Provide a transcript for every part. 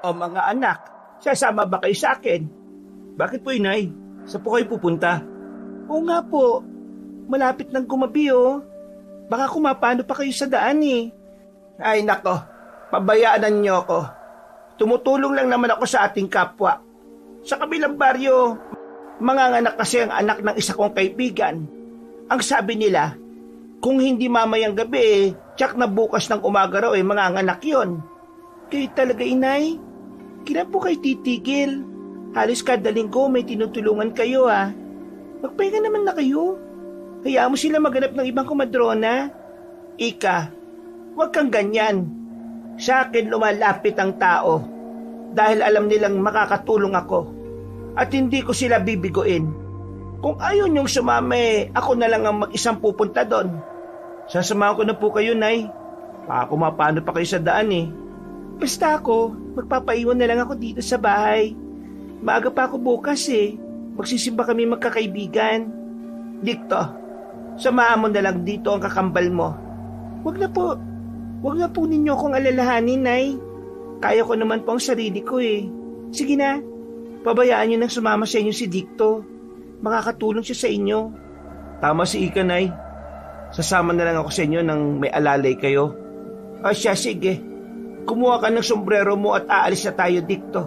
O mga anak, sasama ba kayo sa akin? Bakit po, Inay? Saan po kayo pupunta? Oo nga po, malapit ng gumabi oh. Baka kumapano pa kayo sa daan eh. Ay nako, pabayaan niyo ako. Tumutulong lang naman ako sa ating kapwa. Sa kabilang baryo, manganganak kasi ang anak ng isa kong kaibigan. Ang sabi nila, kung hindi mamayang gabi tsak na bukas ng umaga raw manganganak yon. Kayo talaga, Inay? Kailan po kayo titigil? Halos kada linggo may tinutulungan kayo ha. Magpahinga naman na kayo. Hayaan mo sila maghanap ng ibang kumadrona. Ika, huwag kang ganyan. Sa akin lumalapit ang tao dahil alam nilang makakatulong ako at hindi ko sila bibiguin. Kung ayaw niyong sumama ako na lang ang mag-isang pupunta doon. Sasamahan ko na po kayo, Nay. Baka kumapano pa kayo sa daan eh. Basta ako, magpapaiwan na lang ako dito sa bahay. Maaga pa ako bukas eh. Magsisimba kami magkakaibigan. Dikto, samahan mo na lang dito ang kakambal mo. Wag na po. Wag na po ninyo akong alalahanin, Nay. Kaya ko naman po ang sarili ko eh. Sige na, pabayaan niyo nang sumama sa inyo si Dikto. Makakatulong siya sa inyo. Tama si Ika, Nay. Sasama na lang ako sa inyo nang may alalay kayo. O siya, sige. Kumuha ka ng sombrero mo at aalis na tayo, Dikto.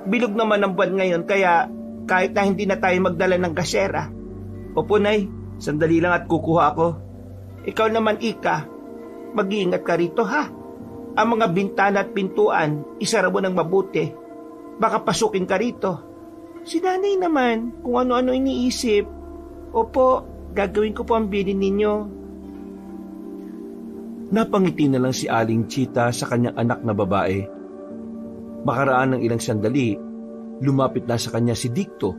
Bilog naman ang buwan ngayon kaya kahit na hindi na tayo magdala ng gasera. Opo, Nay. Sandali lang at kukuha ako. Ikaw naman, Ika. Mag-iingat ka rito, ha? Ang mga bintana at pintuan, isara mo ng mabuti. Baka pasukin ka rito. Si nanay naman, kung ano-ano iniisip. Opo, gagawin ko po ang bilin ninyo. Napangiti na lang si Aling Chita sa kanyang anak na babae. Makaraan ng ilang sandali, lumapit na sa kanya si Dikto.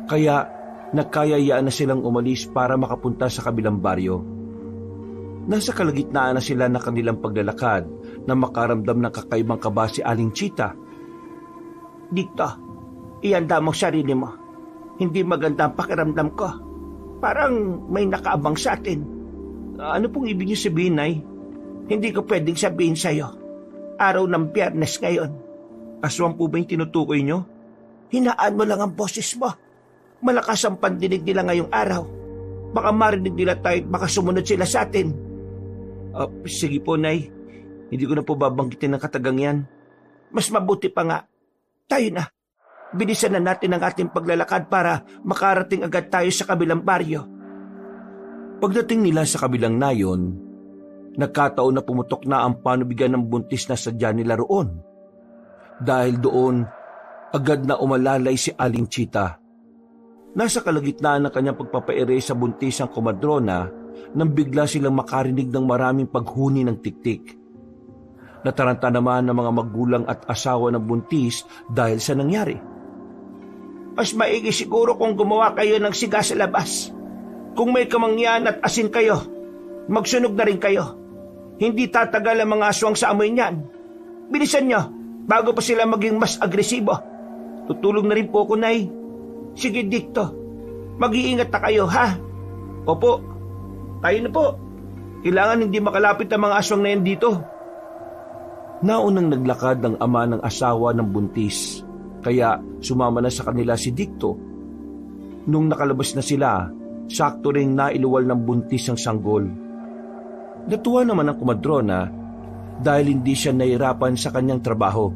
Kaya nagkayayaan na silang umalis para makapunta sa kabilang baryo. Nasa kalagitnaan na sila ng kanilang paglalakad na makaramdam ng kakaibang kaba si Aling Chita. Dikto, ihanda mo sarili mo. Hindi maganda ang pakiramdam ko. Parang may nakaabang sa atin. Ano pong ibig niyo sabihin, Nay? Hindi ko pwedeng sabihin sa'yo. Araw ng Biyernes ngayon. Aswang po ba yung tinutukoy niyo? Hinaan mo lang ang boses mo. Malakas ang pandinig nila ngayong araw. Baka marinig nila tayo at baka sumunod sila sa atin. Sige po, Nay. Hindi ko na po babanggitin ng katagang yan. Mas mabuti pa nga. Tayo na. Bilisan na natin ang ating paglalakad para makarating agad tayo sa kabilang baryo. Pagdating nila sa kabilang nayon, nagkataon na pumutok na ang panubigan ng buntis na sadya nila roon. Dahil doon, agad na umalalay si Aling Chita. Nasa kalagitnaan ng kanyang pagpapaere sa buntis ang komadrona nang bigla silang makarinig ng maraming paghuni ng tiktik. Nataranta naman ng mga magulang at asawa ng buntis dahil sa nangyari. Mas maigi siguro kung gumawa kayo ng siga sa labas. Kung may kamangyan at asin kayo, magsunog na rin kayo. Hindi tatagal ang mga aswang sa amoy niyan. Bilisan nyo, bago pa sila maging mas agresibo. Tutulong na rin po ako, Nay. Sige, Dikto. Mag-iingat na kayo, ha? Opo. Tayo na po. Kailangan hindi makalapit ang mga aswang na yan dito. Naunang naglakad ng ama ng asawa ng buntis, kaya sumama na sa kanila si Dikto. Nung nakalabas na sila, sakto ring nailuwal ng buntis ang sanggol. Natuwa naman ang kumadrona dahil hindi siya nahirapan sa kanyang trabaho.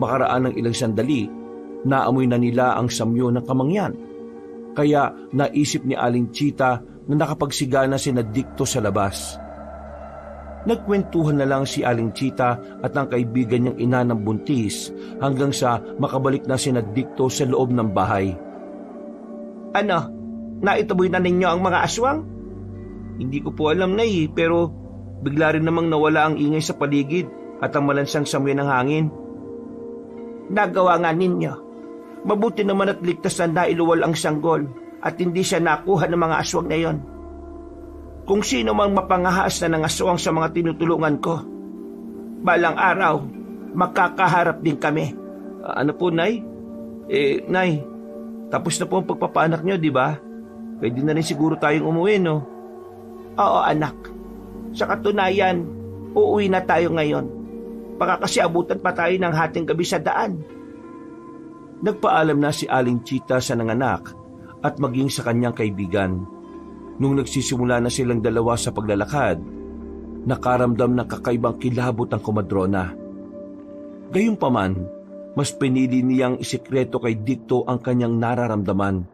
Makaraan ng ilang sandali, naamoy na nila ang samyo ng kamangyan. Kaya naisip ni Aling Chita na nakapagsigana sina Dikto sa labas. Nagkwentuhan na lang si Aling Chita at ang kaibigan niyang ina ng buntis hanggang sa makabalik na sina Dikto sa loob ng bahay. Ano? Naitaboy na ninyo ang mga aswang? Hindi ko po alam, Nay, pero bigla rin namang nawala ang ingay sa paligid at ang malansang samoy ng hangin. Nagawa nga ninyo. Mabuti naman at ligtas na nailuwal ang sanggol at hindi siya nakuha ng mga aswang na yon. Kung sino mang mapangahas na ng aswang sa mga tinutulungan ko, balang araw, makakaharap din kami. Ano po, Nay? Nay, tapos na po ang pagpapaanak niyo, di ba? Pwede na rin siguro tayong umuwi, no? Oo, anak. Sa katunayan, uuwi na tayo ngayon. Baka kasi abutan pa tayo ng hating gabi sa daan. Nagpaalam na si Aling Chita sa nanganak at maging sa kanyang kaibigan. Nung nagsisimula na silang dalawa sa paglalakad, nakaramdam ng kakaibang kilabot ang komadrona. Gayunpaman, mas pinili niyang isikreto kay Dicto ang kanyang nararamdaman.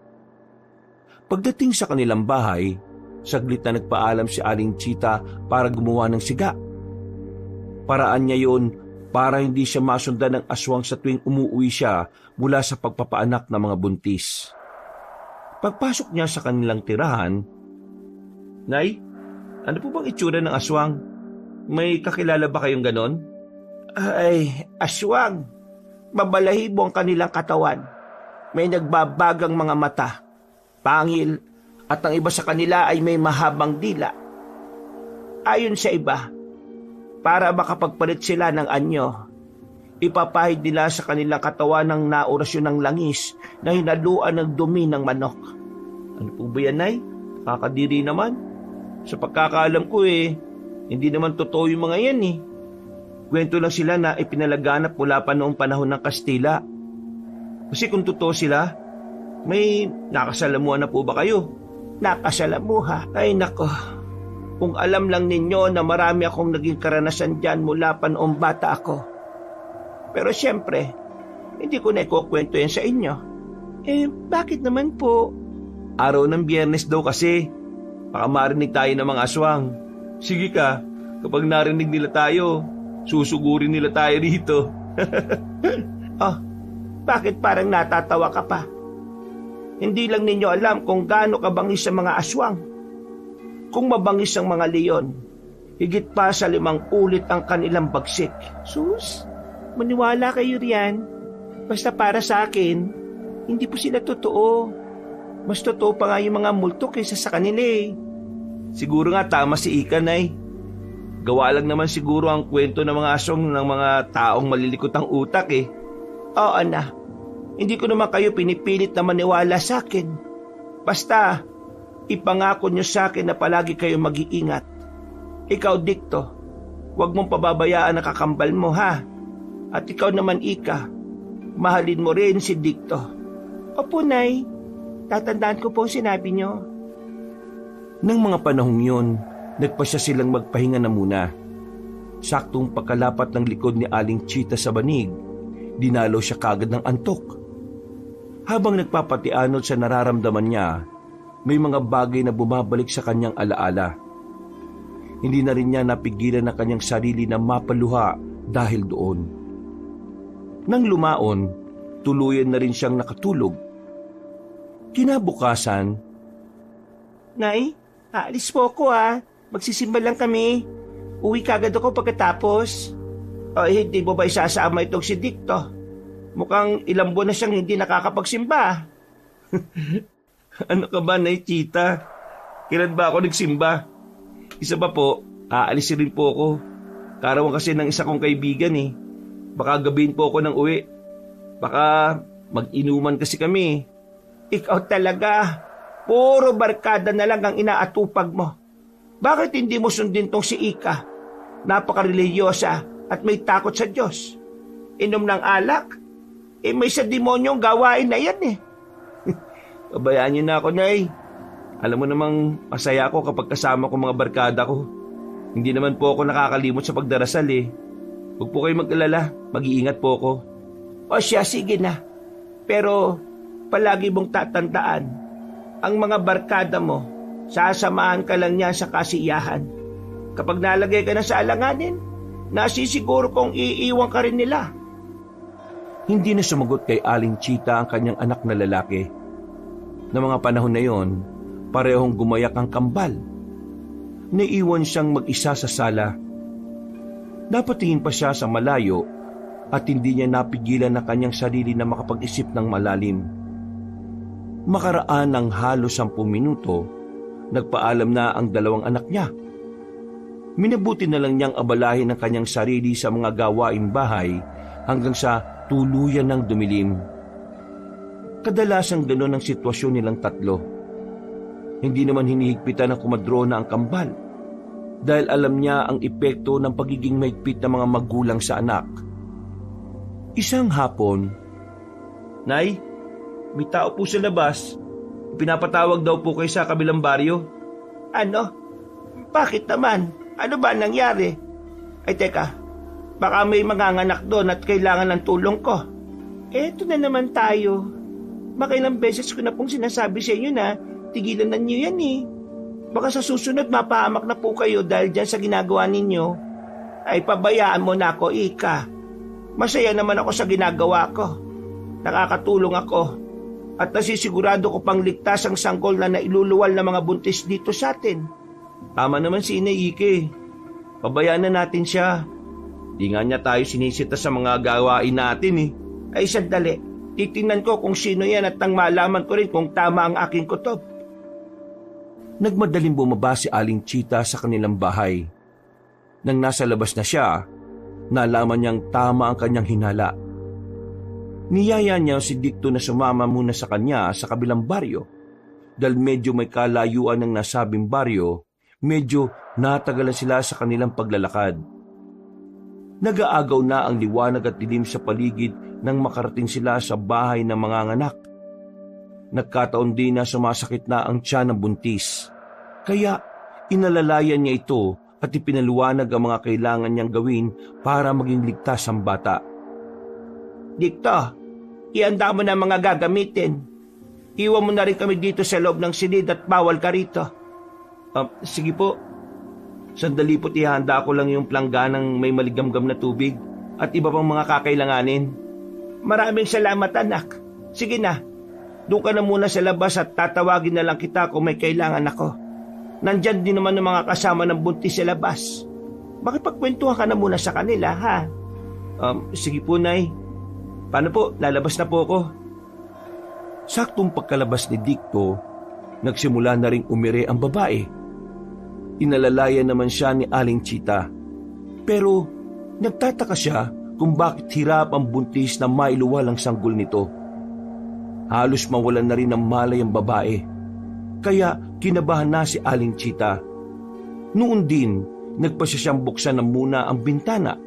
Pagdating sa kanilang bahay, saglit na nagpaalam si Aling Chita para gumawa ng siga. Paraan niya yun para hindi siya masundan ng aswang sa tuwing umuwi siya mula sa pagpapaanak ng mga buntis. Pagpasok niya sa kanilang tirahan, "Nay, ano po bang itsura ng aswang? May kakilala ba kayong ganon?" Ay, aswang. Babalahibo ang kanilang katawan. May nagbabagang mga mata, pangil, at ang iba sa kanila ay may mahabang dila. Ayon sa iba, para makapagpalit sila ng anyo, ipapahid nila sa kanilang katawan ng naorasyon ng langis na hinaluan ng dumi ng manok. Ano po ba yan, Nay? Kakadiri naman. Sa pagkakaalam ko hindi naman totoo yung mga yan eh. Kwento lang sila na ipinalaganap mula pa noong panahon ng Kastila. Kasi kung totoo sila, may nakasalamuhan na po ba kayo? Nakasalamuha? Ay nako, kung alam lang ninyo na marami akong naging karanasan dyan mula pa noong bata ako. Pero siyempre, hindi ko na ikukwento yan sa inyo. Bakit naman po? Araw ng Biyernes daw kasi. Baka marinig tayo ng mga aswang. Sige ka, kapag narinig nila tayo, susugurin nila tayo rito. Oh, bakit parang natatawa ka pa? Hindi lang ninyo alam kung gaano kabangis ang mga aswang. Kung mabangis ang mga leon, higit pa sa 5 ulit ang kanilang bagsik. Sus, maniwala kayo riyan. Basta para sa akin, hindi po sila totoo. Mas totoo pa nga yung mga multo kaysa sa kanila eh. Siguro nga tama si Ika, Nay. Gawa lang naman siguro ang kwento ng mga aswang ng mga taong malilikot ang utak eh. Oo na, hindi ko naman kayo pinipilit na maniwala sa akin. Basta, ipangako nyo sa akin na palagi kayo mag-iingat. Ikaw, Dicto, huwag mong pababayaan ang kakambal mo, ha? At ikaw naman, Ika, mahalin mo rin si Dicto. Opo, Nay. Tatandaan ko po ang sinabi nyo. Nang mga panahong yun, nagpasya silang magpahinga na muna. Saktong pagkalapat ng likod ni Aling Chita sa banig, dinalo siya kagad ng antok. Habang nagpapatianod sa nararamdaman niya, may mga bagay na bumabalik sa kanyang alaala. Hindi na rin niya napigilan na kanyang sarili na mapaluha dahil doon. Nang lumaon, tuluyan na rin siyang nakatulog. Kinabukasan, Nay, aalis po ako ha. Magsisimba lang kami. Uwi kagad ako pagkatapos. O hindi mo ba isasama itong si Dicto? Mukhang ilang buwan na siyang hindi nakakapagsimba. Ano ka ba, Nay Chita? Kailan ba ako nagsimba? Isa pa po, aalis rin po ako. Karawan kasi ng isa kong kaibigan eh. Baka gabihin po ako ng uwi. Baka mag-inuman kasi kami. Ikaw talaga, puro barkada na lang ang inaatupag mo. Bakit hindi mo sundin tong si Ika? Napaka-religyosa at may takot sa Diyos. Inom ng alak? May sa demonyong gawain na yan eh. Pabayaan niyo na ako, Nay. Alam mo namang masaya ako kapag kasama ko mga barkada ko. Hindi naman po ako nakakalimot sa pagdarasal eh. Huwag po kayo mag-alala, mag-iingat po ako. O siya, sige na. Pero palagi mong tatandaan, ang mga barkada mo, sasamahan ka lang niya sa kasiyahan. Kapag nalagay ka na sa alanganin, nasisiguro kong iiwan ka rin nila. Hindi na sumagot kay Aling Chita ang kanyang anak na lalaki. Na mga panahon na yon, parehong gumayak ang kambal. Naiwan siyang mag-isa sa sala. Napatingin pa siya sa malayo at hindi niya napigilan na kanyang sarili na makapag-isip ng malalim. Makaraan ng halos 10 minuto, nagpaalam na ang 2 anak niya. Minabuti na lang niyang abalahin ang kanyang sarili sa mga gawaing bahay hanggang sa tuluyan ng dumilim. Kadalasang gano'n ang sitwasyon nilang tatlo. Hindi naman hinihigpitan ng komadrona ang kambal. dahil alam niya ang epekto ng pagiging mahigpit ng mga magulang sa anak. Isang hapon, Nay, may tao po sa labas. Pinapatawag daw po kayo sa kabilang baryo. Ano? Bakit naman? Ano ba nangyari? Ay teka, baka may manganganak doon at kailangan ng tulong ko. Eto na naman tayo. Makailang beses ko na pong sinasabi sa inyo na tigilan na niyo yan eh. Baka sa susunod mapahamak na po kayo dahil dyan sa ginagawa ninyo. Ay pabayaan mo na ako, Ika. Masaya naman ako sa ginagawa ko. Nakakatulong ako at nasisigurado ko pang ligtas ang sanggol na nailuluwal ng mga buntis dito sa atin. Tama naman si Inay Ike. Pabayaan na natin siya. Di nga niya tayo sinisita sa mga gawain natin eh. Ay sandali, titingnan ko kung sino yan at nang malaman ko rin kung tama ang aking kutob. Nagmadaling bumaba si Aling Chita sa kanilang bahay. Nang nasa labas na siya, nalaman niyang tama ang kanyang hinala. Niyaya niya si Dicto na sumama muna sa kanya sa kabilang baryo. Dahil medyo may kalayuan ng nasabing baryo, medyo natagalan sila sa kanilang paglalakad. Nag-aagaw na ang liwanag at dilim sa paligid nang makarating sila sa bahay ng mga anak. Nagkataon din na sumasakit na ang tiyan ng buntis. Kaya inalalayan niya ito at ipinaluwanag ang mga kailangan niyang gawin para maging ligtas ang bata. Dicto, ihanda mo na mga gagamitin. Iwan mo na rin kami dito sa loob ng silid at bawal ka rito. Sige po. Sandali po't ihanda ko lang yung plangganang may maligamgam na tubig at iba pang mga kakailanganin. Maraming salamat anak. Sige na, doon ka na muna sa labas at tatawagin na lang kita kung may kailangan ako. Nandyan din naman ang mga kasama ng buntis sa labas. Makipagkwentuhan ka na muna sa kanila, ha? Sige po, Nay. Paano po? Lalabas na po ako. Saktong pagkalabas ni Dicto, nagsimula na ring umire ang babae. Inalalayan naman siya ni Aling Chita. Pero nagtataka siya kung bakit hirap ang buntis na mailuwal ang sanggol nito. Halos mawalan na rin ng malay ang babae. Kaya kinabahan na si Aling Chita. Noon din, nagpasya siyang buksan na muna ang bintana.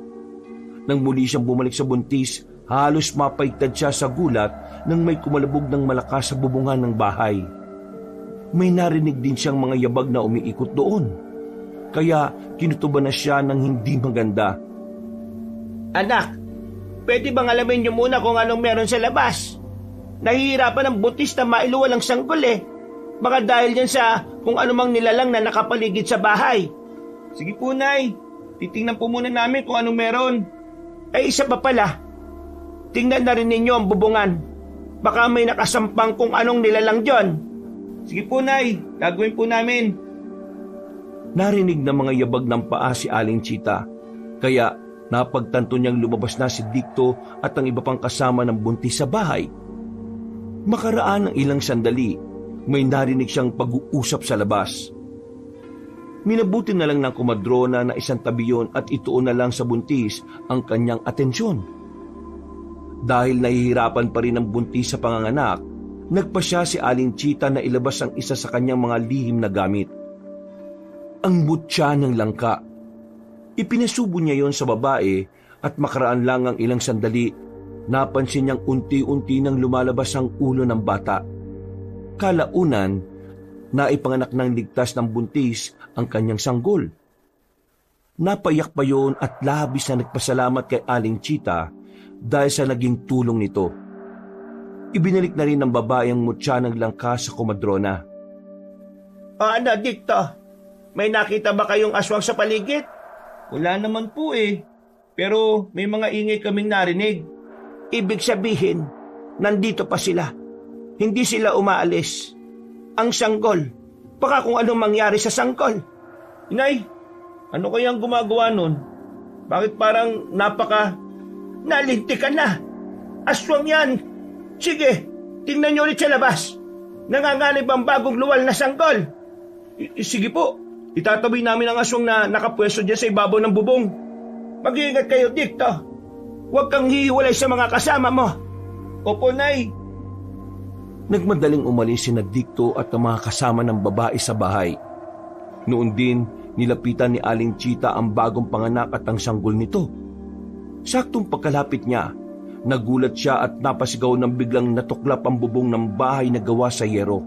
Nang muli siyang bumalik sa buntis, halos mapaigtad siya sa gulat nang may kumalabog ng malakas sa bubungan ng bahay. May narinig din siyang mga yabag na umiikot doon. Kaya kinutuban na siya ng hindi maganda. Anak, pwede bang alamin niyo muna kung anong meron sa labas? Nahihirapan ang buntis na mailuwal ang sanggol eh. Baka dahil yan sa kung anumang nilalang na nakapaligid sa bahay. Sige po, Nay. Titingnan po muna namin kung anong meron. Ay isa pa pala. Tingnan na rin ninyo ang bubungan. Baka may nakasampang kung anong nilalang dyan. Sige po, Nay. Gagawin po namin. Narinig na mga yabag ng paa si Aling Chita. Kaya napagtanto niyang lumabas na si Dicto at ang iba pang kasama ng buntis sa bahay. Makaraan ng ilang sandali, may narinig siyang pag-uusap sa labas. Minabuti na lang ng kumadrona na isang tabi yun at ituon na lang sa buntis ang kanyang atensyon. Dahil nahihirapan pa rin ang buntis sa panganganak, nagpasya si Aling Chita na ilabas ang isa sa kanyang mga lihim na gamit. Ang butya ng langka. Ipinasubo niya yon sa babae at makaraan lang ang ilang sandali, napansin niyang unti-unti nang lumalabas ang ulo ng bata. Kalaunan, naipanganak ng ligtas ng buntis ang kanyang sanggol. Napayak pa yon at labis na nagpasalamat kay Aling Chita dahil sa naging tulong nito. Ibinalik na rin ng babae ang mutya ng langka sa komadrona. Ano, Dicto? May nakita ba kayong aswang sa paligid? Wala naman po eh. Pero may mga ingay kaming narinig. Ibig sabihin, nandito pa sila. Hindi sila umaalis. Ang sanggol, baka kung anong mangyari sa sanggol. Inay, ano kayang gumagawa nun? Bakit parang Nalintikan na! Aswang yan! Sige, tingnan niyo ulit sa labas. Nanganganib ang bagong luwal na sanggol. Sige po, itatabi namin ang aswang na nakapwesto dyan sa ibabaw ng bubong. Mag-iingat kayo, Dicto. Huwag kang hihiwalay sa mga kasama mo. Opo, Nay. Nagmadaling umalis si Dicto at ang mga kasama ng babae sa bahay. Noon din, Nilapitan ni Aling Chita ang bagong panganak at ang sanggol nito. Saktong pagkalapit niya, nagulat siya at napasigaw ng biglang natuklap ang bubong ng bahay na gawa sa yero.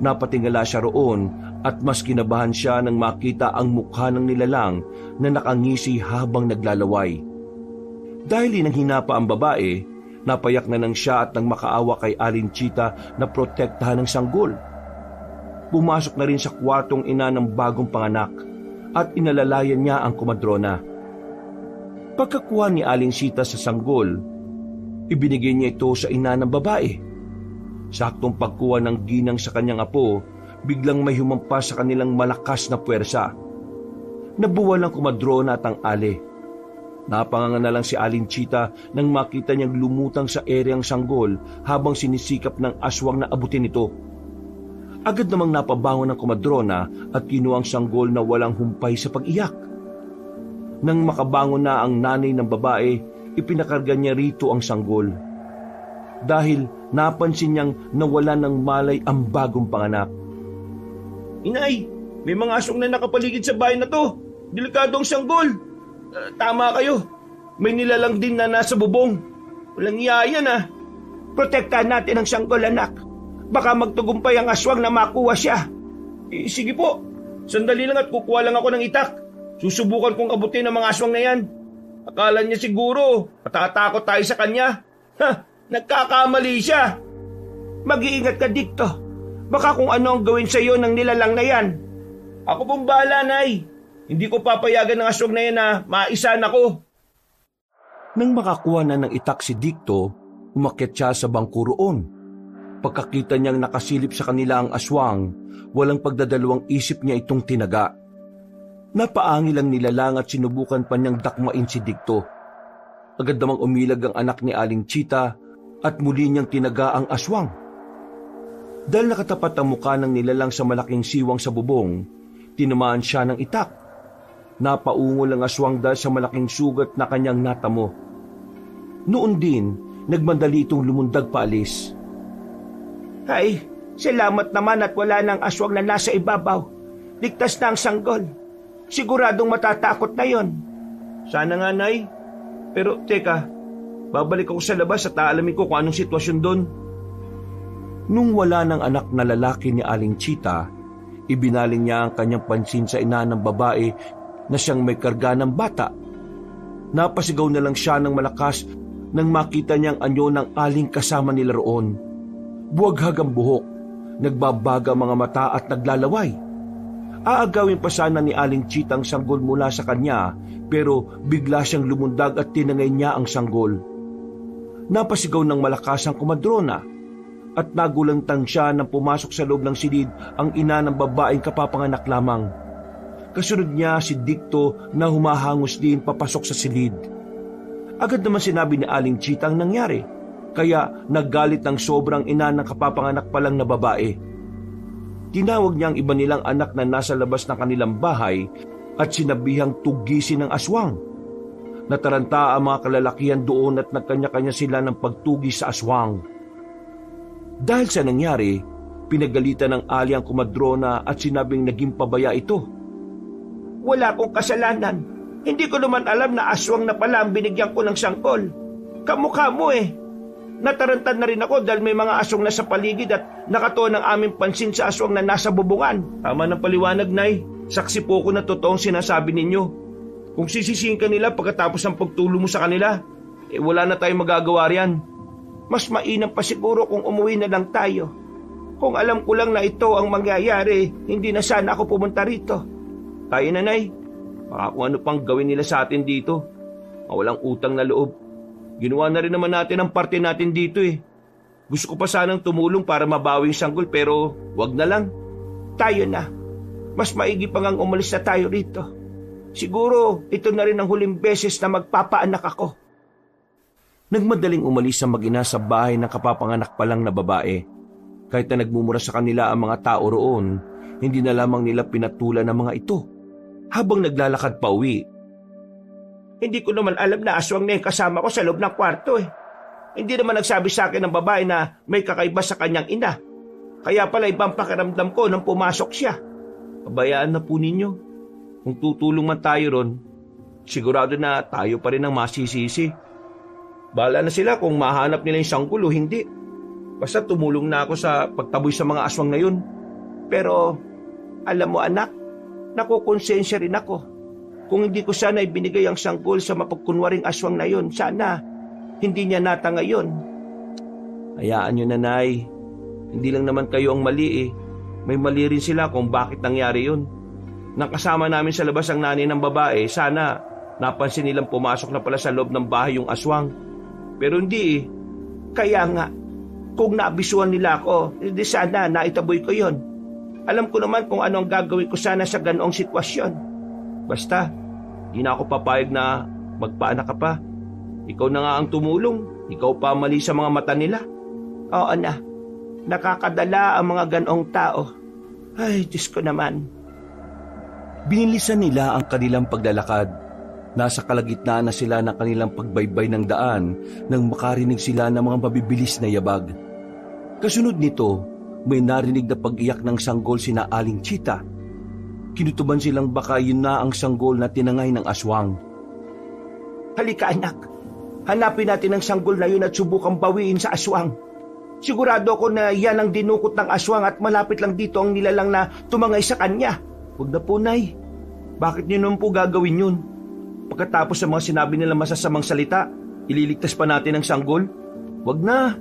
Napatingala siya roon at mas kinabahan siya nang makita ang mukha ng nilalang na nakangisi habang naglalaway. Dahil inanghina pa ang babae, napayak na nang siya at nang makaawa kay Aling Chita na protektahan ng sanggol. Pumasok na rin sa kwartong ina ng bagong panganak at inalalayan niya ang komadrona. Pagkakuha ni Aling Chita sa sanggol, ibinigay niya ito sa ina ng babae. Saktong pagkuha ng ginang sa kanyang apo, biglang may humampas sa kanilang malakas na puwersa. Nabuwal ang komadrona at ang ale. Napanganga na lang si Aling Chita nang makita niyang lumutang sa ere ang sanggol habang sinisikap ng aswang na abutin ito. Agad namang napabangon ng komadrona at kinuha ang sanggol na walang humpay sa pag-iyak. Nang makabangon na ang nanay ng babae, ipinakarga niya rito ang sanggol. Dahil napansin niyang nawala ng malay ang bagong panganak. Inay, may mga aswang na nakapaligid sa bahay na to. Delikado ang sanggol. Tama kayo. May nilalang din na nasa bubong. Walang iya yan ah. Protektahan natin ang sanggol, anak. Baka magtugumpay ang aswang na makuha siya. Sige po. Sandali lang at kukuha lang ako ng itak. Susubukan kong abutin ang mga aswang na yan. Akala niya siguro matatakot tayo sa kanya. Nagkakamali siya. Mag-iingat ka, Dikto. Baka kung ano ang gawin sa iyo ng nilalang na yan. Ako pong bahala, Nay. Hindi ko papayagan ng aswang na yan na maisan ako. Nang makakuha na ng itak si Dikto, umakyat siya sa bangko roon. Pagkakita niyang nakasilip sa kanila ang aswang, walang pagdadalawang isip niya itong tinaga. Napaangil ang nilalang at sinubukan pa niyang dakmain si Dikto. Agad namang umilag ang anak ni Aling Chita at muli niyang tinaga ang aswang. Dahil nakatapat ang mukha ng nilalang sa malaking siwang sa bubong, tinamaan siya ng itak. Napaungol ang aswang dahil sa malaking sugat na kanyang natamo. Noon din, nagmandali itong lumundag paalis. Ay, salamat naman at wala ng aswang na nasa ibabaw. Ligtas na ang sanggol. Siguradong matatakot na yon. Sana nga, Nay. Pero teka, babalik ako sa labas at aalamin ko kung anong sitwasyon doon. Nung wala ng anak na lalaki ni Aling Chita, ibinaling niya ang kanyang pansin sa ina ng babae na siyang may karga ng bata. Napasigaw na lang siya ng malakas nang makita niyang anyo ng aling kasama nila roon. Buwaghag ang buhok, nagbabaga mga mata at naglalaway. Aagawin pa sana ni Aling Chita ang sanggol mula sa kanya, pero bigla siyang lumundag at tinangay niya ang sanggol. Napasigaw ng malakas ang komadrona at nagulantang siya nang pumasok sa loob ng silid ang ina ng babaeng kapapanganak lamang. Kasunod niya si Dikto na humahangos din papasok sa silid. Agad naman sinabi ni Aling Chita ang nangyari, kaya naggalit ng sobrang ina ng kapapanganak pa lang na babae. Tinawag niya ang iba nilang anak na nasa labas ng kanilang bahay at sinabihang tugisin ng aswang. Nataranta ang mga kalalakihan doon at nagkanya-kanya sila ng pagtugis sa aswang. Dahil sa nangyari, pinagalitan ng ali ang komadrona at sinabing naging pabaya ito. Wala akong kasalanan. Hindi ko naman alam na aswang na pala ang binigyan ko ng sanggol. Kamukha mo eh. Natarantad na rin ako dahil may mga aswang na sa paligid at nakatuon ang aming pansin sa aswang na nasa bubungan. Tama ng paliwanag, Nay. Saksi po ko na totoong sinasabi ninyo. Kung sisisihin ka nila pagkatapos ng pagtulong mo sa kanila, wala na tayong magagawa riyan. Mas mainam pa siguro kung umuwi na lang tayo. Kung alam ko lang na ito ang mangyayari, hindi na sana ako pumunta rito. Tayo na, Nay. Baka kung ano pang gawin nila sa atin dito. Walang utang na loob. Ginawa na rin naman natin ang parte natin dito eh. Gusto ko pa sanang tumulong para mabawi yung sanggol pero wag na lang. Tayo na. Mas maigi pa ngang umalis na tayo rito. Siguro ito na rin ang huling beses na magpapaanak ako. Nagmadaling umalis ang mag-ina sa bahay ng kapapanganak pa lang na babae. Kahit na nagmumura sa kanila ang mga tao roon, hindi na lamang nila pinatulan ang mga ito. Habang naglalakad pa uwi, hindi ko naman alam na aswang na yung kasama ko sa loob ng kwarto eh. Hindi naman nagsabi sa akin ng babae na may kakaiba sa kanyang ina. Kaya pala ibang pakiramdam ko nang pumasok siya. Pabayaan na po ninyo. Kung tutulong man tayo ron, sigurado na tayo pa rin ang masisisi. Bahala na sila kung mahanap nila yung sanggol o hindi. Basta tumulong na ako sa pagtaboy sa mga aswang na yun. Pero, alam mo anak, nakukonsensya rin ako. Kung hindi ko sana ibinigay ang sanggol sa mapagkunwaring aswang na yun, sana hindi niya nata ngayon. Hayaan nyo na, Nay. Hindi lang naman kayo ang mali eh. May mali rin sila kung bakit nangyari yun. Nang kasama namin sa labas ang nanay ng babae, sana napansin nilang pumasok na pala sa loob ng bahay yung aswang. Pero hindi eh. Kaya nga, kung naabisuhan nila ako, hindi sana naitaboy ko yon. Alam ko naman kung ano ang gagawin ko sana sa ganoong sitwasyon. Basta, di na ako papayag na magpaanak ka pa. Ikaw na nga ang tumulong. Ikaw pa mali sa mga mata nila. Oo na, nakakadala ang mga ganoong tao. Ay, Diyos ko naman. Binilisan nila ang kanilang paglalakad. Nasa kalagitnaan na sila ng kanilang pagbaybay ng daan nang makarinig sila ng mga mabibilis na yabag. Kasunod nito, may narinig na pag-iyak ng sanggol sina Aling Chita. Kinutuban silang baka yun na ang sanggol na tinangay ng aswang. Halika anak, hanapin natin ang sanggol na yun at subukang bawiin sa aswang. Sigurado ako na yan ang dinukot ng aswang at malapit lang dito ang nilalang na tumangay sa kanya. Huwag na po, Nay. Bakit niyo naman po gagawin yun? Pagkatapos sa mga sinabi nila masasamang salita, ililigtas pa natin ang sanggol? Huwag na.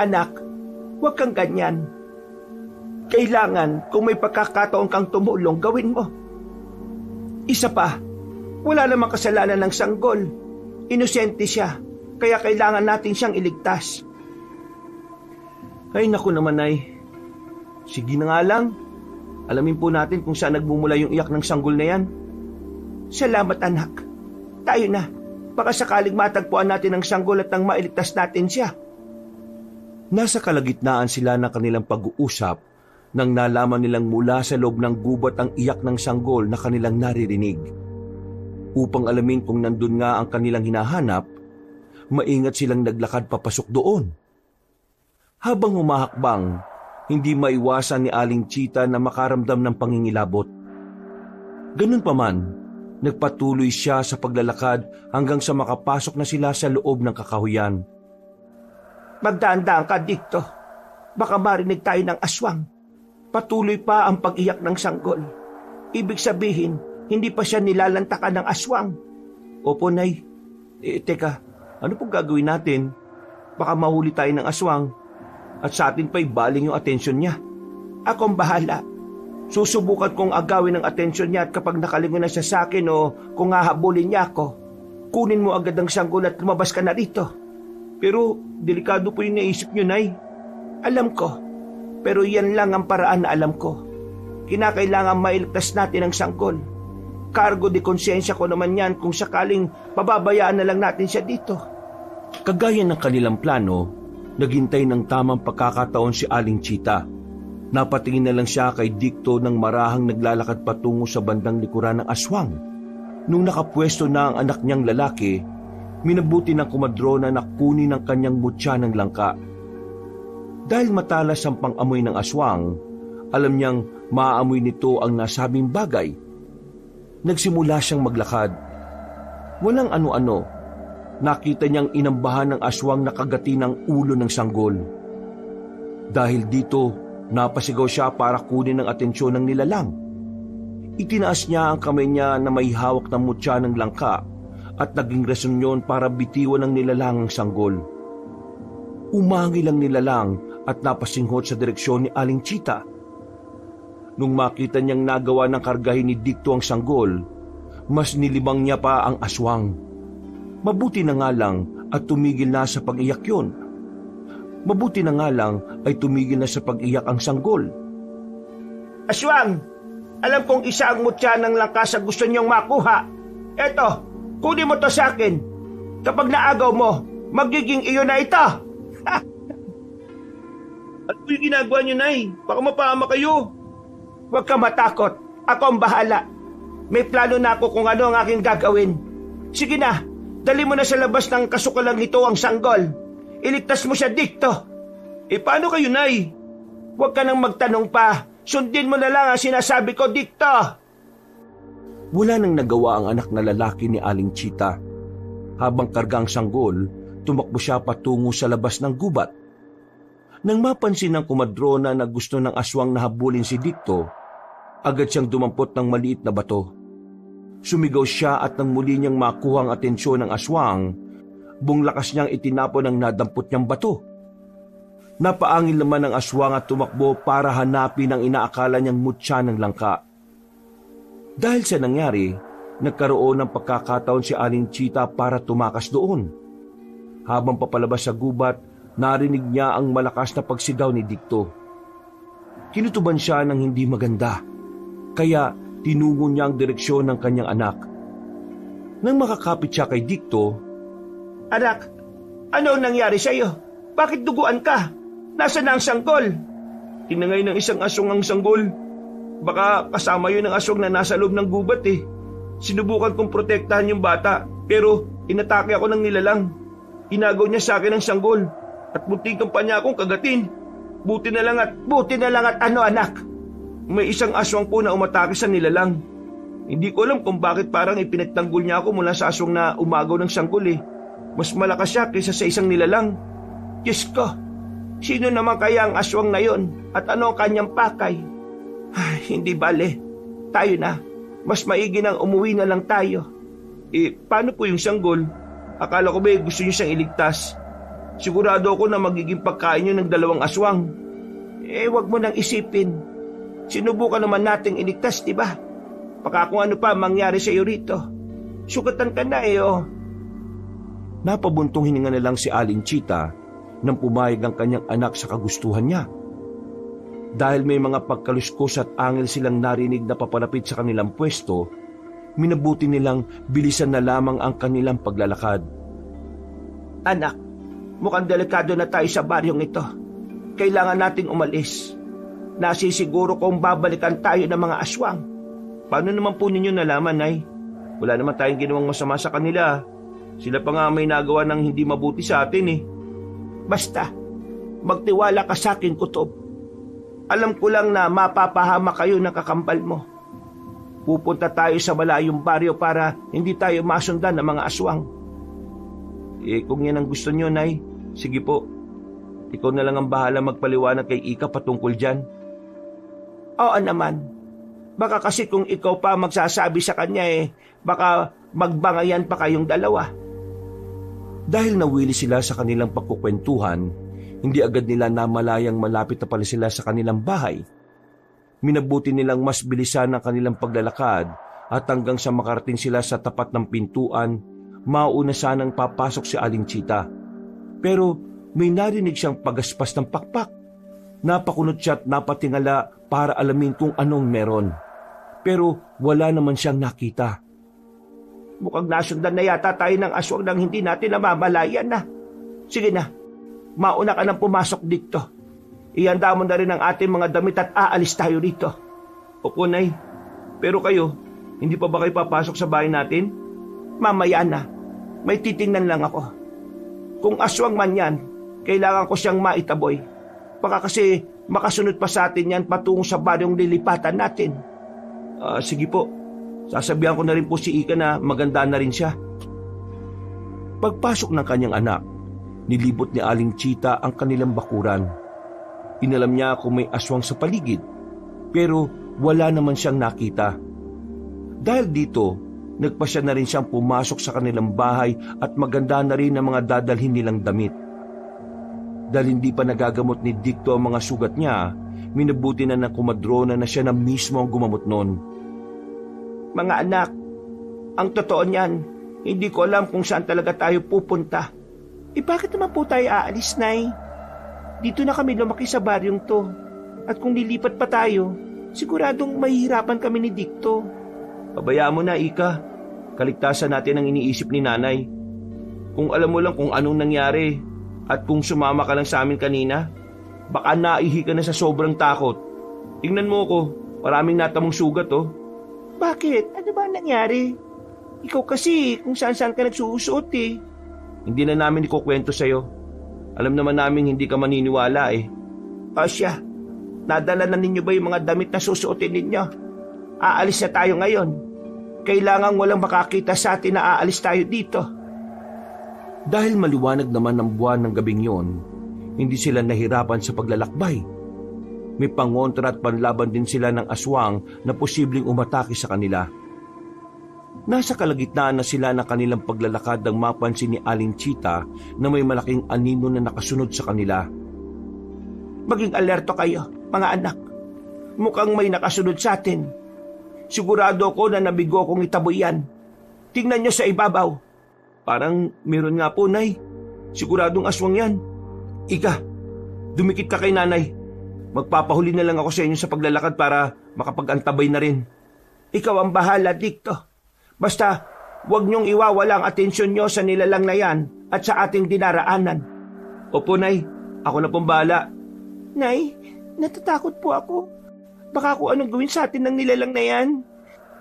Anak, huwag kang ganyan. Kailangan kung may pagkakataon kang tumulong, gawin mo. Isa pa, wala namang kasalanan ng sanggol. Inosente siya, kaya kailangan natin siyang iligtas. Ay naku naman, Nay. Sige na nga lang. Alamin po natin kung saan nagmumula yung iyak ng sanggol na yan. Salamat anak. Tayo na. Baka sakaling matagpuan natin ang sanggol at nang mailigtas natin siya. Nasa kalagitnaan sila ng kanilang pag-uusap nang nalaman nilang mula sa loob ng gubat ang iyak ng sanggol na kanilang naririnig. Upang alamin kung nandun nga ang kanilang hinahanap, maingat silang naglakad papasok doon. Habang humahakbang, hindi maiwasan ni Aling Chita na makaramdam ng pangingilabot. Ganun pa man, nagpatuloy siya sa paglalakad hanggang sa makapasok na sila sa loob ng kakahuyan. Magdaan-daan ka dito. Baka marinig tayo ng aswang. Patuloy pa ang pag-iyak ng sanggol. Ibig sabihin, hindi pa siya nilalantakan ng aswang. Opo, Nay. Teka, ano pong gagawin natin? Baka mahuli tayo ng aswang. At sa atin pa'y baling yung atensyon niya. Akong bahala. Susubukan kong agawin ang atensyon niya at kapag nakalingon na siya sa akin o kung hahabulin niya ako, kunin mo agad ang sanggol at lumabas ka na rito. Pero delikado po yung naisip niyo, Nay. Alam ko, pero yan lang ang paraan na alam ko. Kinakailangan mailigtas natin ang sanggol. Cargo de konsensya ko naman yan kung sakaling pababayaan na lang natin siya dito. Kagaya ng kanilang plano, naghintay ng tamang pagkakataon si Aling Chita. Napatingin na lang siya kay Dicto nang marahang naglalakad patungo sa bandang likuran ng aswang. Nung nakapwesto na ang anak niyang lalaki, minabuti ng kumadrona na kunin ang kanyang mutya ng langka. Dahil matalas ang pang-amoy ng aswang, alam niyang maaamoy nito ang nasabing bagay. Nagsimula siyang maglakad. Walang ano-ano. Nakita niyang inambahan ng aswang na kagati ng ulo ng sanggol. Dahil dito, napasigaw siya para kunin ang atensyon ng nilalang. Itinaas niya ang kamay niya na may hawak ng mutya ng langka at naging rason yun para bitiwan ng nilalang ang sanggol. Umangil ang nilalang at napasinghot sa direksyon ni Aling Chita. Nung makita niyang nagawa ng kargahin ni Dicto ang sanggol, mas nilibang niya pa ang aswang. Mabuti na nga lang at tumigil na sa pag-iyak yun. Mabuti na nga lang ay tumigil na sa pag-iyak ang sanggol. Aswang, alam kong isa ang mutya ng langka sa gusto niyong makuha. Eto, kunin mo to sa akin. Kapag naagaw mo, magiging iyo na ito. Ano po yung ginagawa niyo, Nay? Baka mapahama kayo. Huwag ka matakot. Ako ang bahala. May plano na ako kung ano ang aking gagawin. Sige na, dali mo na sa labas ng kasukalang ito ang sanggol. Iligtas mo siya, Dicto. Paano kayo, Nay? Huwag ka nang magtanong pa. Sundin mo na lang ang sinasabi ko, Dicto. Wala nang nagawa ang anak na lalaki ni Aling Chita. Habang kargang sanggol, tumakbo siya patungo sa labas ng gubat. Nang mapansin ng kumadrona na gusto ng aswang na habulin si Dicto, agad siyang dumampot ng maliit na bato. Sumigaw siya at nang muli niyang makuha ang atensyon ng aswang, buong lakas niyang itinapon ang nadampot niyang bato. Napaangil naman ang aswang at tumakbo para hanapin ang inaakala niyang mutya ng langka. Dahil sa nangyari, nagkaroon ng pagkakataon si Aling Chita para tumakas doon. Habang papalabas sa gubat, narinig niya ang malakas na pagsigaw ni Dicto. Kinutuban siya ng hindi maganda, kaya tinungo niya ang direksyon ng kanyang anak. Nang makakapit siya kay Dicto, Anak, ano ang nangyari sa iyo? Bakit duguan ka? Nasaan na ang sanggol? Tinangay ng isang aswang ang sanggol. Baka kasama yun ang aswang na nasa loob ng gubat eh. Sinubukan kong protektahan yung bata, pero inatake ako ng nilalang. Inagaw niya sa akin ang sanggol at muntikan pa niya akong kagatin. Buti na lang at Ano, anak? may isang aswang po na umatake sa nilalang. Hindi ko alam kung bakit parang ipinagtanggol niya ako mula sa aswang na umagaw ng sanggol eh. Mas malakas siya kaysa sa isang nilalang. Diyos ko, sino naman kaya ang aswang na yon at ano ang kanyang pakay? Ay, hindi bale. Tayo na. Mas maigi nang umuwi na lang tayo. Paano po yung sanggol? Akala ko ba gusto niyo siyang iligtas? Sigurado ako na magiging pagkain niyo ng dalawang aswang. Wag mo nang isipin. Sinubukan naman nating iligtas, di ba? Baka kung ano pa mangyari sa iyo rito. Sugatan ka na oh. Napabuntong hininga na lang si Aling Chita nang pumayag ang kanyang anak sa kagustuhan niya. Dahil may mga pagkaluskos at angel silang narinig na papalapit sa kanilang pwesto, minabuti nilang bilisan na lamang ang kanilang paglalakad. Anak, mukhang delikado na tayo sa baryong ito. Kailangan nating umalis. Nasisiguro kong babalikan tayo ng mga aswang. Paano naman po ninyo nalaman, Nay? Wala naman tayong ginawang masama sa kanila. Sila pa nga may nagawa ng hindi mabuti sa atin eh. Basta, magtiwala ka sa akin, Kutob. Alam ko lang na mapapahama kayo ng kakambal mo. Pupunta tayo sa malayong baryo para hindi tayo masundan ng mga aswang. Kung yan ang gusto nyo, Nay, sige po. Ikaw na lang ang bahala magpaliwanag kay Ika patungkol dyan. Oo naman. Baka kasi kung ikaw pa magsasabi sa kanya baka magbangayan pa kayong dalawa. Dahil nawili sila sa kanilang pagkukwentuhan, hindi agad nila namalayang malapit na pala sila sa kanilang bahay. Minabuti nilang mas bilisan ang kanilang paglalakad at hanggang sa makarating sila sa tapat ng pintuan, mauna sanang papasok si Aling Chita. Pero may narinig siyang pagaspas ng pakpak. Napakunot siya at napatingala para alamin kung anong meron. Pero wala naman siyang nakita. Mukhang nasundan na yata tayo ng aswang nang hindi natin namamalayan na. Sige na, mauna ka nang pumasok dito. Ihanda mo na rin ang ating mga damit at aalis tayo rito. Opo, Nay. Pero kayo, hindi pa ba kayo papasok sa bahay natin? Mamaya na. May titingnan lang ako. Kung aswang man yan, kailangan ko siyang maitaboy. Baka kasi makasunod pa sa atin yan patungo sa baryong lilipatan natin. Sige po. Sasabihan ko na rin po si Ika na maganda na rin siya. Pagpasok ng kanyang anak, nilibot ni Aling Chita ang kanilang bakuran. Inalam niya kung may aswang sa paligid, pero wala naman siyang nakita. Dahil dito, nagpasya na rin siyang pumasok sa kanilang bahay at maganda na rin ang mga dadalhin nilang damit. Dahil hindi pa nagagamot ni Dicto ang mga sugat niya, minabuti na ng kumadrona na siya na mismo ang gumamot noon. Mga anak, ang totoo niyan, hindi ko alam kung saan talaga tayo pupunta. Bakit naman po tayo aalis, Nay? Dito na kami lumaki sa baryong to. At kung lilipat pa tayo, siguradong mahihirapan kami ni Dicto. Pabayaan mo na, Ika. Kaligtasan natin ang iniisip ni Nanay. Kung alam mo lang kung anong nangyari at kung sumama ka lang sa amin kanina, baka naihi ka na sa sobrang takot. Tingnan mo ko, maraming natamong sugat oh. Bakit? Ano ba nangyari? Ikaw kasi kung saan-saan ka nagsusuot eh. Hindi na namin ikukwento sa'yo. Alam naman namin hindi ka maniniwala eh. O siya, nadala na ninyo ba yung mga damit na susuotin ninyo? Aalis na tayo ngayon. Kailangan walang makakita sa atin na aalis tayo dito. Dahil maliwanag naman ng buwan ng gabing yon, hindi sila nahirapan sa paglalakbay. May pangontra at panlaban din sila ng aswang na posibleng umatake sa kanila. Nasa kalagitnaan na sila ng kanilang paglalakad nang mapansin ni Aling Chita na may malaking anino na nakasunod sa kanila. Maging alerto kayo, mga anak. Mukhang may nakasunod sa atin. Sigurado ko na nabigo kong itaboy yan. Tingnan nyo sa ibabaw. Parang meron nga po, Nay. Siguradong aswang yan. Ika, dumikit ka kay nanay. Magpapahuli na lang ako sa inyo sa paglalakad para makapag-antabay na rin. Ikaw ang bahala, Dicto. Basta, huwag niyong iwawala ang atensyon niyo sa nilalang na yan at sa ating dinaraanan. Opo, Nay. Ako na pong bahala. Nay, natatakot po ako. Baka kung anong gawin sa atin ng nilalang na yan.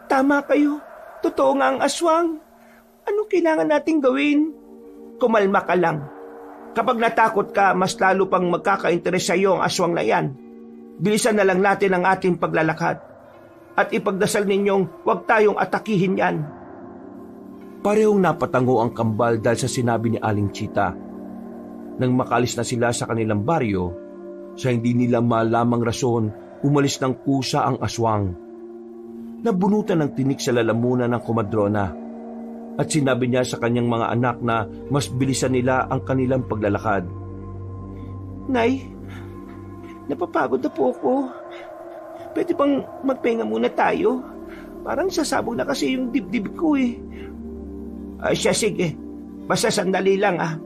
Tama kayo. Totoo nga ang aswang. Anong kailangan nating gawin? Kumalma ka lang. Kapag natakot ka, mas lalo pang magkaka-interes sa iyo ang aswang na yan. Bilisan na lang natin ang ating paglalakad. At ipagdasal ninyong huwag tayong atakihin yan. Parehong napatango ang kambal dahil sa sinabi ni Aling Chita. Nang makalis na sila sa kanilang baryo, sa hindi nila malamang rason, umalis ng kusa ang aswang. Nabunutan ng tinik sa lalamunan ng komadrona. At sinabi niya sa kanyang mga anak na mas bilisan nila ang kanilang paglalakad. Nay, napapagod na po ako. Pwede bang magpahinga muna tayo? Parang sasabog na kasi yung dibdib ko eh. Ay siya, sige. Basta sandali lang ah.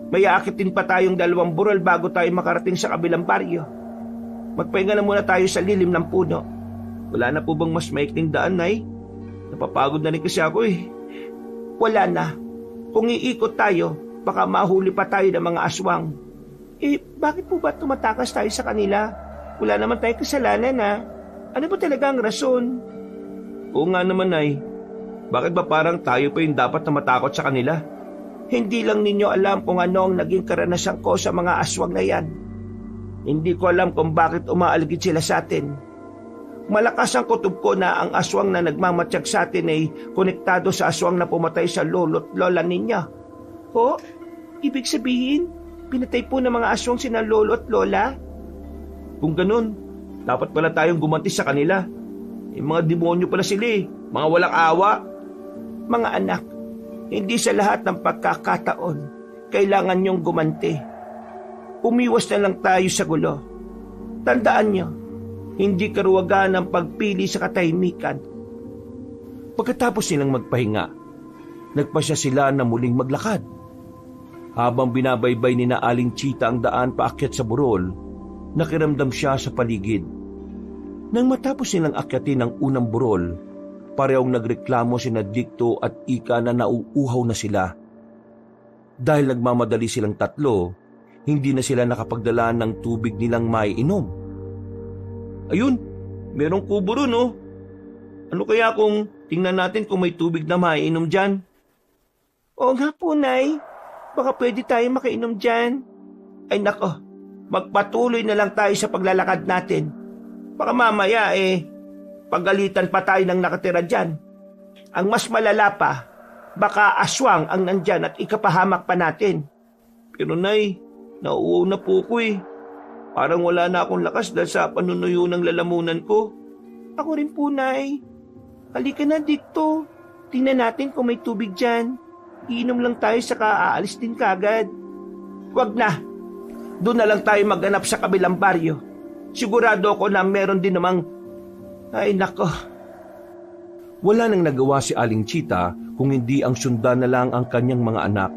May aakitin pa tayong 2 burol bago tayo makarating sa kabilang baryo. Magpahinga na muna tayo sa lilim ng puno. Wala na po bang mas maikling daan, Nay? Napapagod na rin kasi ako eh. Wala na. Kung iikot tayo, baka mahuli pa tayo ng mga aswang. Eh, bakit po ba tumatakas tayo sa kanila? Wala naman tayong kasalanan ha. Ano ba talaga ang rason? Oo nga naman, Nay. Bakit ba parang tayo pa yung dapat na matakot sa kanila? Hindi lang ninyo alam kung ano ang naging karanasan ko sa mga aswang na yan. Hindi ko alam kung bakit umaaligid sila sa atin. Malakas ang kutob ko na ang aswang na nagmamatsyag sa atin ay konektado sa aswang na pumatay sa lolo't lola ninyo. Ho? Ibig sabihin, pinatay po ng mga aswang sina lolo at lola? Kung ganun, dapat pala tayong gumanti sa kanila. Mga demonyo pala sila eh. Mga walang awa. Mga anak, hindi sa lahat ng pagkakataon kailangan niyong gumanti. Umiwas na lang tayo sa gulo. Tandaan niyo, hindi karuwagan ang pagpili sa katahimikan. Pagkatapos nilang magpahinga, nagpasya sila na muling maglakad. Habang binabaybay ni na Aling Chita ang daan paakyat sa burol, nakiramdam siya sa paligid. Nang matapos nilang akyatin ang unang burol, parehong nagreklamo sina Dicto at Ika na nauuhaw na sila. Dahil nagmamadali silang tatlo, hindi na sila nakapagdala ng tubig nilang maiinom. Ayun, merong kubo ron oh. Ano kaya kung tingnan natin kung may tubig na maiinom dyan? Oo nga po, Nay. Baka pwede tayo makainom dyan. Ay nako, magpatuloy na lang tayo sa paglalakad natin. Baka mamaya pagalitan pa tayo ng nakatira dyan. Ang mas malala pa, baka aswang ang nandyan at ikapahamak pa natin. Pero Nay, nauuhaw na po ko eh. Parang wala na akong lakas dahil sa panunuyo ng lalamunan ko. Ako rin po, Nay. Halika na dito. Tingnan natin kung may tubig dyan. Iinom lang tayo saka aalis din kagad. Huwag na. Doon na lang tayo maghanap sa kabilang baryo. Sigurado ako na meron din namang... Ay nako. Wala nang nagawa si Aling Chita kung hindi ang sundan na lang ang kanyang mga anak.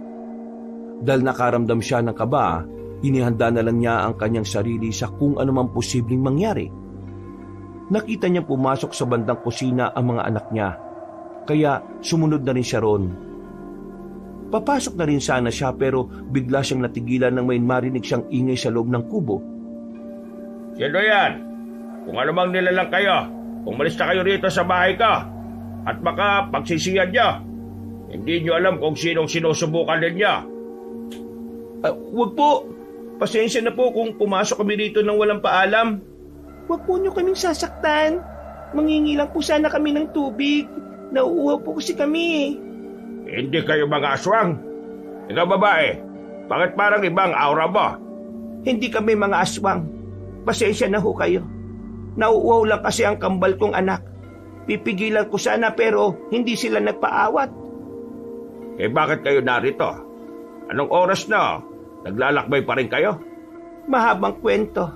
Dahil nakaramdam siya ng kaba, inihanda na lang niya ang kanyang sarili sa kung anumang posibleng mangyari. Nakita niya pumasok sa bandang kusina ang mga anak niya, kaya sumunod na rin siya ron. Papasok na rin sana siya pero bigla siyang natigilan nang may marinig siyang ingay sa loob ng kubo. Sino yan? Kung ano mang nilalang kayo, umalis na kayo rito sa bahay ka. At baka pagsisiyan niya, hindi niyo alam kung sinong sinusubukan ninyo. Wag po. Pasensya na po kung pumasok kami rito nang walang paalam. Huwag po niyo kaming sasaktan. Mangingi lang po sana kami ng tubig. Nauuhaw po kasi kami. Hindi kayo mga aswang. Ikaw babae, bakit parang ibang aura mo? Hindi kami mga aswang. Pasensya na ho kayo. Nauuhaw lang kasi ang kambal kong anak. Pipigilan ko sana pero hindi sila nagpaawat. Eh bakit kayo narito? Anong oras na? Naglalakbay pa rin kayo? Mahabang kwento.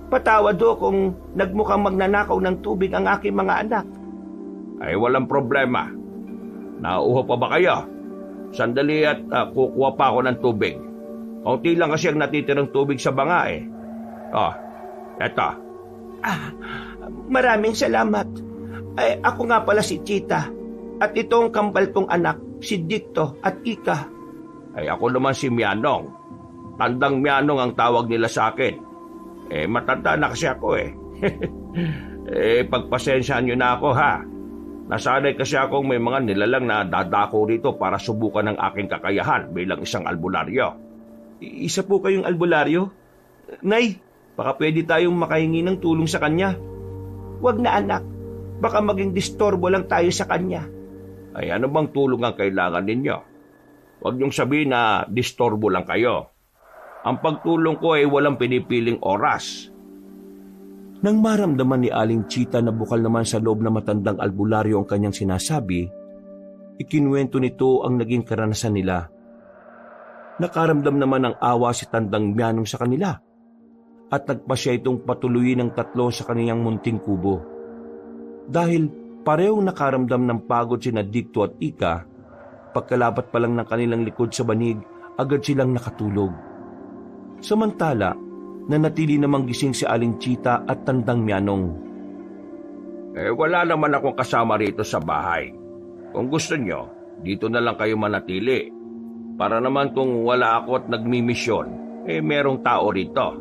Patawad ho kung nagmukhang magnanakaw ng tubig ang aking mga anak. Ay walang problema. Nauuhaw pa ba kayo? Sandali at kukuha pa ako ng tubig. Kaunti lang kasi ang natitirang tubig sa banga eh. Oh, eto. Maraming salamat. Ay, ako nga pala si Chita. At itong kambal kong anak, si Dicto at Ika. Ay ako naman si Mianong. Tandang Mianong ang tawag nila sa akin. Eh matanda na kasi ako eh. Pagpasensyahan nyo na ako ha. Nasanay kasi akong may mga nilalang na dadako rito para subukan ng aking kakayahan bilang isang albularyo. Isa po kayong albularyo? Nay, baka pwede tayong makahingi ng tulong sa kanya. Wag na anak, baka maging distorbo lang tayo sa kanya. Ay ano bang tulong ang kailangan ninyo? Huwag niyong sabihin na distorbo lang kayo. Ang pagtulong ko ay walang pinipiling oras. Nang maramdaman ni Aling Chita na bukal naman sa loob na matandang albularyo ang kanyang sinasabi, ikinuwento nito ang naging karanasan nila. Nakaramdam naman ng awa si Tandang Mianong sa kanila at nagpasya itong patuloyin ng 3 sa kaniyang munting kubo. Dahil parehong nakaramdam ng pagod sina Dicto at Ika, pagkalapat pa lang ng kanilang likod sa banig, agad silang nakatulog. Samantala, nanatili namang gising si Aling Chita at Tandang Mianong. Wala naman akong kasama rito sa bahay. Kung gusto nyo, dito na lang kayo manatili. Para naman kung wala ako at nagmimisyon, merong tao rito.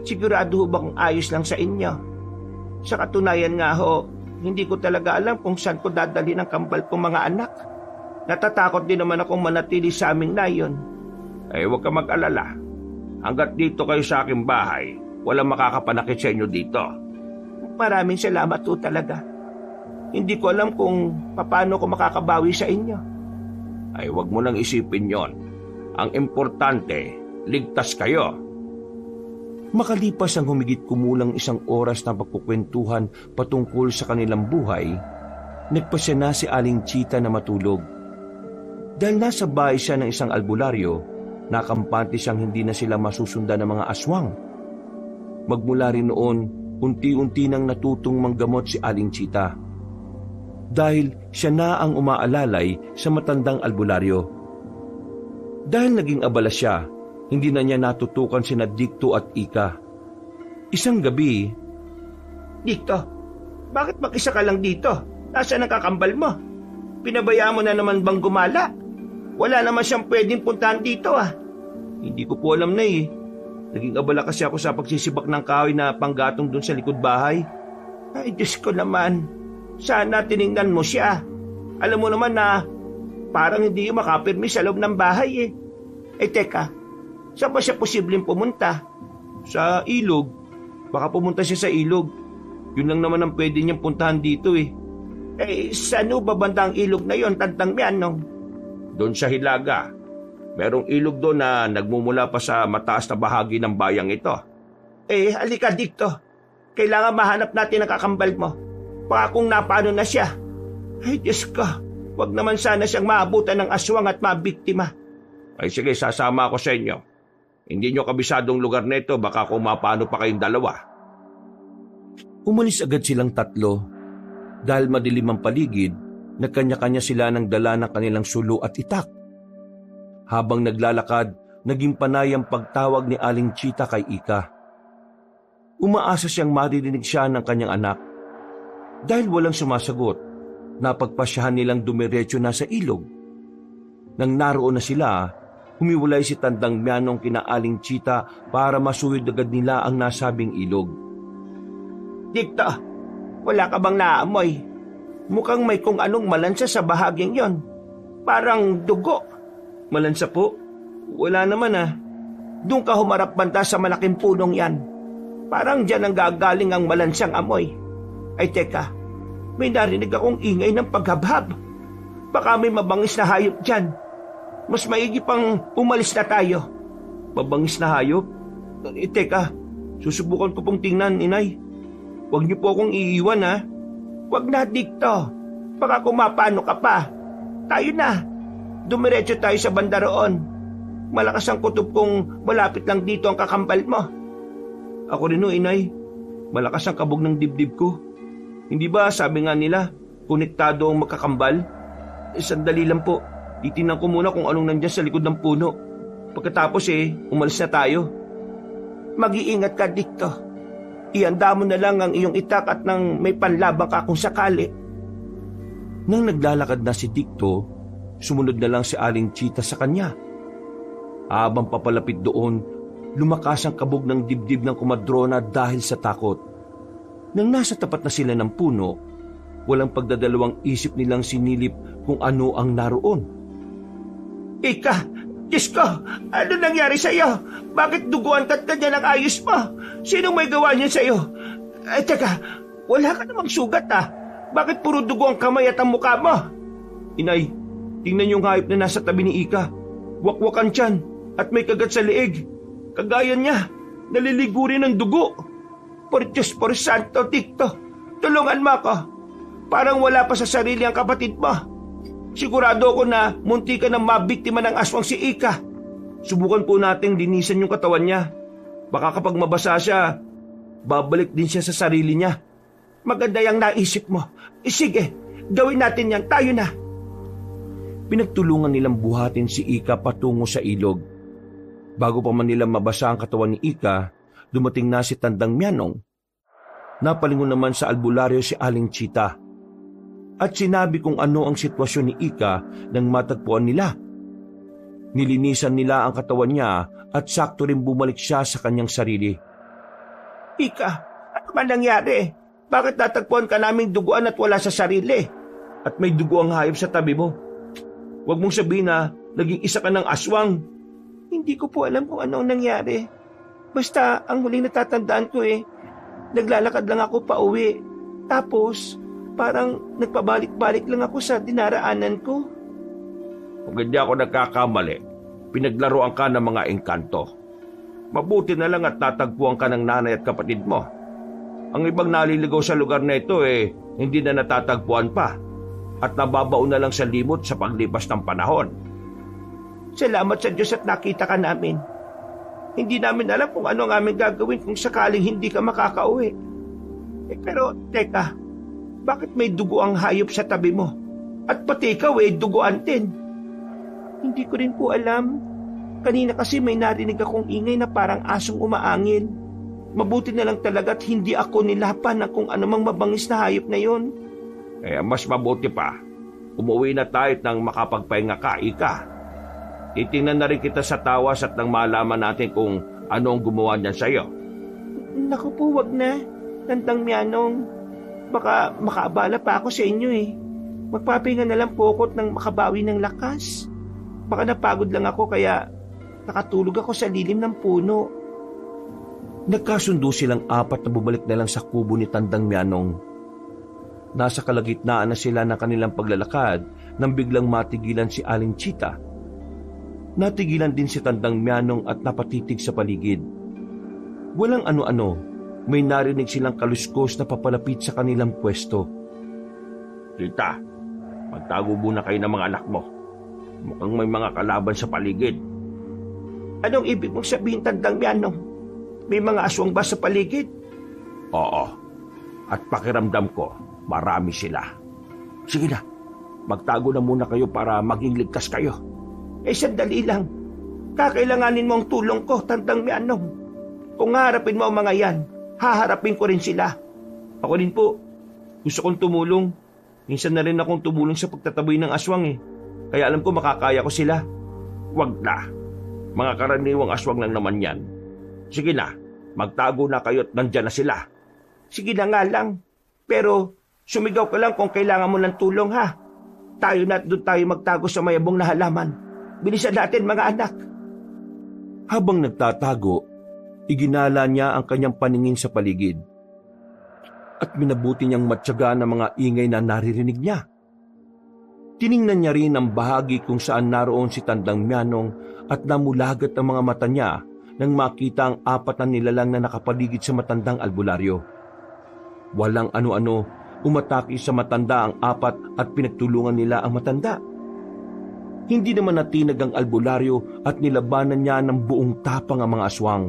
Sigurado ho bang ayos lang sa inyo? Sa katunayan nga ho, hindi ko talaga alam kung saan ko dadali ng kambal kong mga anak. Natatakot din naman akong manatili sa aming nayon. Huwag ka mag-alala. Hanggat dito kayo sa aking bahay, walang makakapanakit sa inyo dito. Maraming salamat po talaga. Hindi ko alam kung paano ko makakabawi sa inyo. Huwag mo nang isipin yon. Ang importante, ligtas kayo. Makalipas ang humigit kumulang 1 oras na pagkukwentuhan patungkol sa kanilang buhay, nagpasya na si Aling Chita na matulog. Dahil nasa bahay siya ng isang albularyo, nakampante siyang hindi na sila masusundan ng mga aswang. Magmula rin noon, unti-unti nang natutong manggamot si Aling Chita. Dahil siya na ang umaalalay sa matandang albularyo. Dahil naging abala siya, hindi na niya natutukan sina Dicto at Ika. Isang gabi, Dicto, bakit mag-isa ka lang dito? Nasaan ang kakambal mo? Pinabayaan mo na naman bang gumala? Wala naman siyang pwedeng puntahan dito ah. Hindi ko po alam na eh. Naging abala kasi ako sa pagsisibak ng kahoy na panggatong dun sa likod bahay. Ay Diyos ko naman. Sana tiningnan mo siya. Alam mo naman na parang hindi yung makapirmi sa loob ng bahay eh. Teka, saan ba siya posibleng pumunta? Sa ilog. Baka pumunta siya sa ilog. Yun lang naman ang pwede niyang puntahan dito eh. Saan ba banda ang ilog na yon, Tandang Mianong? Doon sa Hilaga. Merong ilog doon na nagmumula pa sa mataas na bahagi ng bayang ito. Halika Dicto. Kailangan mahanap natin ang kakambal mo. Baka kung napano na siya. Ay Diyos ko, wag naman sana siyang maabutan ng aswang at mabiktima. Ay sige, sasama ako sa inyo. Hindi nyo kabisadong lugar nito, baka kung mapano pa kayong dalawa. Umalis agad silang 3. Dahil madilim ang paligid, nagkanya-kanya sila ng dala ng kanilang sulo at itak. Habang naglalakad, naging panay ang pagtawag ni Aling Chita kay Ika. Umaasa siyang maririnig siya ng kanyang anak. Dahil walang sumasagot, napagpasyahan nilang dumiretso na sa ilog. Nang naroon na sila, humiwalay si Tandang Mianong kina Aling Chita para masuwid agad nila ang nasabing ilog. Dicto, wala ka bang naamoy? Mukhang may kung anong malansa sa bahaging yon. Parang dugo. Malansa po? Wala naman ah. Doon ka humarap banda sa malaking punong yan. Parang dyan ang gagaling ang malansang amoy. Ay teka, May narinig akong ingay ng paghabhab. Baka may mabangis na hayop dyan. Mas maigi pang umalis na tayo. Mabangis na hayop? Teka, susubukan ko pong tingnan, inay. Huwag niyo po akong iiwan, ha? Huwag na, Dikto. Baka kumapano ka pa. Tayo na. Dumiretso tayo sa banda roon. Malakas ang kutob kung malapit lang dito ang kakambal mo. Ako rin, inay. Malakas ang kabog ng dibdib ko. Hindi ba sabi nga nila, konektado ang magkakambal? Sandali lang po. Titingnan ko muna kung anong nandyan sa likod ng puno. Pagkatapos umalis na tayo. Mag-iingat ka, Dikto. Ihanda mo na lang ang iyong itak at nang may panlabang ka kung sakali. Nang naglalakad na si Dikto, sumunod na lang si Aling Chita sa kanya. Habang papalapit doon, lumakas ang kabog ng dibdib ng kumadrona dahil sa takot. Nang nasa tapat na sila ng puno, walang pagdadalawang isip nilang sinilip kung ano ang naroon. Ika, Diyos ko, ano nangyari sa iyo? Bakit duguan ka't ganyan ang ayos mo? Sino may gawa niyan sa iyo? Teka, wala ka namang sugat Bakit puro dugo ang kamay at ang mukha mo? Inay, tingnan yung hayop na nasa tabi ni Ika. Wakwakan tiyan at may kagat sa leeg. Kagaya niya, naliligo rin ng dugo. Por Diyos, por Santo, Dikto, tulungan mo ako. Parang wala pa sa sarili ang kapatid mo. Sigurado ko na munti ka nang mabiktima ng aswang si Ika. Subukan po nating linisan yung katawan niya. Baka kapag mabasa siya, babalik din siya sa sarili niya. Maganda yung naisip mo. Sige, gawin natin yan. Tayo na. Pinagtulungan nilang buhatin si Ika patungo sa ilog. Bago pa man nila mabasa ang katawan ni Ika, dumating na si Tandang Mianong. Napalingon naman sa albularyo si Aling Chita. At sinabi kung ano ang sitwasyon ni Ika nang matagpuan nila. Nilinisan nila ang katawan niya at sakto rin bumalik siya sa kanyang sarili. Ika, ano man nangyari? Bakit natagpuan ka naming duguan at wala sa sarili? At may dugo ang hayop sa tabi mo. Huwag mong sabihin na naging isa ka ng aswang. Hindi ko po alam kung ano ang nangyari. Basta ang huling natatandaan ko naglalakad lang ako pa uwi. Tapos parang nagpabalik-balik lang ako sa dinaraanan ko. Kung hindi ako nagkakamali, pinaglaruan ka ng mga engkanto. Mabuti na lang at natagpuan ka ng nanay at kapatid mo. Ang ibang naliligaw sa lugar na ito hindi na natatagpuan pa at nababaon na lang sa limot sa paglipas ng panahon. Salamat sa Diyos at nakita ka namin. Hindi namin alam kung ano ang aming gagawin kung sakaling hindi ka makakauwi. Pero teka, bakit may dugo ang hayop sa tabi mo? At pati ikaw duguan din. Hindi ko rin po alam. Kanina kasi may narinig akong ingay na parang asong umaangil. Mabuti na lang talaga at hindi ako nilapan ng kung anumang mabangis na hayop na yon. Mas mabuti pa, umuwi na tayo nang makapagpahinga ka, Ika. Titingnan na rin kita sa tawas at nang malaman natin kung ano ang gumawa niyan sa iyo. Naku po, wag na. Tandang Mianong, baka makaabala pa ako sa inyo Magpapahinga na lang po ako nang makabawi ng lakas. Baka napagod lang ako kaya nakatulog ako sa lilim ng puno. Nagkasundo silang apat na bumalik na lang sa kubo ni Tandang Mianong. Nasa kalagitnaan na sila ng kanilang paglalakad nang biglang matigilan si Aling Chita. Natigilan din si Tandang Mianong at napatitig sa paligid. Walang ano-ano, may narinig silang kaluskos na papalapit sa kanilang pwesto. Tita, magtago muna kayo ng mga anak mo. Mukhang may mga kalaban sa paligid. Anong ibig mong sabihin, Tandang Mianong? May mga aswang ba sa paligid? Oo. At pakiramdam ko, marami sila. Sige na, magtago na muna kayo para maging ligtas kayo. Sandali lang. Kakailanganin mo ang tulong ko, Tandang Mianong. Kung haharapin mo ang mga yan, haharapin ko rin sila. Ako din po. Gusto kong tumulong. Minsan na rin akong tumulong sa pagtataboy ng aswang Kaya alam ko makakaya ko sila. Wag na. Mga karaniwang aswang lang naman yan. Sige na, magtago na kayo at nandyan na sila. Sige na nga lang. Pero sumigaw ka lang kung kailangan mo ng tulong, ha? Tayo na at doon tayo magtago sa mayabong na halaman. Bilisan natin, mga anak. Habang nagtatago, iginala niya ang kanyang paningin sa paligid. at minabuti niyang matyaga ng mga ingay na naririnig niya. Tiningnan niya rin ang bahagi kung saan naroon si Tandang Mianong at namulagat ang mga mata niya nang makita ang 4 na nilalang na nakapaligid sa matandang albularyo. Walang ano-ano, umatake sa matanda ang 4 at pinagtulungan nila ang matanda. Hindi naman natinag ang albularyo at nilabanan niya ng buong tapang ang mga aswang.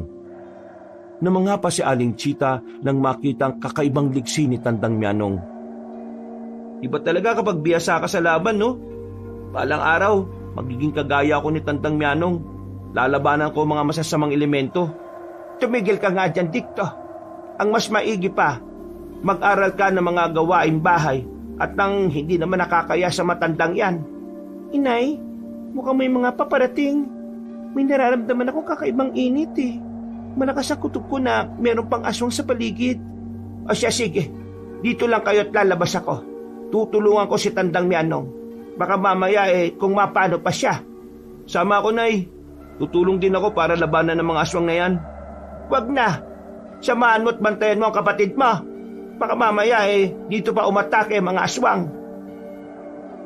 Namanga pa si Aling Chita nang makita ang kakaibang liksi ni Tandang Mianong. Iba talaga kapag biyasa ka sa laban, no? Balang araw, magiging kagaya ko ni Tandang Mianong. Lalabanan ko mga masasamang elemento. Tumigil ka nga dyan, Dikto. Ang mas maigi pa, mag-aral ka ng mga gawaing bahay at nang hindi naman nakakaya sa matandang yan. Inay, mukhang may mga paparating. May nararamdaman ako kakaibang init eh. Malakas ang kutob ko na meron pang aswang sa paligid. O siya, sige. Dito lang kayo at lalabas ako. Tutulungan ko si Tandang Mianong. Baka mamaya kung mapano pa siya. Sama ako, Nay. Tutulong din ako para labanan ng mga aswang na yan. Wag na. Samahan mo at bantayan mo ang kapatid mo. Baka mamaya dito pa umatake ang mga aswang.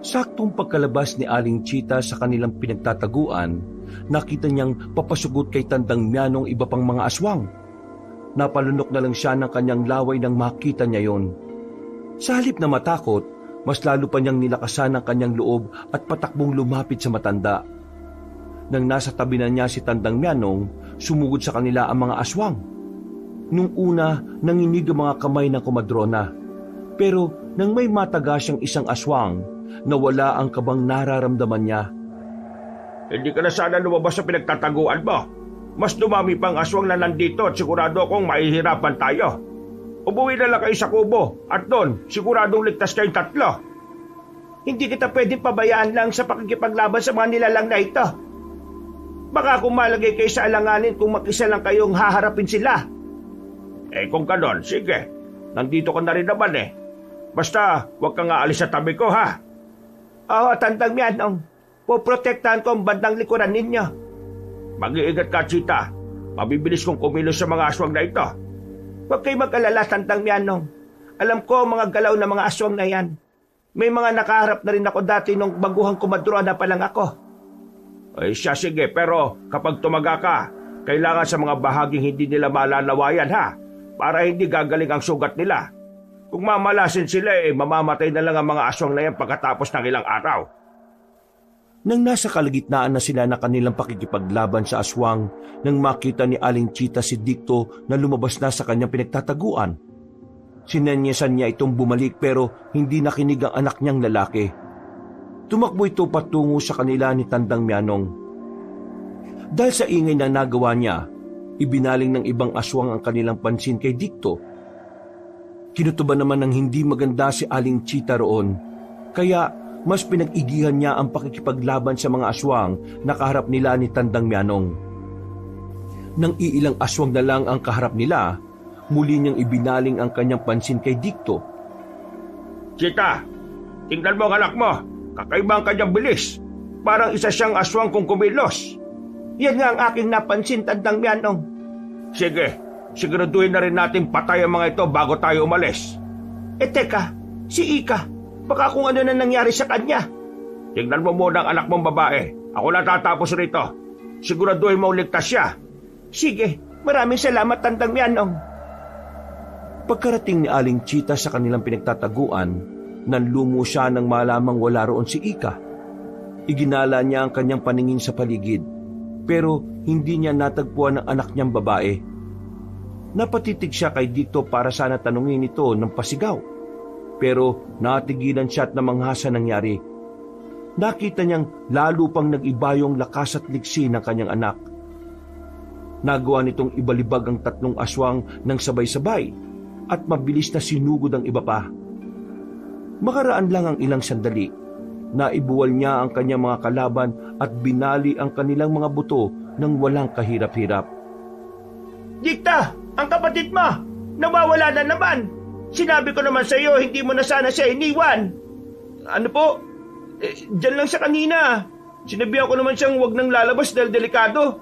Saktong pagkalabas ni Aling Chita sa kanilang pinagtataguan, nakita niyang papasugot kay Tandang Mianong iba pang mga aswang. Napalunok na lang siya ng kanyang laway nang makita niya yon. Sa halip na matakot, mas lalo pa niyang nilakasan ang kanyang loob at patakbong lumapit sa matanda. Nang nasa tabi na niya si Tandang Mianong, sumugod sa kanila ang mga aswang. Nung una, nanginig ang mga kamay ng komadrona. Pero nang may mataga siyang isang aswang, nawala ang kabang nararamdaman niya. Hindi ka na sana lumabas sa pinagtataguan mo. Mas dumami pang aswang na nandito at sigurado akong mahihirapan tayo. Umuwi na lang kayo sa kubo at doon siguradong ligtas kayong 3. Hindi kita pwedeng pabayaan lang sa pakikipaglaban sa mga nilalang na ito. Baka kung malagay kayo sa alanganin kung mag-isa lang kayong haharapin sila. Kung ganon, sige. Nandito ka na rin naman Basta huwag kang aalis sa tabi ko, ha? Oo, Tandang Mianong. Poprotektahan ko ang bandang likuran ninyo. Mag-iingat ka, Chita. Mabibilis kong kumilos sa mga aswang na ito. Huwag kayo mag-alala, Tandang Mianong. Alam ko ang mga galaw ng mga aswang na yan. May mga nakaharap na rin ako dati nung baguhang kumadrona pa lang ako. Siya, sige, pero kapag tumaga ka, kailangan sa mga bahaging hindi nila malalawayan, ha? Para hindi gagaling ang sugat nila. Kung mamalasin sila, mamamatay na lang ang mga aswang na yan pagkatapos ng ilang araw. Nang nasa kalagitnaan na sila na kanilang pakikipaglaban sa aswang, nang makita ni Aling Chita si Dikto na lumabas na sa kanyang pinagtataguan. Sinanyasan niya itong bumalik pero hindi nakinig ang anak niyang lalaki. Tumakbo ito patungo sa kanila ni Tandang Mianong. Dahil sa ingay na nagawa niya, ibinaling ng ibang aswang ang kanilang pansin kay Dikto. Kinutuban naman ng hindi maganda si Aling Chita roon, kaya mas pinag-igihan niya ang pakikipaglaban sa mga aswang na kaharap nila ni Tandang Mianong. Nang iilang aswang na lang ang kaharap nila, muli niyang ibinaling ang kanyang pansin kay Dikto. Chita, tingnan mo ang anak mo. Kakaiba ang kanyang bilis. Parang isa siyang aswang kung kumilos. Yan nga ang aking napansin, Tandang Mianong. Sige, siguraduhin na rin natin patay ang mga ito bago tayo umalis. Teka, si Ika, baka kung ano na nangyari sa kanya. Tingnan mo muna ang anak mong babae. Ako na tatapos rito. Siguraduhin mo ligtas siya. Sige, maraming salamat, Tandang Mianong. Pagkarating ni Aling Chita sa kanilang pinagtataguan, nanlumo siya nang malamang wala roon si Ika. Iginala niya ang kanyang paningin sa paligid, pero hindi niya natagpuan ang anak niyang babae. Napatitig siya kay Dikto para sana tanungin ito ng pasigaw, pero natigilan siya at namangha sa nangyari. Nakita niyang lalo pang nag-iba yung lakas at liksi ng kanyang anak. Nagawa nitong ibalibag ang 3 aswang ng sabay-sabay at mabilis na sinugod ang iba pa. Makaraan lang ang ilang sandali, naibuwal niya ang kanyang mga kalaban at binali ang kanilang mga buto nang walang kahirap-hirap. Dikta, ang kapatid mo, nawawala na naman. Sinabi ko naman sa iyo, hindi mo na sana siya iniwan. Ano po? Diyan lang sa kanina. Sinabihan ko naman siyang huwag nang lalabas dahil delikado.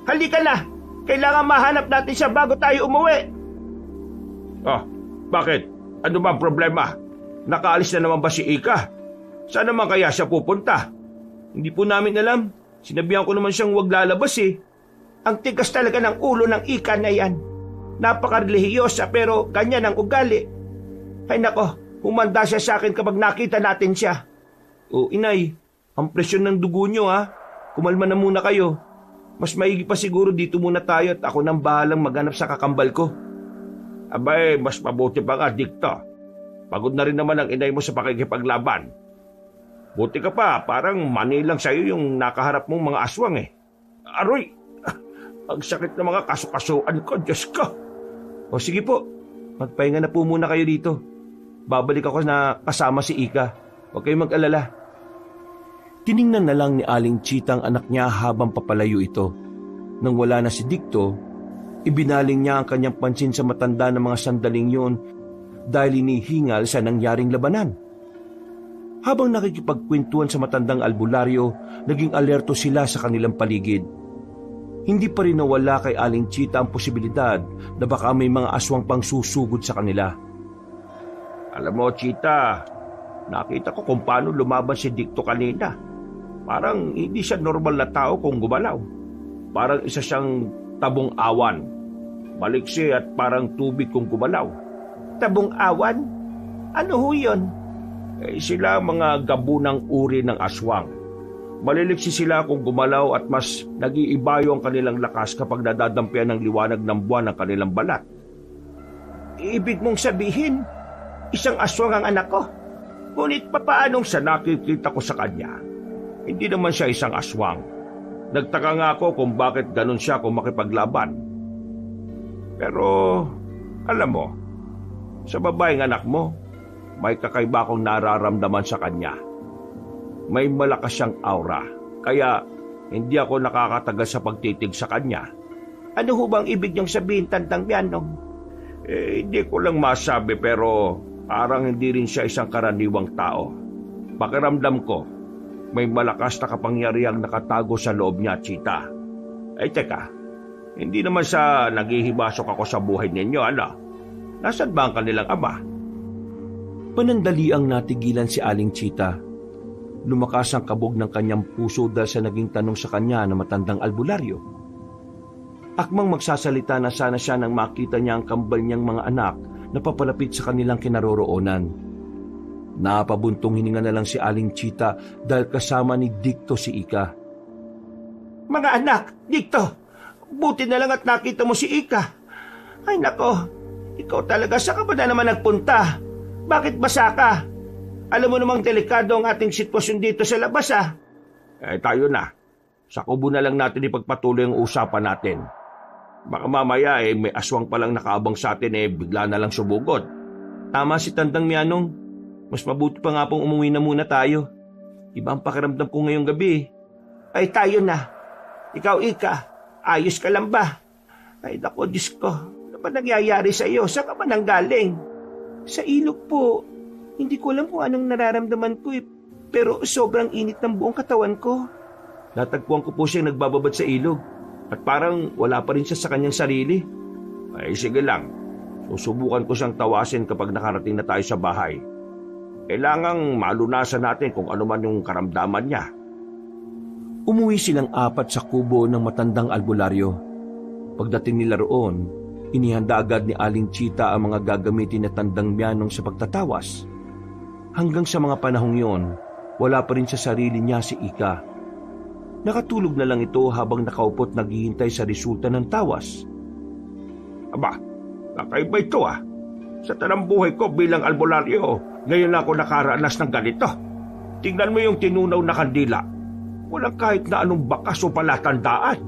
Halika na, kailangan mahanap natin siya bago tayo umuwi. Bakit? Ano ba ang problema? Nakaalis na naman ba si Ika? Saan naman kaya siya pupunta? Hindi po namin alam. Sinabihan ko naman siyang huwag lalabas eh. Ang tigas talaga ng ulo ng Ika na yan. Napaka-relihiyosa pero ganyan ang ugali. Ay nako, humanda siya sa akin kapag nakita natin siya. O inay, ang presyon ng dugo nyo ha. Kumalma na muna kayo. Mas maigi pa siguro dito muna tayo at ako nang bahalang maghanap sa kakambal ko. Abay, mas mabuti pa nga, Dikto. Pagod na rin naman ang inay mo sa pakikipaglaban. Buti ka pa, parang manilang sa'yo yung nakaharap mong mga aswang eh. Aroy! Ang sakit ng mga kaso-kasuan ko, Diyos ko! O sige po, magpahinga na po muna kayo dito. Babalik ako na kasama si Ika. Huwag kayong mag-alala. Tiningnan na lang ni Aling Chita ang anak niya habang papalayo ito. Nang wala na si Dikto, ibinaling niya ang kanyang pansin sa matanda ng mga sandaling yun dahil inihingal sa nangyaring labanan. Habang nakikipagkwentuhan sa matandang albularyo, naging alerto sila sa kanilang paligid. Hindi pa rin nawala kay Aling Chita ang posibilidad na baka may mga aswang pang susugod sa kanila. Alam mo, Chita, nakita ko kung paano lumaban si Dikto kanina. Parang hindi siya normal na tao kung gumalaw. Parang isa siyang tabong awan. Maliksi at parang tubig kung gumalaw. Tabong awan? Ano ho yun? Sila mga gabunang uri ng aswang. Maliliksi sila kung gumalaw at mas nag-iibayo ang kanilang lakas kapag nadadampian ng liwanag ng buwan ng kanilang balat. Ibig mong sabihin, isang aswang ang anak ko? Ngunit papaanong sa nakikita ko sa kanya, hindi naman siya isang aswang. Nagtaka nga ako kung bakit ganun siya kung makipaglaban. Pero, alam mo, sa babaeng anak mo, may kakaiba akong nararamdaman sa kanya. May malakas siyang aura, kaya hindi ako nakakatagal sa pagtitig sa kanya. Ano ho bang ibig niyong sabihin, Tandang Mianong? Hindi ko lang masabi pero parang hindi rin siya isang karaniwang tao. Pakiramdam ko, may malakas na kapangyarihang nakatago sa loob niya, Chita. Teka, hindi naman sa naghihibasok ako sa buhay ninyo, ano? Nasaan ba ang kanilang ama? Panandali ang natigilan si Aling Chita. Lumakas ang kabog ng kanyang puso dahil sa naging tanong sa kanya na matandang albularyo. Akmang magsasalita na sana siya nang makita niya ang kambal niyang mga anak na papalapit sa kanilang kinaroroonan. Napabuntong hininga na lang si Aling Chita dahil kasama ni Dikto si Ika. Mga anak, Dikto, buti na lang at nakita mo si Ika. Ay nako, ikaw talaga saan ka ba na naman nagpunta? Bakit basa ka? Alam mo namang delikado ang ating sitwasyon dito sa labas Tayo na. Sa kubo na lang natin ipagpatuloy ang usapan natin. Baka mamaya may aswang palang nakaabang sa atin bigla na lang subugod. Tama si Tandang Mianong. Mas mabuti pa nga pong umuwi na muna tayo. Iba ang pakiramdam ko ngayong gabi. Ay tayo na. Ikaw, Ika, ayos ka lang ba? Ay nako, Diyos ko. Ano ba nangyayari sa iyo? Saan ka ba nanggaling? Sa ilog po. Hindi ko alam kung anong nararamdaman ko pero sobrang init ng buong katawan ko. Natagpuan ko po siyang nagbababad sa ilog at parang wala pa rin siya sa kanyang sarili. Sige lang. Susubukan ko siyang tawasin kapag nakarating na tayo sa bahay. Kailangang malunasan natin kung ano man yung karamdaman niya. Umuwi silang apat sa kubo ng matandang albularyo. Pagdating nila roon, inihanda agad ni Aling Chita ang mga gagamitin na Tandang Mianong sa pagtatawas. Hanggang sa mga panahong yon, wala pa rin sa sarili niya si Ika. Nakatulog na lang ito habang nakaupo't naghihintay sa resulta ng tawas. Aba, nakaiba ito Sa tanang buhay ko bilang albularyo, ngayon na ako nakaranas ng ganito. Tingnan mo yung tinunaw na kandila. Walang kahit na anong bakas o palatandaan.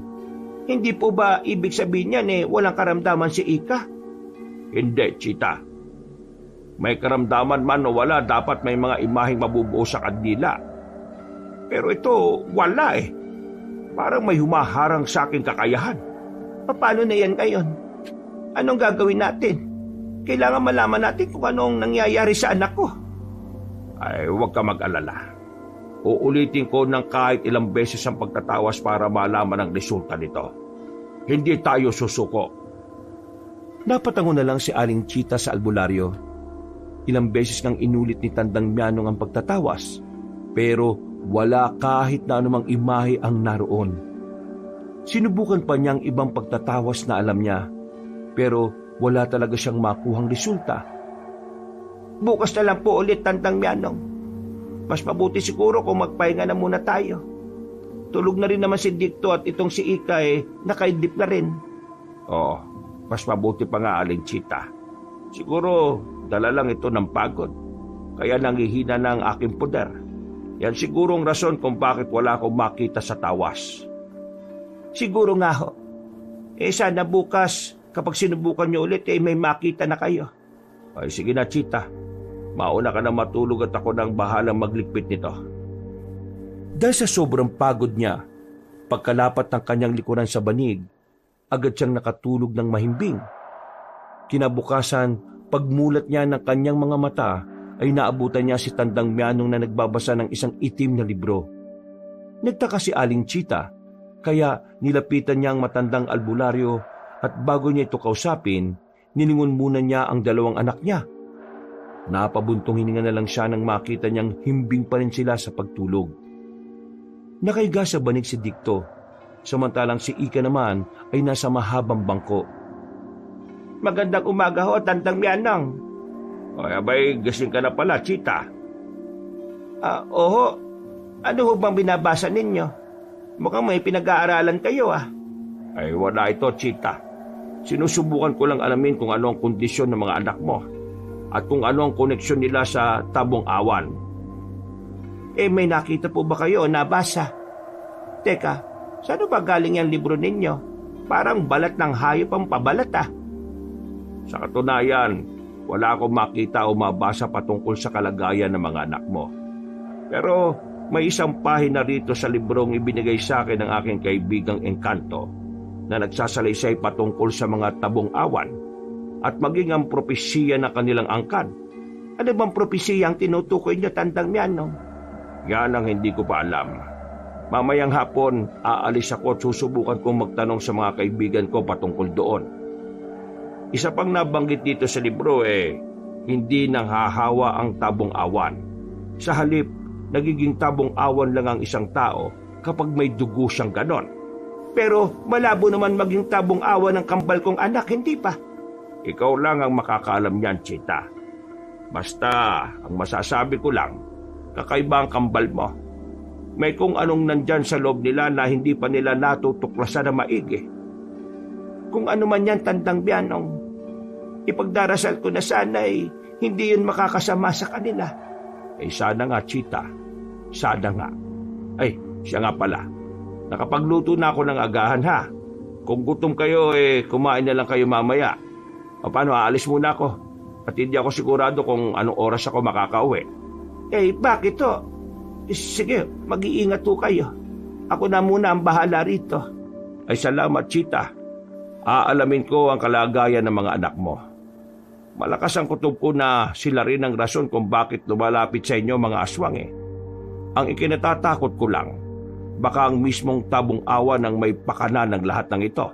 Hindi po ba ibig sabihin niyan walang karamdaman si Ika? Hindi, Chita. May karamdaman man o wala, dapat may mga imaheng mabubuo sa kandila. Pero ito, wala Parang may humaharang sa aking kakayahan. Paano na yan ngayon? Anong gagawin natin? Kailangan malaman natin kung anong nangyayari sa anak ko. Huwag ka mag-alala. Uulitin ko ng kahit ilang beses ang pagtatawas para malaman ang resulta nito. Hindi tayo susuko. Napatango na lang si Aling Chita sa albularyo. Ilang beses nang inulit ni Tandang Mianong ang pagtatawas, pero wala kahit na anumang imahe ang naroon. Sinubukan pa niyang ibang pagtatawas na alam niya, pero wala talaga siyang makuhang resulta. Bukas na lang po ulit, Tandang Mianong. Mas mabuti siguro kung magpahinga na muna tayo. Tulog na rin naman si Dicto at itong si Ika nakaidlip na rin. Oo, mas mabuti pa nga, Aling Chita. Siguro dala lang ito ng pagod, kaya nangihina na ang aking poder. Yan siguro ang rason kung bakit wala akong makita sa tawas. Siguro nga ho. Sana bukas, kapag sinubukan nyo ulit, may makita na kayo. Ay sige na, Chita. Mauna ka na matulog at ako nang bahalang magligpit nito. Dahil sa sobrang pagod niya, pagkalapat ng kanyang likuran sa banig, agad siyang nakatulog ng mahimbing. Kinabukasan, pagmulat niya ng kanyang mga mata, ay naabutan niya si Tandang Mianong na nagbabasa ng isang itim na libro. Nagtaka si Aling Chita, kaya nilapitan niya ang matandang albularyo at bago niya ito kausapin, nilingon muna niya ang dalawang anak niya. Napabuntong hininga na lang siya nang makita niyang himbing pa rin sila sa pagtulog. Nakaiga sa banig si Dicto, samantalang si Ika naman ay nasa mahabang bangko. Magandang umaga ho, Tandang Mianong. Ay abay, gising ka na pala, Chita. Oho. Ano ho bang binabasa ninyo? Mukhang may pinag-aaralan kayo Ay wala ito, Chita. Sinusubukan ko lang alamin kung ano ang kondisyon ng mga anak mo at kung ano ang koneksyon nila sa Tabong Awan. May nakita po ba kayo o nabasa? Teka, saan ba galing yung libro ninyo? Parang balat ng hayop ang pabalat Sa katunayan, wala akong makita o mabasa patungkol sa kalagayan ng mga anak mo. Pero may isang pahina rito sa librong ibinigay sa akin ng aking kaibigang Engkanto na nagsasalaysay patungkol sa mga Tabong Awan at maging ang propesiya ng kanilang angkan. Ano bang propesiya ang tinutukoy niyo, Tandang Mianong? Yan ang hindi ko pa alam. Mamayang hapon, aalis ako at susubukan kong magtanong sa mga kaibigan ko patungkol doon. Isa pang nabanggit dito sa libro hindi nang hahawa ang Tabong Awan. Sa halip, nagiging Tabong Awan lang ang isang tao kapag may dugo siyang ganon. Pero malabo naman maging Tabong Awan ng kambal kong anak, hindi pa? Ikaw lang ang makakaalam niyan, Chita. Basta, ang masasabi ko lang, kakaiba ang kambal mo. May kung anong nandyan sa loob nila na hindi pa nila natutuklasan na maigi. Kung ano man yan, Tandang Mianong, ipagdarasal ko na sana hindi yun makakasama sa kanila. Sana nga, Chita. Sana nga. Siya nga pala. Nakapagluto na ako ng agahan, ha? Kung gutom kayo, kumain na lang kayo mamaya. O paano, aalis muna ako. At hindi ako sigurado kung anong oras ako makakauwi. Bakit to? Sige, mag-iingat po kayo. Ako na muna ang bahala rito. Salamat, Chita. Aalamin ko ang kalagayan ng mga anak mo. Malakas ang kutob ko na sila rin ang rason kung bakit lumalapit sa inyo mga aswang Ang ikinatatakot ko lang, baka ang mismong Tabong Awan ang may pakana ng lahat ng ito.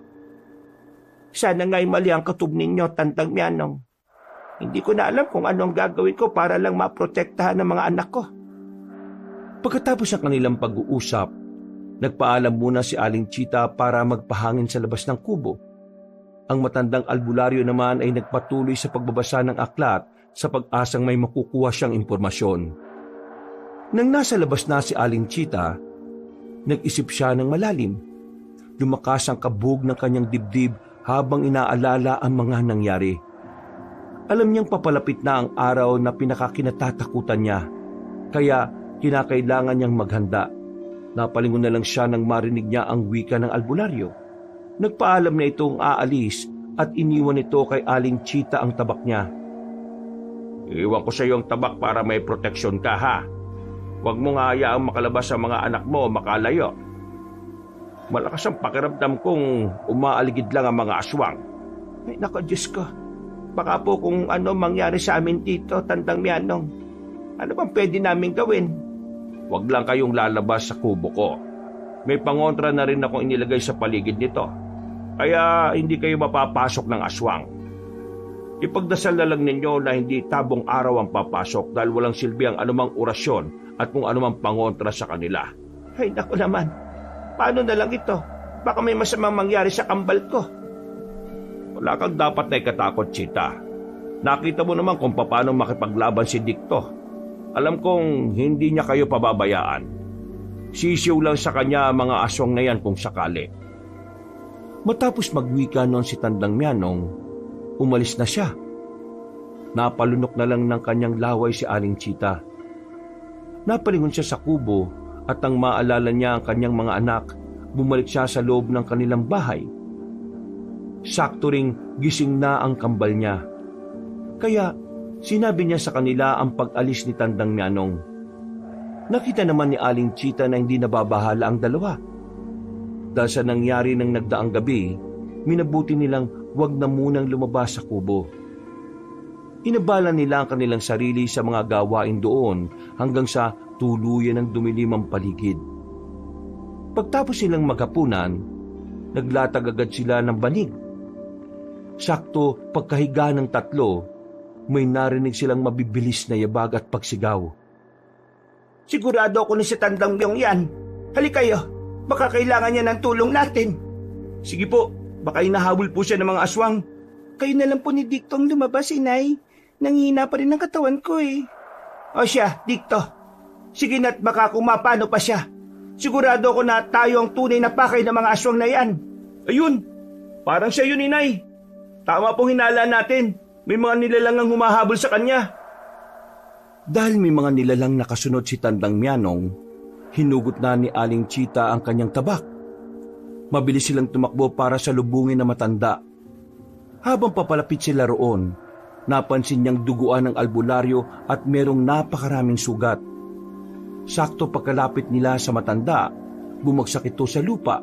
Sana nga'y mali ang kutob ninyo, Tandang Mianong. Hindi ko na alam kung anong gagawin ko para lang maprotektahan ng mga anak ko. Pagkatapos ng kanilang pag-uusap, nagpaalam muna si Aling Chita para magpahangin sa labas ng kubo. Ang matandang albularyo naman ay nagpatuloy sa pagbabasa ng aklat sa pag-asang may makukuha siyang impormasyon. Nang nasa labas na si Aling Chita, nag-isip siya ng malalim. Lumakas ang kabog ng kanyang dibdib habang inaalala ang mga nangyari. Alam niyang papalapit na ang araw na pinakakinatatakutan niya, kaya kinakailangan niyang maghanda. Napalingon na lang siya nang marinig niya ang wika ng albularyo. Nagpaalam na itong aalis at iniwan ito kay Aling Chita ang tabak niya. Iwan ko sa iyo ang tabak para may proteksyon ka, ha? Huwag mong hayaang makalabas sa mga anak mo makalayo. Malakas ang pakiramdam kong umaaligid lang ang mga aswang. Nako, Diyos ko. Baka po kung ano mangyari sa amin dito, Tandang Mianong. Ano bang pwede namin gawin? Huwag lang kayong lalabas sa kubo ko. May pangontra na rin akong inilagay sa paligid nito. Kaya hindi kayo mapapasok ng aswang. Ipagdasal na lang ninyo na hindi tabong araw ang papasok dahil walang silbi ang anumang orasyon at kung anumang pangontra sa kanila. Ay, naku naman. Paano na lang ito? Baka may masamang mangyari sa kambal ko. Wala kang dapat na ikatakot, Chita. Nakita mo naman kung paano makipaglaban si Dicto. Alam kong hindi niya kayo pababayaan. Sisiw lang sa kanya ang mga aswang na yan kung sakali. Matapos magwika noon si Tandang Mianong, umalis na siya. Napalunok na lang ng kanyang laway si Aling Chita. Napalingon siya sa kubo at ang maalala niya ang kanyang mga anak, bumalik siya sa loob ng kanilang bahay. Sakto ring gising na ang kambal niya. Kaya sinabi niya sa kanila ang pag-alis ni Tandang Mianong. Nakita naman ni Aling Chita na hindi nababahala ang dalawa. Dahil sa nangyari ng nagdaang gabi, minabuti nilang wag na munang lumabas sa kubo. Inabala nila ang kanilang sarili sa mga gawain doon hanggang sa tuluyan ng dumilim ang paligid. Pagtapos silang maghapunan, naglatag agad sila ng banig. Sakto pagkahiga ng tatlo, may narinig silang mabibilis na yabag at pagsigaw. Sigurado ako ni si Tandang Mianong yan. Halika kayo, baka kailangan niya ng tulong natin. Sige po, baka hinahabol po siya ng mga aswang. Kayo na lang po ni Dicto ang lumabas, Inay. Nanghihina pa rin ang katawan ko eh. O siya, Dicto. Sige na't baka kung mapano pa siya. Sigurado ako na tayo ang tunay na pakay ng mga aswang na yan. Ayun, parang siya yun, Inay. Tama pong hinala natin. May mga nilalang ang humahabol sa kanya. Dahil may mga nilalang nakasunod si Tandang Mianong, hinugot na ni Aling Chita ang kanyang tabak. Mabilis silang tumakbo para sa lubungin na matanda. Habang papalapit sila roon, napansin niyang duguan ng albularyo at merong napakaraming sugat. Sakto pagkalapit nila sa matanda, bumagsak ito sa lupa.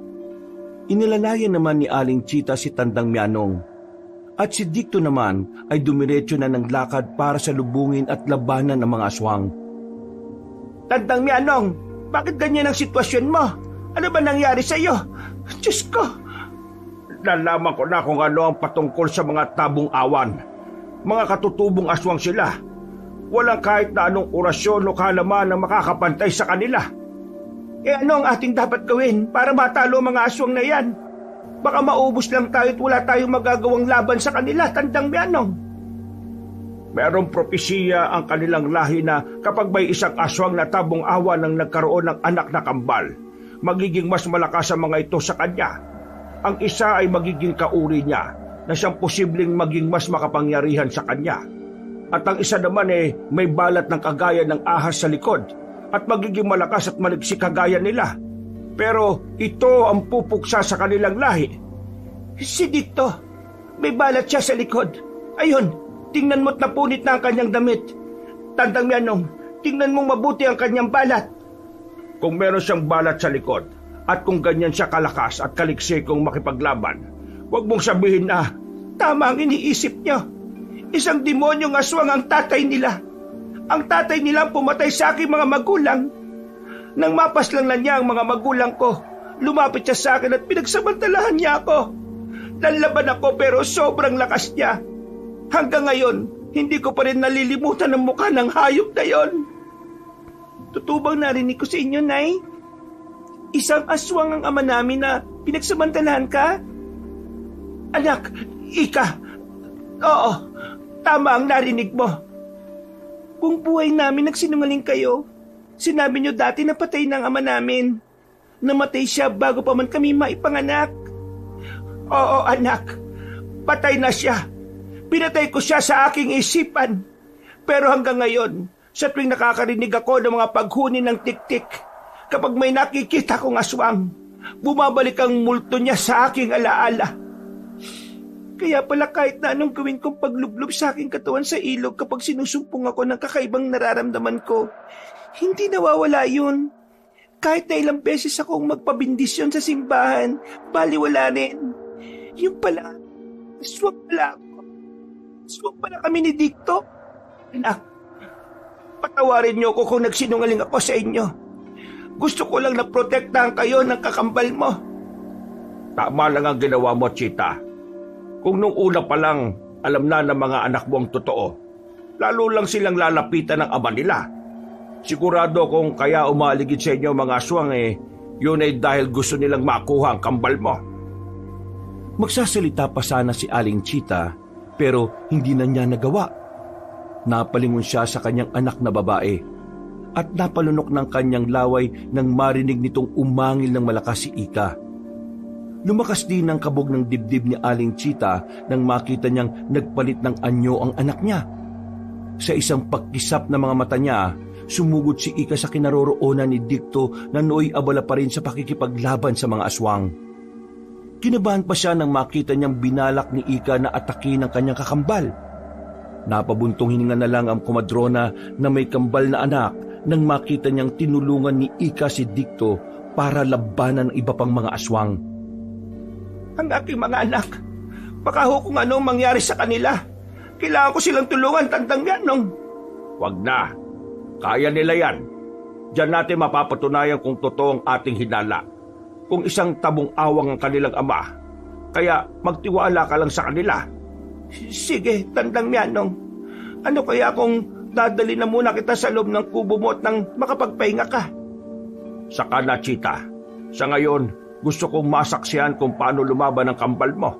Inilalayan naman ni Aling Chita si Tandang Mianong. At si Dicto naman ay dumiretso na ng lakad para sa lubungin at labanan ng mga aswang. Tandang Mianong, bakit ganyan ang sitwasyon mo? Ano ba nangyari sa iyo? Diyos ko! Nalaman ko na kung ano ang patungkol sa mga tabong awan. Mga katutubong aswang sila. Walang kahit na anong orasyon o kalaman na makakapantay sa kanila. Eh ano ang ating dapat gawin para matalo ang mga aswang na yan? Baka maubos lang tayo at wala tayong magagawang laban sa kanila, Tandang Mianong. Merong propesiya ang kanilang lahi na kapag may isang aswang na tabong awan ang nagkaroon ng anak na kambal, magiging mas malakas ang mga ito sa kanya. Ang isa ay magiging kauri niya na siyang posibleng maging mas makapangyarihan sa kanya. At ang isa naman may balat ng kagaya ng ahas sa likod at magiging malakas at maliksi kagaya nila. Pero ito ang pupuksa sa kanilang lahi. Si Dicto, may balat siya sa likod. Ayun, tingnan mo't napunit na ang kanyang damit. Tandang Mianong, tingnan mong mabuti ang kanyang balat. Kung meron siyang balat sa likod at kung ganyan siya kalakas at kaliksi kung makipaglaban, huwag mong sabihin na tama ang iniisip niyo. Isang demonyong aswang ang tatay nila. Ang tatay nila ang pumatay sa aking mga magulang. Nang mapaslang na niya ang mga magulang ko, lumapit siya sa akin at pinagsamantalahan niya ako. Nanlaban ako pero sobrang lakas niya. Hanggang ngayon, hindi ko pa rin nalilimutan ang mukha ng hayop na yon. Totoo bang narinig ko sa inyo, Nay? Isang aswang ang ama namin na pinagsamantalahan ka? Anak, Ika. Oo, tama ang narinig mo. Kung buhay namin nagsinungaling kayo, sinabi niyo dati na patay ng ama namin. Namatay siya bago pa man kami maipanganak. Oo, anak. Patay na siya. Pinatay ko siya sa aking isipan. Pero hanggang ngayon, sa tuwing nakakarinig ako ng mga paghuni ng tik-tik, kapag may nakikita kong aswang, bumabalik ang multo niya sa aking alaala. Kaya pala kahit na anong gawin kong paglublob sa aking katawan sa ilog kapag sinusumpong ako ng kakaibang nararamdaman ko, hindi nawawala yun. Kahit na ilang beses akong magpabindisyon sa simbahan, baliwala rin. Yung pala, aswang pala ako. Aswang pala kami ni Dicto. Anak, patawarin niyo ko kung nagsinungaling ako sa inyo. Gusto ko lang na protektahan kayo ng kakambal mo. Tama lang ang ginawa mo, Chita. Kung nung una pa lang, alam na ng mga anak mo ang totoo, lalo lang silang lalapitan ng ama nila. Sigurado kung kaya umaligid sa inyo mga aswang yun ay dahil gusto nilang makuha ang kambal mo. Magsasalita pa sana si Aling Chita pero hindi na niya nagawa. Napalingon siya sa kanyang anak na babae at napalunok ng kanyang laway nang marinig nitong umangil ng malakas si Ika. Lumakas din ang kabog ng dibdib ni Aling Chita nang makita niyang nagpalit ng anyo ang anak niya. Sa isang pagkisap ng mga mata niya, sumugod si Ika sa kinaroroonan ni Dicto na nooy abala pa rin sa pakikipaglaban sa mga aswang. Kinabahan pa siya nang makita niyang binalak ni Ika na atakin ang kanyang kakambal. Napabuntong hininga na lang ang komadrona na may kambal na anak nang makita niyang tinulungan ni Ika si Dicto para labanan ang iba pang mga aswang. Ang aking mga anak, baka ho kung ano mangyari sa kanila. Kailangan ko silang tulungan, Tandang Mianong. Wag na. Kaya nila yan. Diyan natin mapapatunayan kung totoo ang ating hinala. Kung isang tabong awang ang kanilang ama. Kaya magtiwala ka lang sa kanila. Sige, Tandang Mianong. Ano kaya kung dadali na muna kita sa loob ng kubo mo at nang makapagpahinga ka? Saka na, Chita. Sa ngayon, gusto kong masaksihan kung paano lumaban ang kambal mo.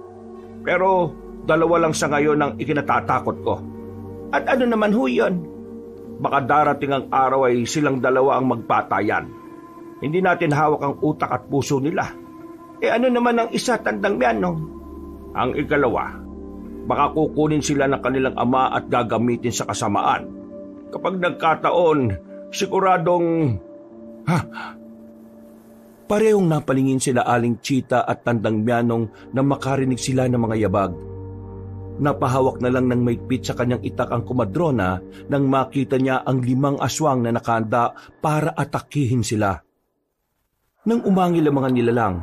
Pero dalawa lang sa ngayon ang ikinatatakot ko. At ano naman ho yun? Baka darating ang araw ay silang dalawa ang magpatayan. Hindi natin hawak ang utak at puso nila. Ano naman ang isa, Tandang Mianong? Ang ikalawa, baka kukunin sila ng kanilang ama at gagamitin sa kasamaan. Kapag nagkataon, siguradong... Parehong napalingin sila Aling Chita at Tandang Mianong na makarinig sila ng mga yabag. Napahawak na lang ng maigpit sa kanyang itak ang komadrona nang makita niya ang 5 aswang na nakahanda para atakihin sila. Nang umangil ang mga nilalang,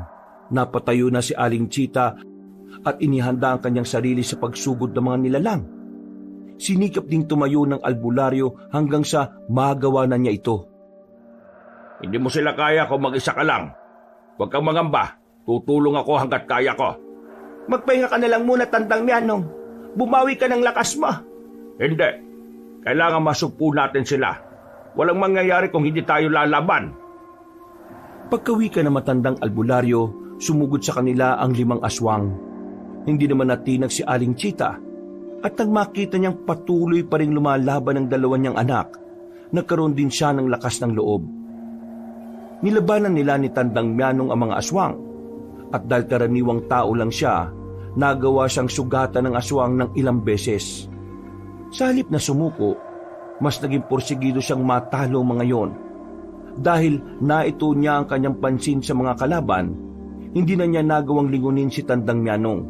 napatayo na si Aling Chita at inihanda ang kanyang sarili sa pagsugod ng mga nilalang. Sinikap ding tumayo ng albularyo hanggang sa magawa na niya ito. Hindi mo sila kaya kung mag-isa ka lang. Huwag kang mangamba. Tutulong ako hanggat kaya ko. Magpahinga ka na lang muna, Tandang Mianong. Bumawi ka ng lakas mo. Hindi. Kailangan masugpo natin sila. Walang mangyayari kung hindi tayo lalaban. Pagkawi ka ng matandang albularyo, sumugod sa kanila ang 5 aswang. Hindi naman natinag si Aling Chita. At nang makita niyang patuloy pa rin lumalaban ng 2 niyang anak, nagkaroon din siya ng lakas ng loob. Nilabanan nila ni Tandang Mianong ang mga aswang at dahil karaniwang tao lang siya, nagawa siyang sugatan ng aswang ng ilang beses. Sa halip na sumuko, mas naging porsigido siyang matalo mga yon. Dahil naito niya ang kanyang pansin sa mga kalaban, hindi na niya nagawang lingunin si Tandang Mianong.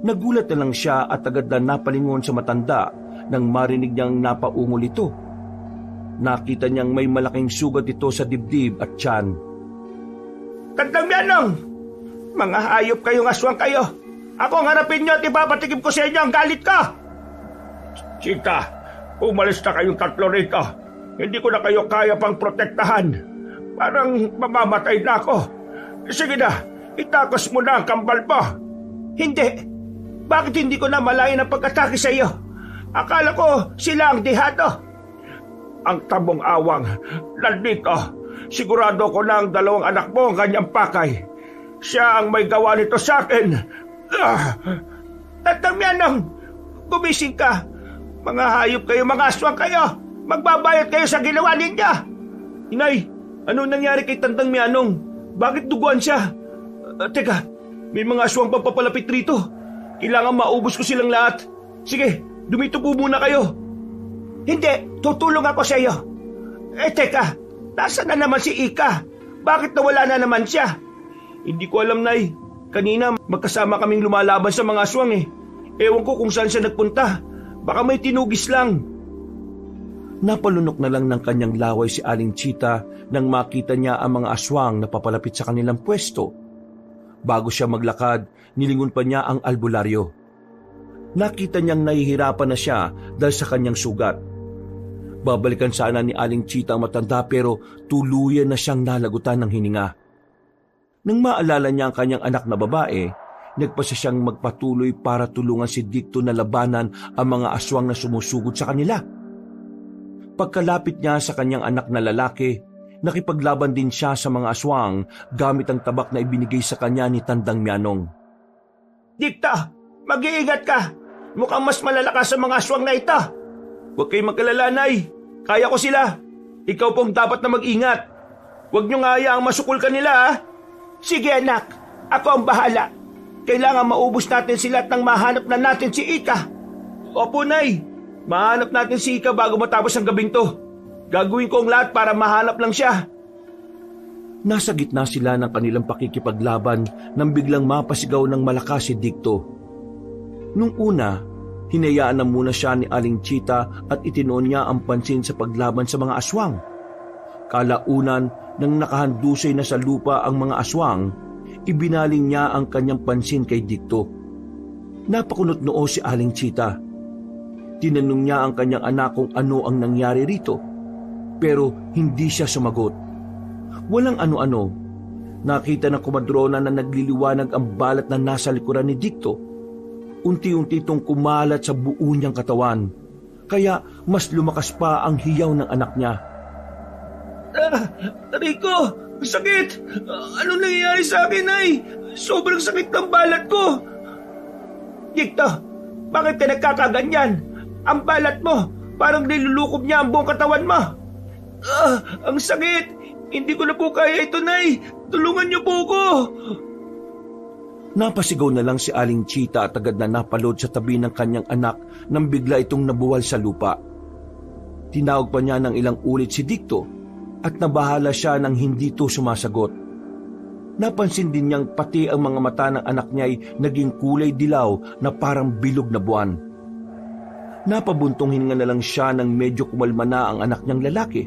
Nagulat na lang siya at agad na napalingon sa matanda nang marinig niyang napaungol ito. Nakita niyang may malaking sugat ito sa dibdib at tiyan. Tandang Mianong! Mga hayop kayong aswang kayo! Ako ang harapin niyo at ipapatigim ko sa inyo ang galit ko! Chita, umalis na kayong 3 rito. Hindi ko na kayo kaya pang protektahan. Parang mamamatay na ako. Sige na, itakos mo na ang kambal mo. Hindi! Bakit hindi ko na malayan ang pag-atake sa iyo? Akala ko sila ang dihado. Ang tabong awang, nandito. Sigurado ko na ang 2 anak mo ang kanyang pakay. Siya ang may gawa nito sa akin. Tandang Mianong, gumising ka. Mga hayop kayo, mga aswang kayo. Magbabayad kayo sa ginawa ninyo. Inay, ano nangyari kay Tandang Mianong? Bakit duguan siya? Teka, may mga aswang pa papalapit rito. Kailangan maubos ko silang lahat. Sige, dumito po muna kayo. Hindi, tutulong ako sa iyo. Teka, nasaan na naman si Ika? Bakit nawala na naman siya? Hindi ko alam, Nay. Kanina, magkasama kaming lumalaban sa mga aswang eh. Ewan ko kung saan siya nagpunta. Baka may tinugis lang. Napalunok na lang ng kanyang laway si Aling Chita nang makita niya ang mga aswang na papalapit sa kanilang pwesto. Bago siya maglakad, nilingon pa niya ang albularyo. Nakita niyang nahihirapan na siya dahil sa kanyang sugat. Babalikan sana ni Aling Chita ang matanda pero tuluyan na siyang nalagutan ng hininga. Nang maalala niya ang kanyang anak na babae, nagpasya siyang magpatuloy para tulungan si Dicto na labanan ang mga aswang na sumusugod sa kanila. Pagkalapit niya sa kanyang anak na lalaki, nakipaglaban din siya sa mga aswang gamit ang tabak na ibinigay sa kanya ni Tandang Mianong. Dicto, mag-iingat ka. Mukhang mas malalakas sa mga aswang na ito. Huwag kayong magkalala, Nay. Kaya ko sila. Ikaw pong dapat na mag-ingat. Huwag niyong hayaang masukol ka nila, ha? Sige anak, ako ang bahala. Kailangan maubos natin sila at nang mahanap na natin si Ika. Opo, Nay. Mahanap natin si Ika bago matapos ang gabing to. Gagawin ko ang lahat para mahanap lang siya. Nasa gitna sila ng kanilang pakikipaglaban nang biglang mapasigaw ng malakas si Dicto. Nung una, hinayaan na muna siya ni Aling Chita at itinoon niya ang pansin sa paglaban sa mga aswang. Kalaunan, nang nakahandusay na sa lupa ang mga aswang, ibinaling niya ang kanyang pansin kay Dicto. Napakunot noo si Aling Chita. Tinanong niya ang kanyang anak kung ano ang nangyari rito, pero hindi siya sumagot. Walang ano-ano. Nakita ng komadrona na nagliliwanag ang balat na nasa likuran ni Dicto. Unti-unti itong kumalat sa buo niyang katawan, kaya mas lumakas pa ang hiyaw ng anak niya. Rico, sakit! Ano nangyayari sa akin, Nay? Sobrang sakit ng balat ko. Dicto, bakit ka nagkakaganyan? Ang balat mo, parang nilulukob niya ang buong katawan mo. Ang sakit! Hindi ko na po kaya ito, Nay. Tulungan niyo po ko. Napasigaw na lang si Aling Chita at agad na napalod sa tabi ng kanyang anak nang bigla itong nabuwal sa lupa. Tinawag pa niya ng ilang ulit si Dicto at nabahala siya nang hindi ito sumasagot. Napansin din niyang pati ang mga mata ng anak niya ay naging kulay dilaw na parang bilog na buwan. Napabuntong hininga na lang siya nang medyo kumalma na ang anak niyang lalaki.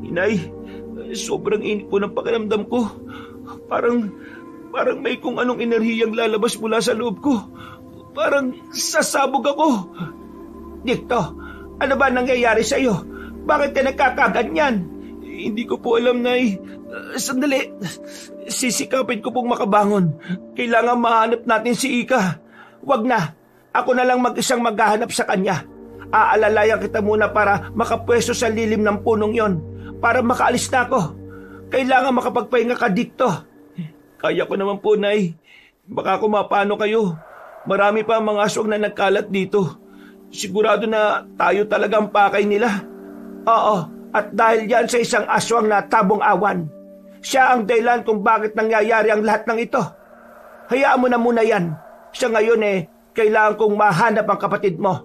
Inay, sobrang init po ng pakiramdam ko. Parang may kung anong enerhiyang lalabas mula sa loob ko. Parang sasabog ako. Dicto, ano ba nangyayari sa iyo? Bakit ka nagkakaganyan? Hindi ko po alam, Nay. Sandali. Sisikapin ko pong makabangon. Kailangan mahanap natin si Ika. Wag na. Ako na lang mag-isang maghahanap sa kanya. Aalalayan kita muna para makapwesto sa lilim ng punong yon. Para makaalis na ako. Kailangan makapagpahinga ka, Dicto. Kaya ko naman po, Nay. Baka kung mapano kayo. Marami pa ang mga aswang na nagkalat dito. Sigurado na tayo talaga ang pakay nila. Oo, at dahil yan sa isang aswang na tabong awan, siya ang dahilan kung bakit nangyayari ang lahat ng ito. Hayaan mo na muna yan. Sa ngayon kailangan kong mahanap ang kapatid mo.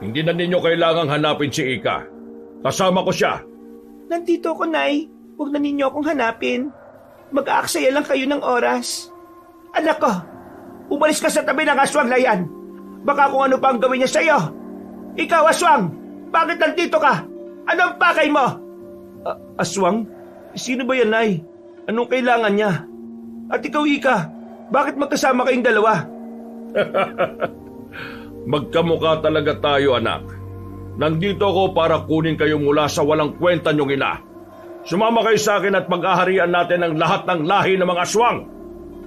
Hindi na ninyo kailangang hanapin si Ika. Kasama ko siya. Nandito ako, Nay. Huwag na ninyo akong hanapin. Mag-aaksaya lang kayo ng oras. Anak ko, umalis ka sa tabi ng aswang na yan. Baka kung ano pa ang gawin niya sa iyo. Ikaw, aswang, bakit nandito ka? Anong pakay mo? Aswang? Sino ba yan, Nay? Anong kailangan niya? At ikaw, Ika, bakit magkasama kayong dalawa? Magkamukha talaga tayo, anak. Nandito ako para kunin kayo mula sa walang kwenta niyong ina. Sumama kayo sa akin at pag-aharian natin ang lahat ng lahi ng mga aswang.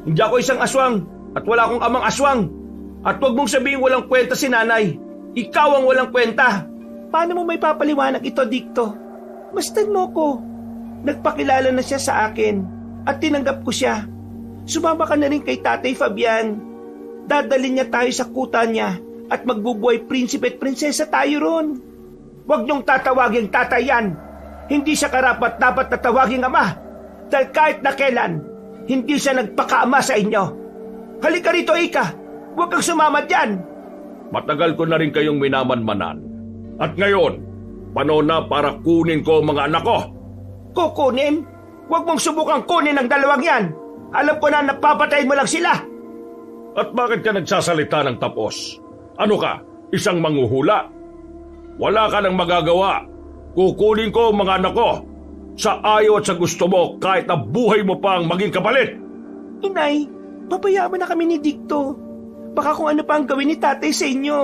Hindi ako isang aswang at wala akong amang aswang. At huwag mong sabihin walang kwenta si nanay. Ikaw ang walang kwenta. Paano mo may papaliwanag ito, Dicto? Mastan mo ko. Nagpakilala na siya sa akin at tinanggap ko siya. Sumama ka na rin kay Tatay Fabian. Dadalhin niya tayo sa kuta niya at magbubuhay prinsipe at prinsesa tayo ron. Huwag niyong tatawaging tatay yan. Hindi siya karapat-dapat na tawaging ama. Dahil kahit na kailan, hindi siya nagpakaama sa inyo. Halika rito, Ika. Huwag kang sumama dyan. Matagal ko na rin kayong minamanmanan. At ngayon, panahon na para kunin ko ang mga anak ko. Kukunin? Huwag mong subukang kunin ang dalawang yan. Alam ko na napapatayin mo lang sila. At bakit ka nagsasalita ng tapos? Ano ka? Isang manghuhula? Wala ka nang magagawa. Kukunin ko ang mga anak ko. Sa ayaw at sa gusto mo kahit na buhay mo pa ang maging kapalit. Inay, pabayaan mo na kami ni Dicto. Baka kung ano pa ang gawin ni tatay sa inyo.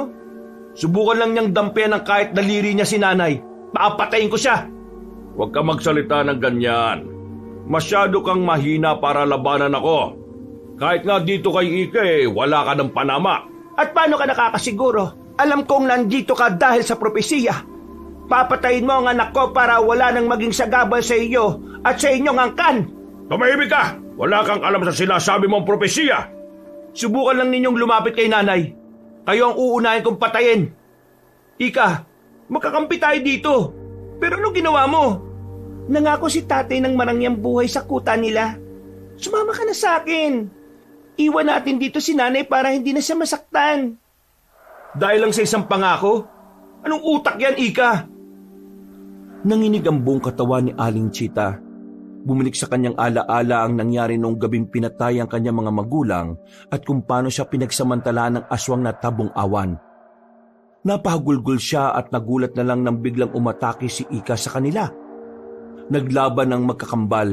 Subukan lang niyang dampian ng kahit daliri niya si nanay. Papatayin ko siya. Huwag ka magsalita ng ganyan. Masyado kang mahina para labanan ako. Kahit nga dito kay Ika wala ka ng panama. At paano ka nakakasiguro? Alam kong nandito ka dahil sa propesiya. Papatayin mo ang anak ko para wala nang maging sagabal sa iyo at sa inyong angkan. Tumahimik ka! Wala kang alam sa sinasabi mong propesiya. Subukan lang ninyong lumapit kay nanay. Kayo ang uunahin kong patayin. Ika, magkakampi tayo dito. Pero anong ginawa mo? Nangako si tatay ng marangyang buhay sa kuta nila. Sumama ka na sa akin. Iwan natin dito si nanay para hindi na siya masaktan. Dahil lang sa isang pangako? Anong utak yan, Ika? Nanginig ang buong katawan ni Aling Chita. Bumalik sa kanyang alaala ang nangyari noong gabing pinatay ang kanyang mga magulang at kung paano siya pinagsamantalaan ng aswang na tabong awan. Napahagulgol siya at nagulat na lang nang biglang umatake si Ika sa kanila. Naglaban ng magkakambal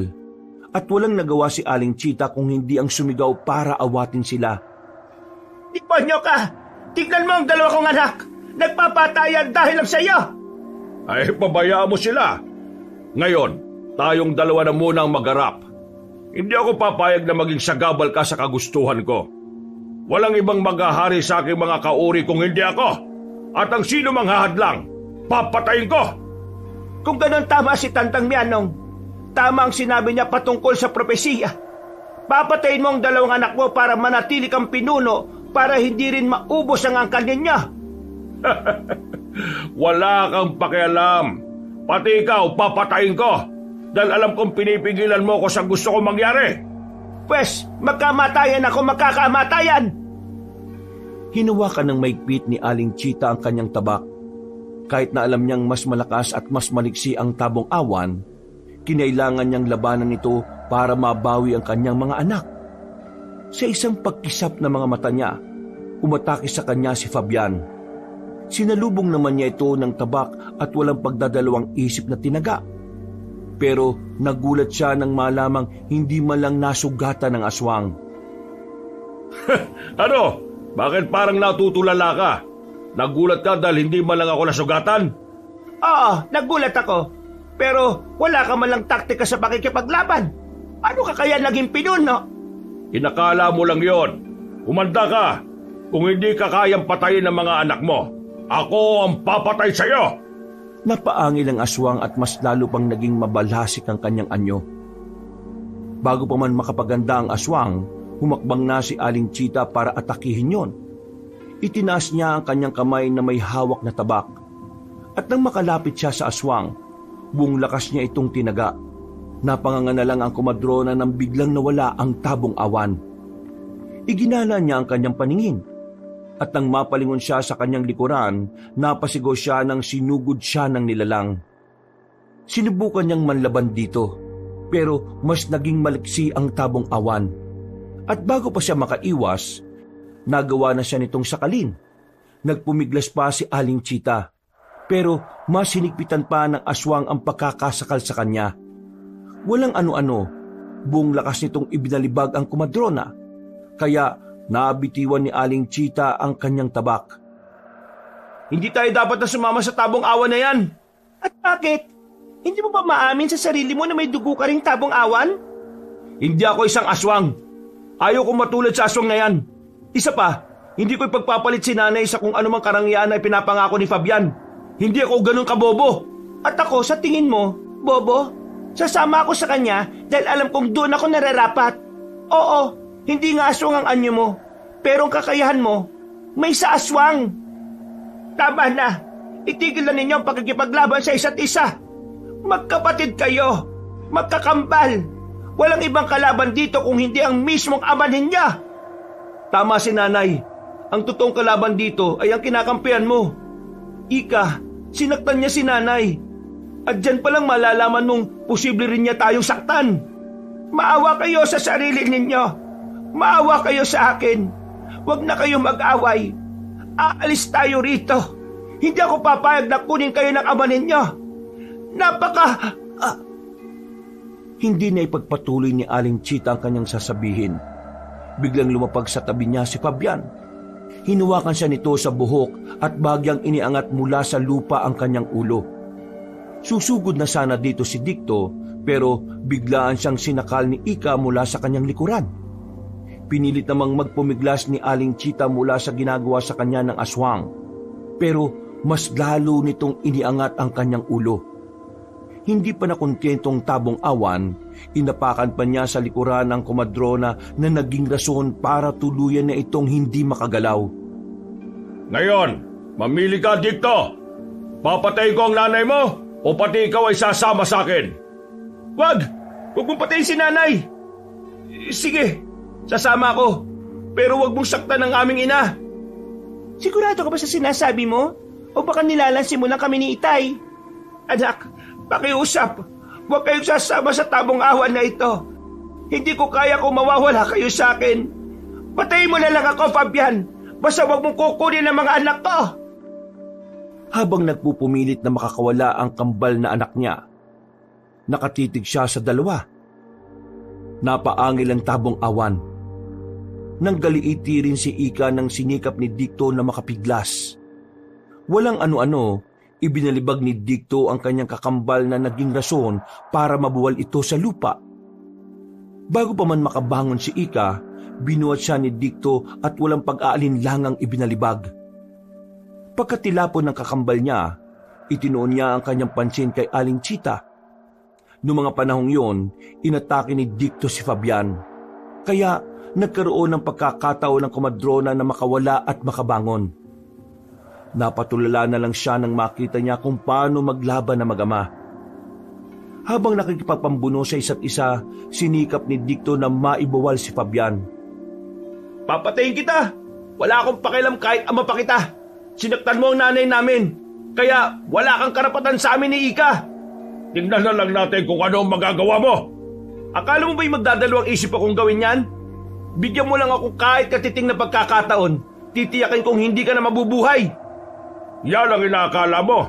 at walang nagawa si Aling Chita kung hindi ang sumigaw para awatin sila. Demonyo ka! Tignan mo ang dalawa kong anak! Nagpapatayan dahil lang sa iyo! Ay, pabayaan mo sila. Ngayon, tayong dalawa na muna ang magharap. Hindi ako papayag na maging sagabal ka sa kagustuhan ko. Walang ibang maghahari sa aking mga kauri kung hindi ako. At ang sino mang hahadlang, papatayin ko! Kung ganon tama si Tantang Mianong, tama ang sinabi niya patungkol sa propesiya. Papatayin mo ang dalawang anak mo para manatili kang pinuno para hindi rin maubos ang angkan niya. Wala kang pakialam. Pati ikaw, papatayin ko. Dahil alam kong pinipigilan mo ko sa gusto kong mangyari. Pwes, magkamatayan ako, magkakamatayan! Hinawakan ng maigpit ni Aling Chita ang kanyang tabak. Kahit na alam niyang mas malakas at mas maliksi ang tabong awan, kinailangan niyang labanan ito para mabawi ang kanyang mga anak. Sa isang pagkisap ng mga mata niya, umatake sa kanya si Fabian. Sinalubong naman niya ito ng tabak at walang pagdadalawang isip na tinaga. Pero nagulat siya nang malamang hindi man lang nasugatan ng aswang. Ano? Bakit parang natutulala ka? Nagulat ka dahil hindi man lang ako nasugatan? Oo, nagulat ako. Pero wala ka man lang taktika sa pakikipaglaban. Ano ka kaya naging pinuno? Inakala mo lang yon. Umanda ka. Kung hindi ka kayang patayin ng mga anak mo, ako ang papatay sa iyo! Napaangil ang aswang at mas lalo pang naging mabalasik ang kanyang anyo. Bago pa man makapaganda ang aswang, humakbang na si Aling Chita para atakihin yon. Itinaas niya ang kanyang kamay na may hawak na tabak. At nang makalapit siya sa aswang, buong lakas niya itong tinaga. Napanganga na lang ang komadrona nang biglang nawala ang tabong awan. Iginala niya ang kanyang paningin. At nang mapalingon siya sa kanyang likuran, napasigaw siya nang sinugod siya ng nilalang. Sinubukan niyang manlaban dito, pero mas naging maliksi ang tabong awan. At bago pa siya makaiwas, nagawa na siya nitong sakalin. Nagpumiglas pa si Aling Chita, pero mas hinigpitan pa ng aswang ang pagkakasakal sa kanya. Walang ano-ano, buong lakas nitong ibinalibag ang komadrona, kaya nabitiwan ni Aling Chita ang kanyang tabak. Hindi tayo dapat na sumama sa tabong awan na yan. At bakit? Hindi mo ba maamin sa sarili mo na may dugo ka ring tabong awan? Hindi ako isang aswang. Ayaw kong matulad sa aswang na yan. Isa pa, hindi ko ipagpapalit si nanay sa kung anumang karangyaan na ipinapangako ni Fabian. Hindi ako ganun kabobo. At ako, sa tingin mo, bobo, sasama ako sa kanya dahil alam kong doon ako nararapat. Oo, hindi nga aswang ang anyo mo, pero ang kakayahan mo, may sa aswang. Tama na, itigil na ninyo ang pagkikipaglaban sa isa't isa. Magkapatid kayo, magkakambal. Walang ibang kalaban dito kung hindi ang mismong ama ninyo. Tama si nanay. Ang totoong kalaban dito ay ang kinakampihan mo. Ika, sinaktan niya si nanay. At dyan palang malalaman mong posible rin niya tayong saktan. Maawa kayo sa sarili ninyo. Maawa kayo sa akin. Huwag na kayo mag-away. Aalis tayo rito. Hindi ako papayag na kunin kayo ng ama ninyo. Hindi na ipagpatuloy ni Aling Chita ang kanyang sasabihin. Biglang lumapag sa tabi niya si Fabian. Hinuwakan siya nito sa buhok at bagyang iniangat mula sa lupa ang kanyang ulo. Susugod na sana dito si Dicto, pero biglaan siyang sinakal ni Ika mula sa kanyang likuran. Pinilit namang magpumiglas ni Aling Chita mula sa ginagawa sa kanya ng aswang. Pero mas lalo nitong iniangat ang kanyang ulo. Hindi pa nakontentong Tabong Awan, inapakan pa niya sa likuran ng komadrona na naging rason para tuluyan na itong hindi makagalaw. Ngayon, mamili ka, Dicto. Papatay ko ang nanay mo o pati ikaw ay sasama sa akin? Wag! Huwag mong patayin si nanay! Sige, sasama ako. Pero huwag mong saktan ang aming ina. Sigurado ka ba sa sinasabi mo? O baka nilalansin mo lang kami ni Itay? Anak, pakiusap. Huwag kayong sasama sa Tabong Awan na ito. Hindi ko kaya kung mawawala kayo sa akin. Patayin mo na lang ako, Fabian. Basta huwag mong kukunin ang mga anak ko. Habang nagpupumilit na makakawala ang kambal na anak niya, nakatitig siya sa dalawa. Napaangil ang Tabong Awan. Nang galiiti rin si Ika nang sinikap ni Dicto na makapiglas. Walang ano-ano, ibinalibag ni Dicto ang kanyang kakambal na naging rason para mabuwal ito sa lupa. Bago pa man makabangon si Ika, binuhat siya ni Dicto at walang pag-aalinlangang ibinalibag. Pagkatilapon ng kakambal niya, itinuon niya ang kanyang pansin kay Aling Chita. Noong mga panahong yon, inatake ni Dicto si Fabian. Kaya nagkaroon ng pagkakataon ng komadrona na makawala at makabangon. Napatulala na lang siya nang makita niya kung paano maglaban na mag-ama. Habang nakikipagpambuno sa isa't isa, sinikap ni Dicto na maibawal si Fabian. Papatayin kita! Wala akong pakialam kahit ama pa kita! Sinaktan mo ang nanay namin, kaya wala kang karapatan sa amin ni Ika. Tingnan na lang natin kung ano ang magagawa mo. Akala mo ba'y magdadalawang isip akong gawin yan? Bigyan mo lang ako kahit katiting na pagkakataon. Titiyakin kong hindi ka na mabubuhay. Yan ang inaakala mo.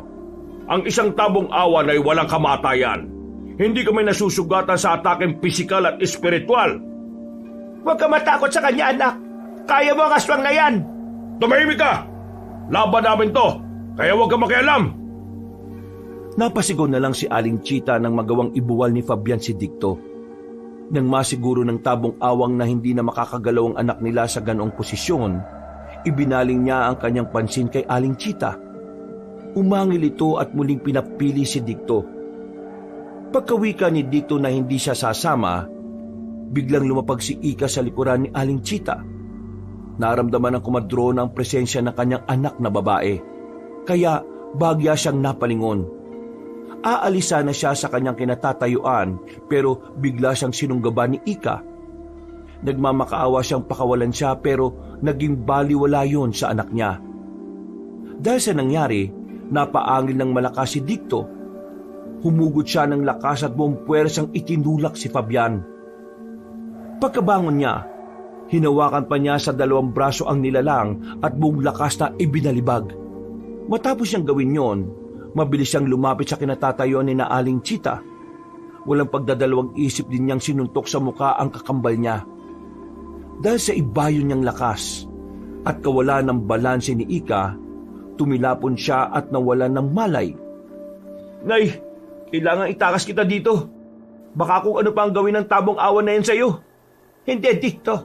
Ang isang Tabong Awan ay walang kamatayan. Hindi kami nasusugatan sa ataking pisikal at espiritual. Huwag ka matakot sa kanya, anak. Kaya mo ang aswang na yan. Tumahimik ka! Laban namin to, kaya huwag ka makialam. Napasigaw na lang si Aling Chita nang magawang ibuwal ni Fabian si Dicto. Nang masiguro ng Tabong Awang na hindi na makakagalaw ang anak nila sa ganoong posisyon, ibinaling niya ang kanyang pansin kay Aling Chita. Umangil ito at muling pinapili si Dicto. Pagkawika ni Dicto na hindi siya sasama, biglang lumapag si Ika sa likuran ni Aling Chita. Naramdaman ng komadrona ang presensya ng kanyang anak na babae, kaya bagya siyang napalingon. Aalisa na siya sa kanyang kinatatayuan pero bigla siyang sinunggaban ni Ika. Nagmamakaawa siyang pakawalan siya pero naging baliwala yun sa anak niya. Dahil sa nangyari, napaangil ng malakas si Dicto. Humugot siya ng lakas at buong puwersang itinulak si Fabian. Pagkabangon niya, hinawakan pa niya sa dalawang braso ang nilalang at buong lakas na ibinalibag. Matapos niyang gawin yon, mabilis siyang lumapit sa kinatatayuan ni Aling Chita. Walang pagdadalawang isip din niyang sinuntok sa muka ang kakambal niya. Dahil sa ibayo niyang lakas at kawalan ng balanse ni Ika, tumilapon siya at nawalan ng malay. Nay, kailangan itakas kita dito. Baka kung ano pa ang gawin ng Tabong Awan na yan sa'yo. Hindi, Dicto.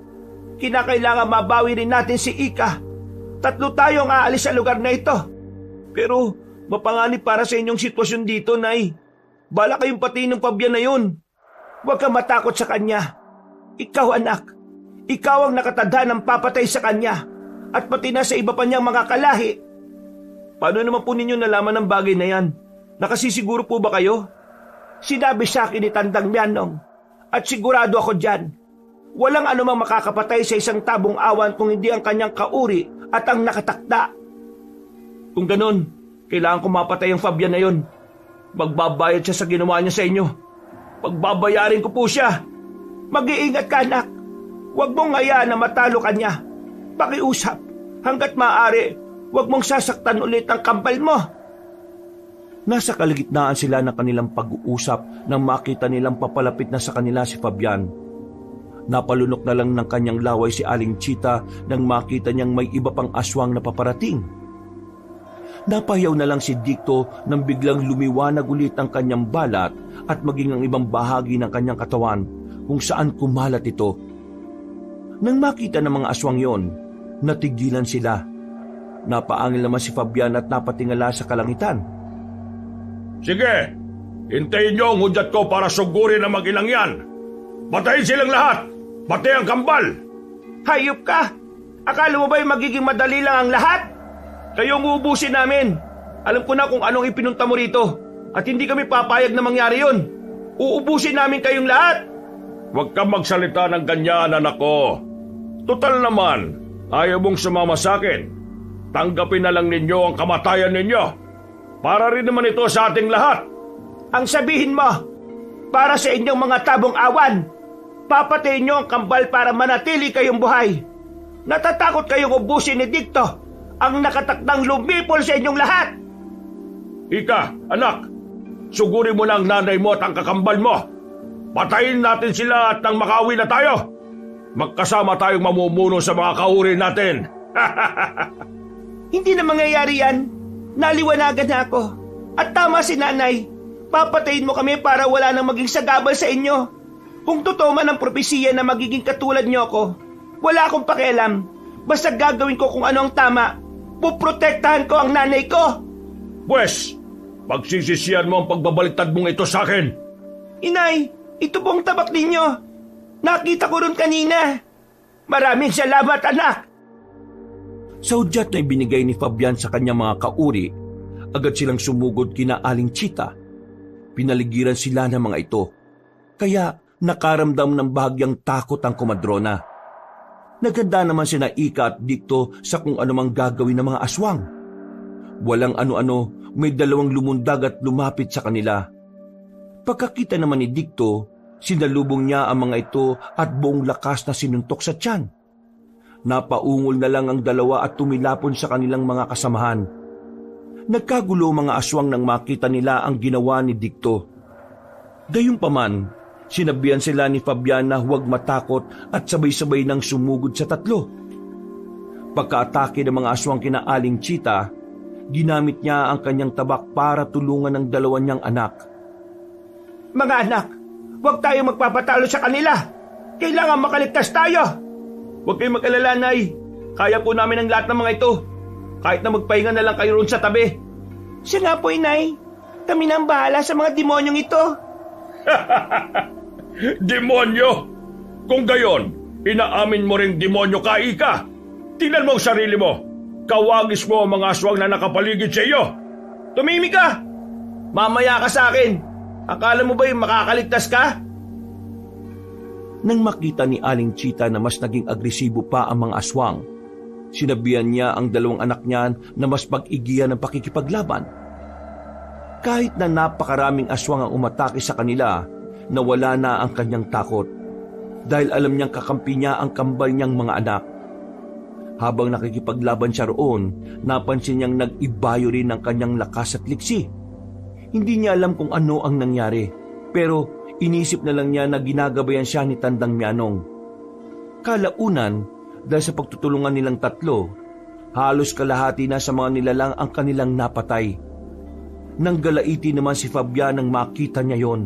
Kinakailangan mabawi rin natin si Ika. 3 tayong aalis sa lugar na ito. Pero mapanganib para sa inyong sitwasyon dito, Nay. Bala kayong patiin ng Fabian na yun. Huwag kang matakot sa kanya. Ikaw, anak. Ikaw ang nakatadha ng papatay sa kanya. At pati na sa iba pa niyang mga kalahi. Paano naman po ninyo nalaman ng bagay na yan? Nakasisiguro po ba kayo? Sinabi sa akin ni Tandang Mianong. At sigurado ako dyan. Walang anumang makakapatay sa isang Tabong Awan kung hindi ang kanyang kauri at ang nakatakda. Kung ganon, kailangan ko mapatay ang Fabian na yon. Magbabayad siya sa ginawa niya sa inyo. Pagbabayarin ko po siya. Mag-iingat ka, anak. Huwag mong hayaan na matalo ka niya. Pakiusap, hanggat maaari, huwag mong sasaktan ulit ang kambal mo. Nasa kalagitnaan sila ng kanilang pag-uusap nang makita nilang papalapit na sa kanila si Fabian. Napalunok na lang ng kanyang laway si Aling Chita nang makita niyang may iba pang aswang na paparating. Napahiyaw na lang si Dicto nang biglang lumiwanag ulit ang kanyang balat at maging ang ibang bahagi ng kanyang katawan kung saan kumalat ito. Nang makita ng mga aswang yon, natigilan sila. Napaangil naman si Fabian at napatingala sa kalangitan. Sige, hintayin niyo ang hudyat ko para sugurin ang mag-inang yan. Patayin silang lahat, pati ang kambal. Hayop ka! Akala mo ba yung magiging madali lang ang lahat? Kayo ang uubusin namin. Alam ko na kung anong ipinunta mo rito. At hindi kami papayag na mangyari yun. Uubusin namin kayong lahat. Huwag kang magsalita ng ganyan, anak ko. Total naman, ayaw mong sumama sa akin. Tanggapin na lang ninyo ang kamatayan ninyo. Para rin naman ito sa ating lahat. Ang sabihin mo, para sa inyong mga tabong awan, papatayin nyo ang kambal para manatili kayong buhay. Natatakot kayong ubusin ni Dicto, ang nakatakdang lumipol sa inyong lahat. Ika, anak, sugurin mo na ang nanay mo at ang kakambal mo. Patayin natin sila at nang makauwi na tayo. Magkasama tayong mamumuno sa mga kahuri natin. Hindi na mangyayari yan. Naliwanagan na ako. At tama si nanay. Papatayin mo kami para wala nang maging sagabal sa inyo. Kung totoo man ang propesiya na magiging katulad niyo ako, wala akong pakialam. Basta gagawin ko kung ano ang tama. Puprotektahan ko ang nanay ko. Pwes, pagsisisihan mo ang pagbabaliktad mong ito sa akin. Inay, ito pong tabak ninyo. Nakita ko ron kanina. Maraming salamat, anak. Sa hudyat na ibinigay ni Fabian sa kanyang mga kauri, agad silang sumugod kina Aling Chita. Pinaligiran sila ng mga ito. Kaya nakaramdam ng bahagyang takot ang komadrona. Naganda naman sina Ika at Dicto sa kung anumang gagawin ng mga aswang. Walang ano-ano, may dalawang lumundag at lumapit sa kanila. Pagkakita naman ni Dicto, sinalubong niya ang mga ito at buong lakas na sinuntok sa tiyan. Napaungol na lang ang dalawa at tumilapon sa kanilang mga kasamahan. Nagkagulo mga aswang nang makita nila ang ginawa ni Dicto. Gayunpaman, sinabihan sila ni Fabian na huwag matakot at sabay-sabay nang sumugod sa tatlo. Pagkaatake ng mga aswang kina Aling Chita, ginamit niya ang kanyang tabak para tulungan ang dalawa niyang anak. Mga anak, huwag tayo magpapatalo sa kanila. Kailangan makaligtas tayo. Huwag kayong mag-alala, Nay. Kaya po namin ang lahat ng mga ito. Kahit na magpahinga na lang kayo roon sa tabi. Siya nga po, Inay. Kami na ang bahala sa mga demonyong ito. Demonyo? Kung gayon, inaamin mo ring demonyo ka, Ika. Tingnan mo ang sarili mo. Kawagis mo ang mga aswang na nakapaligid sa iyo. Tumimik ka! Mamaya ka sa akin. Akala mo ba yung makakaligtas ka? Nang makita ni Aling Chita na mas naging agresibo pa ang mga aswang, sinabihan niya ang dalawang anak niya na mas pag-igihan ng pakikipaglaban. Kahit na napakaraming aswang ang umatake sa kanila, nawala na ang kanyang takot dahil alam niyang kakampi niya ang kambal niyang mga anak. Habang nakikipaglaban siya roon, napansin niyang nag-ibayo rin ang kanyang lakas at liksi. Hindi niya alam kung ano ang nangyari, pero inisip na lang niya na ginagabayan siya ni Tandang Mianong. Kalaunan, dahil sa pagtutulungan nilang tatlo, halos kalahati na sa mga nilalang ang kanilang napatay. Nang galaiti naman si Fabian nang makita niya yon.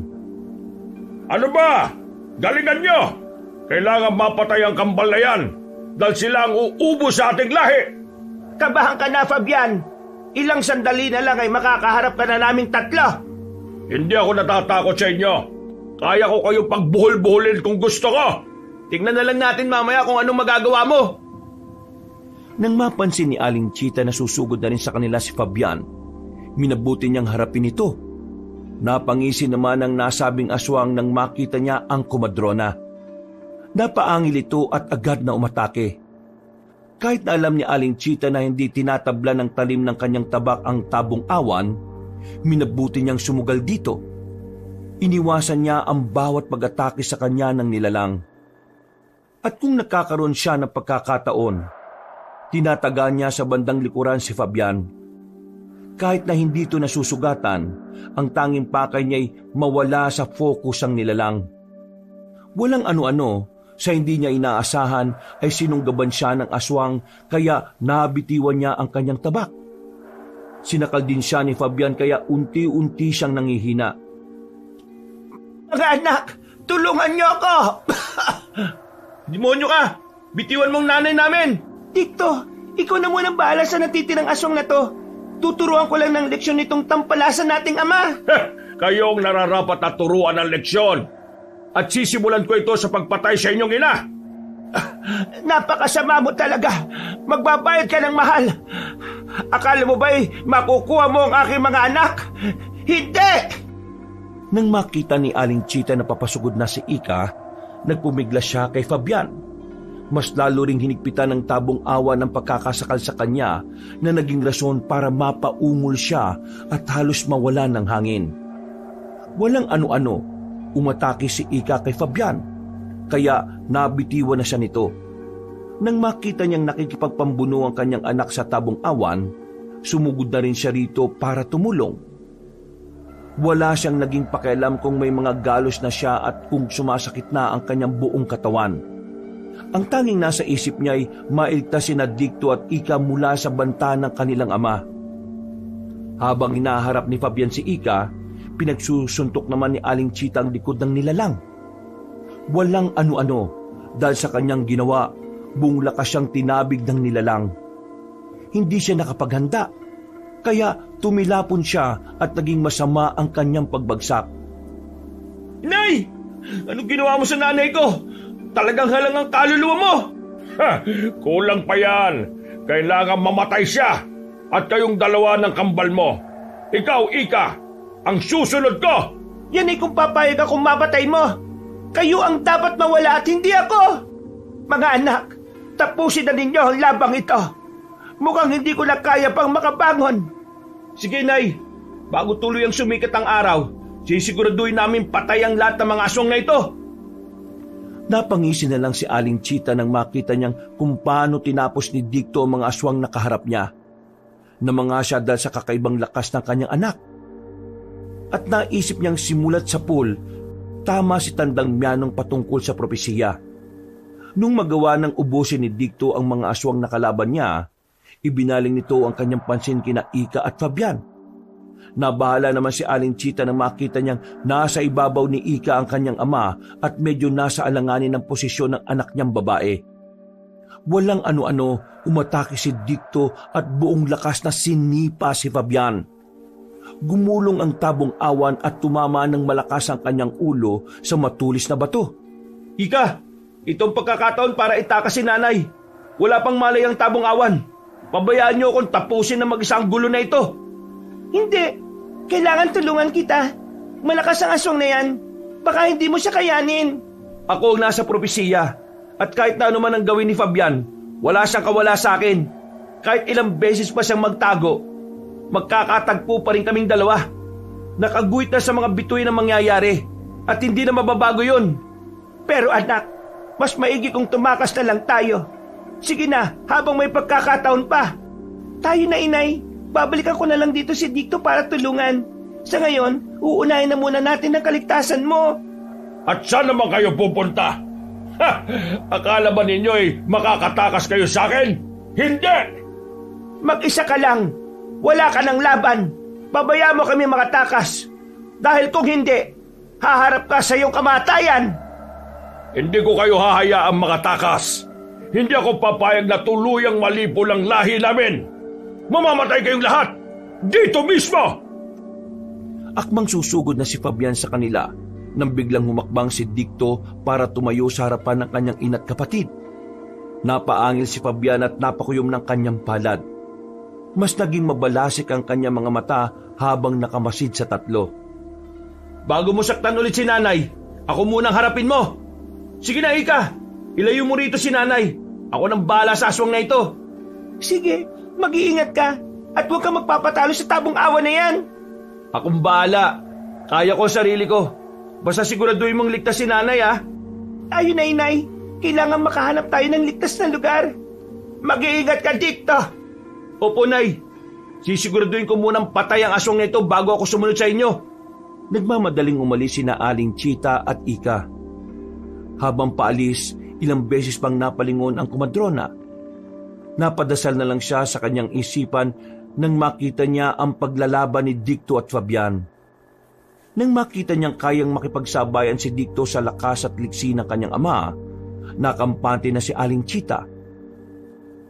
Ano ba? Galingan nyo! Kailangan mapatay ang kambal na yan dahil sila ang uubo sa ating lahi. Kabahan ka na, Fabian. Ilang sandali na lang ay makakaharap ka na naming tatlo. Hindi ako natatakot sa inyo. Kaya ko kayong pagbuhol-buholin kung gusto ko. Tingnan na lang natin mamaya kung anong magagawa mo. Nang mapansin ni Aling Chita na susugod na rin sa kanila si Fabian, minabuti niyang harapin ito. Napangisi naman ang nasabing aswang nang makita niya ang komadrona. Napaangil ito at agad na umatake. Kahit na alam ni Aling Chita na hindi tinatabla ng talim ng kanyang tabak ang tabong awan, minabuti niyang sumugal dito. Iniwasan niya ang bawat pag-atake sa kanya ng nilalang. At kung nakakaroon siya ng pagkakataon, tinataga niya sa bandang likuran si Fabian. Kahit na hindi ito nasusugatan, ang tanging pakay niya'y mawala sa focus ang nilalang. Walang ano-ano, sa hindi niya inaasahan ay sinunggaban siya ng aswang kaya nabitiwan niya ang kanyang tabak. Sinakal din siya ni Fabian kaya unti-unti siyang nangihina. Mga anak, tulungan niyo ako! Demonyo ka! Bitiwan mong nanay namin! Dikto, ikaw na munang bahala sa natitirang aswang na to. Tuturuan ko lang ng leksyon nitong tampalasan nating ama. Kayong nararapat at turuan ng leksyon. At sisimulan ko ito sa pagpatay sa inyong ina. Napakasama mo talaga. Magbabayad ka ng mahal. Akala mo ba'y makukuha mo ang aking mga anak? Hindi! Nang makita ni Aling Chita na papasugod na si Ika, nagpumigla siya kay Fabian. Mas lalo ring hinigpitan ng tabong awa ng pagkakasakal sa kanya na naging rason para mapaungol siya at halos mawala ng hangin. Walang ano-ano, umatake si Ika kay Fabian, kaya nabitiwan na siya nito. Nang makita niyang nakikipagpambuno ang kanyang anak sa tabong awan, sumugod na rin siya rito para tumulong. Wala siyang naging pakialam kung may mga galos na siya at kung sumasakit na ang kanyang buong katawan. Ang tanging nasa isip niya ay mailtas sina Dikto at Ika mula sa banta ng kanilang ama. Habang hinaharap ni Fabian si Ika, pinagsusuntok naman ni Aling Chita ang likod ng nilalang. Walang ano-ano dahil sa kanyang ginawa, buong lakas siyang tinabig ng nilalang. Hindi siya nakapaghanda, kaya tumilapon siya at naging masama ang kanyang pagbagsak. Inay! Anong ginawa mo sa nanay ko? Talagang halang ang kaluluwa mo! Kulang pa yan. Kailangan mamatay siya at kayong dalawa ng kambal mo. Ikaw, Ika, ang susunod ko! Yan ay kung papayag akong mapatay mo. Kayo ang dapat mawala at hindi ako. Mga anak, tapusin na ninyo ang labang ito. Mukhang hindi ko na kaya pang makabangon. Sige, Nay. Bago tuloy ang sumikat ang araw, sisiguraduhin namin patay ang lahat ng mga aswang na ito. Napangisi na lang si Aling Chita nang makita niyang kung paano tinapos ni Dikto ang mga aswang na kaharap niya. Namanga siya dahil sa kakaibang lakas ng kanyang anak. At naisip niyang simulat sa pool, tama si Tandang Mianong patungkol sa propesiya. Nung magawa ng ubusin ni Dikto ang mga aswang na kalaban niya, ibinaling nito ang kanyang pansin kina Ika at Fabian. Nabahala naman si Aling Chita nang makita niyang nasa ibabaw ni Ika ang kanyang ama at medyo nasa alanganin ng posisyon ng anak niyang babae. Walang ano-ano, umatake si Dikto at buong lakas na sinipa si Fabian. Gumulong ang tabong awan at tumama ng malakas ang kanyang ulo sa matulis na bato. Ika, itong pagkakataon para itakas si nanay. Wala pang malay ang tabong awan. Pabayaan niyo akong tapusin ng mag-isang gulo na ito. Hindi. Kailangan tulungan kita. Malakas ang aswang na yan. Baka hindi mo siya kayanin. Ako ang nasa propesiya. At kahit na ano man ang gawin ni Fabian, wala siyang kawala sa akin. Kahit ilang beses pa siyang magtago, magkakatagpo pa rin kaming dalawa. Nakaguhit na sa mga bituin ang mangyayari. At hindi na mababago yun. Pero anak, mas maigi kung tumakas na lang tayo. Sige na, habang may pagkakataon pa. Tayo na, inay. Babalikan ko na lang dito si Dikto para tulungan. Sa ngayon, uunahin na muna natin ang kaligtasan mo. At saan naman kayo pupunta? Akala ba ninyo'y makakatakas kayo sa akin? Hindi! Mag-isa ka lang. Wala ka ng laban. Babayaan mo kami makatakas. Dahil kung hindi, haharap ka sa iyong kamatayan. Hindi ko kayo hahayaang makatakas. Hindi ako papayag na tuluyang malipo ang lahi namin. Mamamatay kayong lahat! Dito mismo! Akmang susugod na si Fabian sa kanila nang biglang humakbang si Dikto para tumayo sa harapan ng kanyang ina't kapatid. Napaangil si Fabian at napakuyom ng kanyang palad. Mas naging mabalasik ang kanyang mga mata habang nakamasid sa tatlo. Bago mo saktan ulit si nanay, ako munang harapin mo. Sige na, Ika. Ilayo mo rito si nanay. Ako nang bahala sa aswang na ito. Sige, mag-iingat ka at huwag kang magpapatalo sa tabong awa na yan. Akong bahala. Kaya ko sarili ko. Basta siguraduhin mong ligtas si nanay, ha? Ayun na, inay. Kailangan makahanap tayo ng ligtas na lugar. Mag-iingat ka, Dikto. Opo, Nay. Sisiguraduhin ko munang patay ang aswang na ito bago ako sumunod sa inyo. Nagmamadaling umalis sina Aling Chita at Ika. Habang paalis, ilang beses pang napalingon ang kumadrona. Napadasal na lang siya sa kanyang isipan nang makita niya ang paglalaban ni Dikto at Fabian. Nang makita niyang kayang makipagsabayan si Dikto sa lakas at liksi ng kanyang ama, nakampante na si Aling Chita.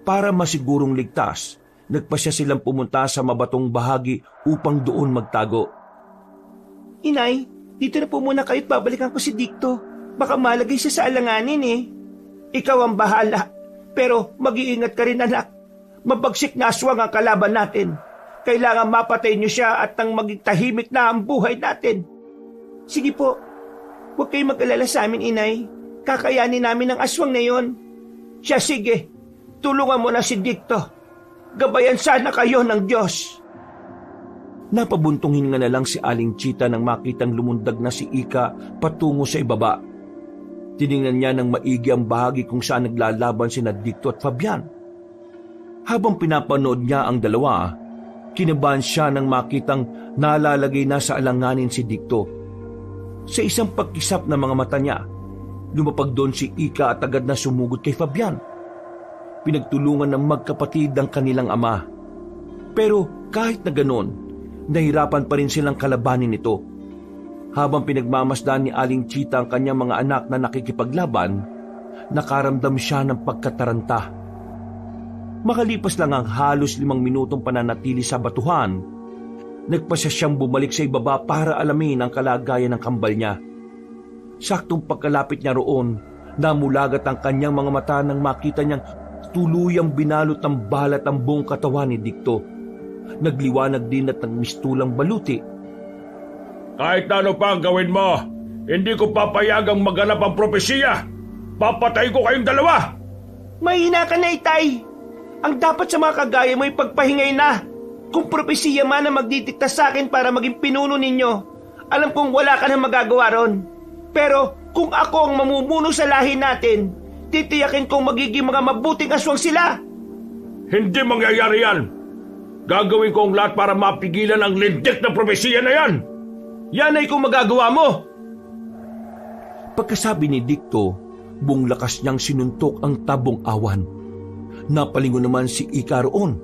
Para masigurong ligtas, nagpasya silang pumunta sa mabatong bahagi upang doon magtago. Inay, dito na po muna kayo't babalikan ko si Dicto. Baka malagay siya sa alanganin eh. Ikaw ang bahala. Pero mag-iingat ka rin anak. Mabagsik na aswang ang kalaban natin. Kailangan mapatay niyo siya at nang maging tahimik na ang buhay natin. Sige po, huwag kayong mag-alala sa amin, Inay. Kakayanin namin ang aswang na yon. Siya sige, tulungan mo na si Dicto. Gabayan sana kayo ng Diyos. Napabuntong hininga na lang si Aling Chita nang makitang lumundag na si Ika patungo sa ibaba. Tiningnan niya ng maigi ang bahagi kung saan naglalaban sina Dicto at Fabian. Habang pinapanood niya ang dalawa, kinabahan siya nang makitang nalalagay na sa alanganin si Dicto. Sa isang pagkisap ng mga mata niya, lumapag doon si Ika at agad na sumugod kay Fabian. Pinagtulungan ng magkapatid ang kanilang ama. Pero kahit na ganon, nahirapan pa rin silang kalabanin ito. Habang pinagmamasdan ni Aling Chita ang kanyang mga anak na nakikipaglaban, nakaramdam siya ng pagkataranta. Makalipas lang ang halos 5 minutong pananatili sa batuhan, nagpasya siyang bumalik sa ibaba para alamin ang kalagayan ng kambal niya. Saktong pagkalapit niya roon, namulagat ang kanyang mga mata nang makita niyang tuluyang binalot ng balat ang buong katawan ni Dicto. Nagliwanag din at ng mistulang baluti. Kahit ano pa ang gawin mo, hindi ko papayagang maganap ang propesiya. Papatay ko kayong dalawa! Mahina ka na, Itay. Ang dapat sa mga kagaya mo ay pagpahingay na. Kung propesiya man na magdidikta sa akin para maging pinuno ninyo, alam kong wala ka na magagawa ron. Pero kung ako ang mamumuno sa lahi natin, titiyakin kong magiging mga mabuting aswang sila. Hindi mangyayari yan. Gagawin ko ang lahat para mapigilan ang lintik na propesiya na yan. Yan ay kung magagawa mo. Pagkasabi ni Dicto, buong lakas niyang sinuntok ang tabong awan. Napalingon naman si Ika roon.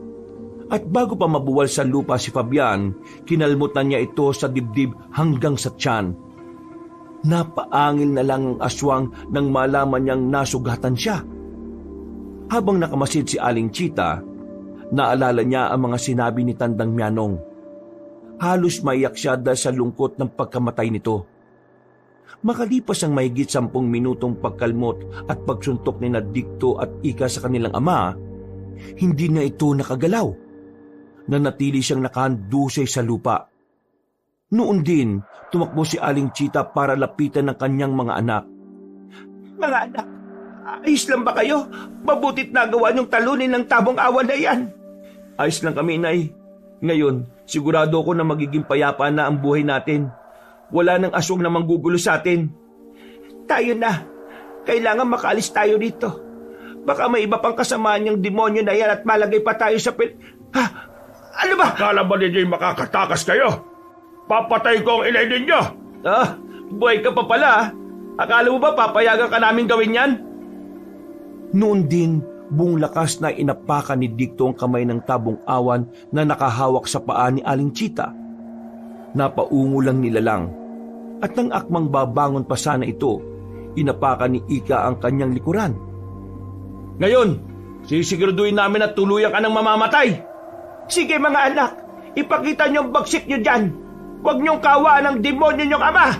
At bago pa mabuwal sa lupa si Fabian, kinalmutan niya ito sa dibdib hanggang sa tiyan. Napaangil na lang ang aswang nang malaman niyang nasugatan siya. Habang nakamasid si Aling Chita, naalala niya ang mga sinabi ni Tandang Mianong. Halos maiyak siya dahil sa lungkot ng pagkamatay nito. Makalipas ang mahigit 10 minutong pagkalmot at pagsuntok ni Dicto at Ika sa kanilang ama, hindi na ito nakagalaw. Nanatili siyang nakahandusay sa lupa. Noon din, tumakbo si Aling Chita para lapitan ng kanyang mga anak. Mga anak, ayos lang ba kayo? Mabutit nagawa niyong talunin ng tabong awan na yan. Ayos lang kami, Inay. Ngayon, sigurado ko na magiging payapa na ang buhay natin. Wala nang aswang na manggugulo sa atin. Tayo na. Kailangan makaalis tayo dito. Baka may iba pang kasamaan yung demonyo na yan at malagay pa tayo sa Ha? Ano ba? Akala ba ninyo'y makakatakas kayo? Papatay ko ang inay ninyo! Buhay ka pa pala. Akala mo ba papayagan ka namin gawin yan? Noon din, buong lakas na inapakan ni Dicto ang kamay ng tabong awan na nakahawak sa paa ni Aling Chita. Napaungo lang nila lang. At nang akmang babangon pa sana ito, inapakan ni Ika ang kanyang likuran. Ngayon, sisiguraduhin namin na tuluyan ka ng mamamatay. Sige mga anak, ipakita niyong bagsik niyo dyan. Huwag niyong kawaan ang demonyo niyong ama.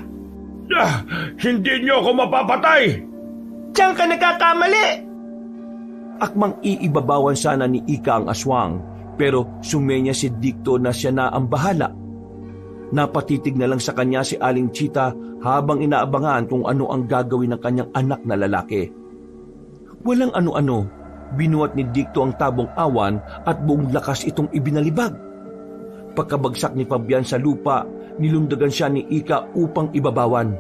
Hindi niyo ako mapapatay. Diyan ka nagkakamali. Akmang iibabawan sana ni Ika ang aswang, pero sumenya si Dicto na siya na ang bahala. Napatitig na lang sa kanya si Aling Chita habang inaabangan kung ano ang gagawin ng kanyang anak na lalaki. Walang ano-ano, binuhat ni Dicto ang tabong awan at buong lakas itong ibinalibag. Pagkabagsak ni Fabian sa lupa, nilundagan siya ni Ika upang ibabawan.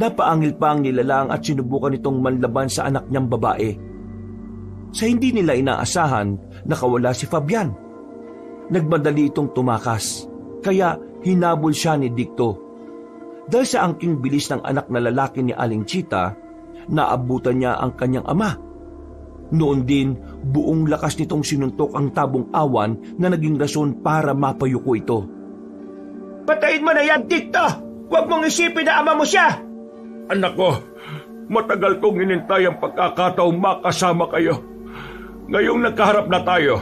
Napaangil pa ang nilalang at sinubukan itong manlaban sa anak niyang babae. Sa hindi nila inaasahan, nakawala si Fabian. Nagmadali itong tumakas, kaya hinabol siya ni Dicto. Dahil sa angking bilis ng anak na lalaki ni Aling Chita, naabutan niya ang kanyang ama. Noon din, buong lakas nitong sinuntok ang tabong awan na naging rason para mapayuko ito. Patayin mo na yan, Dicto! Huwag mong isipin na ama mo siya! Anak ko, Matagal kong inintay ang pagkakataong makasama kayo. Ngayong nagkaharap na tayo,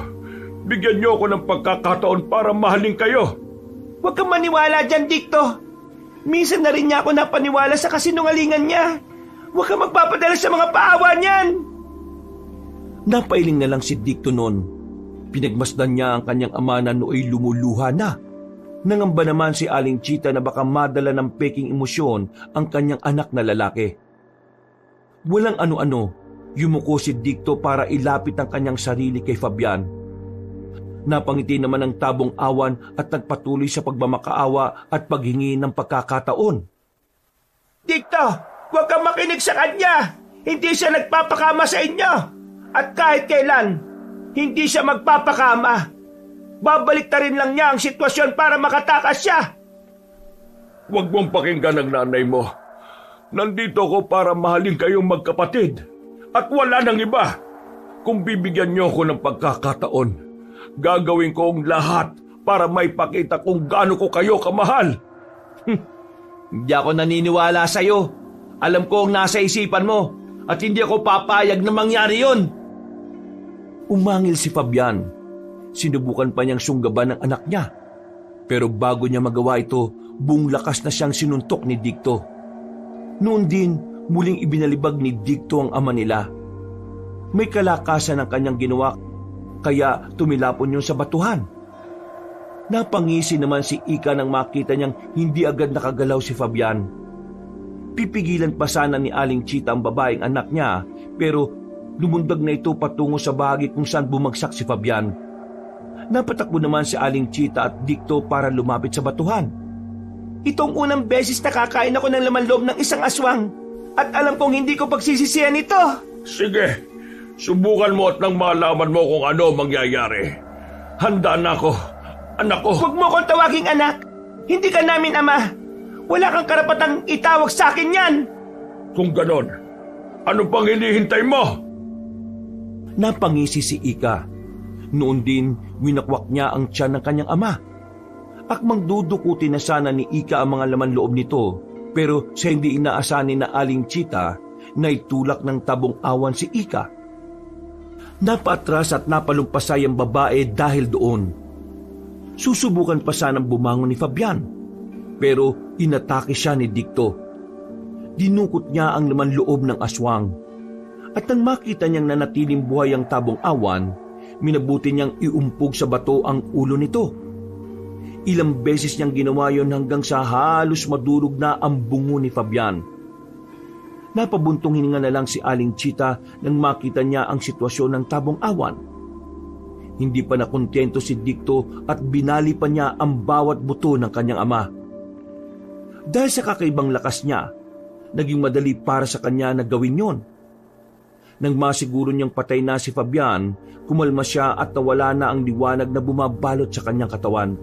bigyan niyo ako ng pagkakataon para mahalin kayo. Huwag kang maniwala dyan, Dicto. Minsan na rin niya ako napaniwala sa kasinungalingan niya. Huwag kang magpapadala sa mga paawa niyan. Napailing na lang si Dicto noon. Pinagmasdan niya ang kanyang ama na nooy lumuluha na. Nangamba naman si Aling Chita na baka madala ng peking emosyon ang kanyang anak na lalaki. Walang ano-ano, yumuko si Dicto para ilapit ang kanyang sarili kay Fabian. Napangiti naman ang tabong awan at nagpatuloy sa pagmamakaawa at paghingi ng pagkakataon. Dicto, huwag kang makinig sa kanya. Hindi siya nagpapakama sa inyo. At kahit kailan, hindi siya magpapakama. Babalik ta rin lang niya ang sitwasyon para makatakas siya. Huwag mong pakinggan ang nanay mo. Nandito ko para mahalin kayong magkapatid. At wala nang iba. Kung bibigyan niyo ako ng pagkakataon, gagawin ko ang lahat para maipakita kung gaano ko kayo kamahal. Hindi ako naniniwala sa'yo. Alam ko ang nasa isipan mo at hindi ako papayag na mangyari yon. Umangil si Fabian. Sinubukan pa niyang sunggaban ng anak niya. Pero bago niya magawa ito, buong lakas na siyang sinuntok ni Dicto. Noon din, muling ibinalibag ni Dicto ang ama nila. May kalakasan ang kanyang ginawa, kaya tumilapon yun sa batuhan. Napangisi naman si Ika nang makita niyang hindi agad nakagalaw si Fabian. Pipigilan pa sana ni Aling Chita ang babaeng anak niya, pero lumundag na ito patungo sa bahagi kung saan bumagsak si Fabian. Napatakbo naman si Aling Chita at Dicto para lumapit sa batuhan. Itong unang beses na kakain ako ng laman loob ng isang aswang. At alam kong hindi ko pagsisisihan ito. Sige, subukan mo at nang malaman mo kung ano mangyayari. Handa na ako, anak ko. Huwag mo akong tawaging anak. Hindi ka namin ama. Wala kang karapatang itawag sa akin yan. Kung ganon, ano pang hinihintay mo? Napangisi si Ika. Noon din, winakwak niya ang tiyan ng kanyang ama. Akmang dudukutin na sana ni Ika ang mga laman loob nito, pero sa hindi inaasahan na Aling Chita, naitulak ng tabong awan si Ika. Napaatras at napalumpasay ang babae dahil doon. Susubukan pa sanang bumangon ni Fabian, pero inatake siya ni Dicto. Dinukot niya ang laman loob ng aswang. At nang makita niyang nanatiling buhay ang tabong awan, minabuti niyang iumpog sa bato ang ulo nito. Ilang beses niyang ginawa yon hanggang sa halos madurog na ang bungo ni Fabian. Napabuntong hininga na lang si Aling Chita nang makita niya ang sitwasyon ng tabong awan. Hindi pa nakontento si Dicto at binali pa niya ang bawat buto ng kanyang ama. Dahil sa kakaibang lakas niya, naging madali para sa kanya na gawin yon. Nang masiguro niyang patay na si Fabian, kumalma siya at nawala na ang liwanag na bumabalot sa kanyang katawan.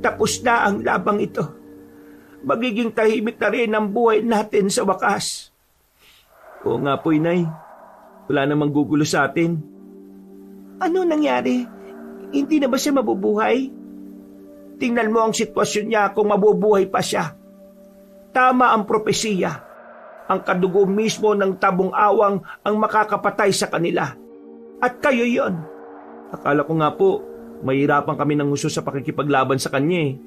Tapos na ang labang ito. Magiging tahimik na rin ang buhay natin sa wakas. Oo nga po, Inay. Wala namang gugulo sa atin. Ano nangyari? Hindi na ba siya mabubuhay? Tingnan mo ang sitwasyon niya kung mabubuhay pa siya. Tama ang propesiya. Ang kadugo mismo ng tabong awang ang makakapatay sa kanila. At kayo yon. Akala ko nga po, mahirapan kami ng husto sa pakikipaglaban sa kanya eh.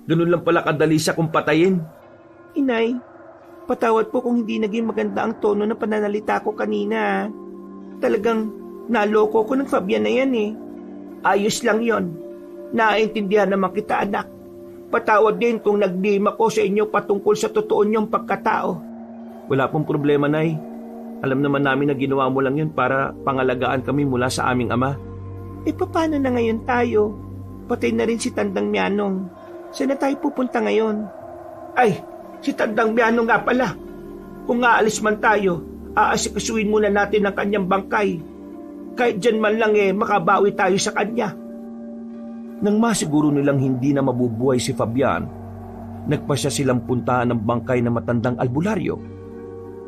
Ganun lang pala kadali siya kung patayin. Inay, patawad po kung hindi naging maganda ang tono ng pananalita ko kanina. Talagang naloko ko ng Fabian na yan eh. Ayos lang yon. Naiintindihan naman kita, anak. Patawad din kung nagdim ako sa inyo patungkol sa totoo niyong pagkatao. Wala pong problema, Nay. Alam naman namin na ginawa mo lang yun para pangalagaan kami mula sa aming ama. Paano na ngayon tayo? Patay na rin si Tandang Mianong. Saan na tayo pupunta ngayon? Ay, si Tandang Mianong nga pala. Kung aalis man tayo, aasikasuin muna natin ang kanyang bangkay. Kahit dyan man lang makabawi tayo sa kanya. Nang masiguro nilang hindi na mabubuhay si Fabian, nagpasya silang puntahan ng bangkay na matandang albularyo.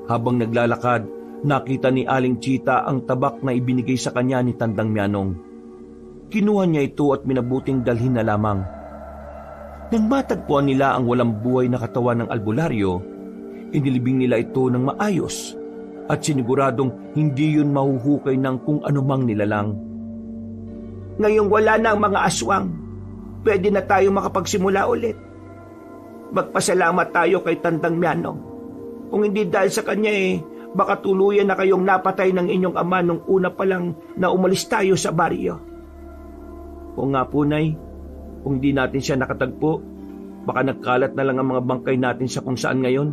Habang naglalakad, nakita ni Aling Chita ang tabak na ibinigay sa kanya ni Tandang Mianong. Kinuha niya ito at minabuting dalhin na lamang. Nang matagpuan nila ang walang buhay na katawan ng albularyo, Inilibing nila ito ng maayos at siniguradong hindi yun mahuhukay ng kung anumang nilalang. Ngayong wala na ang mga aswang, pwede na tayo makapagsimula ulit. Magpasalamat tayo kay Tandang Mianong. Kung hindi dahil sa kanya baka tuluyan na kayong napatay ng inyong ama nung una pa lang na umalis tayo sa baryo. O nga po, Nay, kung di natin siya nakatagpo, baka nagkalat na lang ang mga bangkay natin sa kung saan ngayon.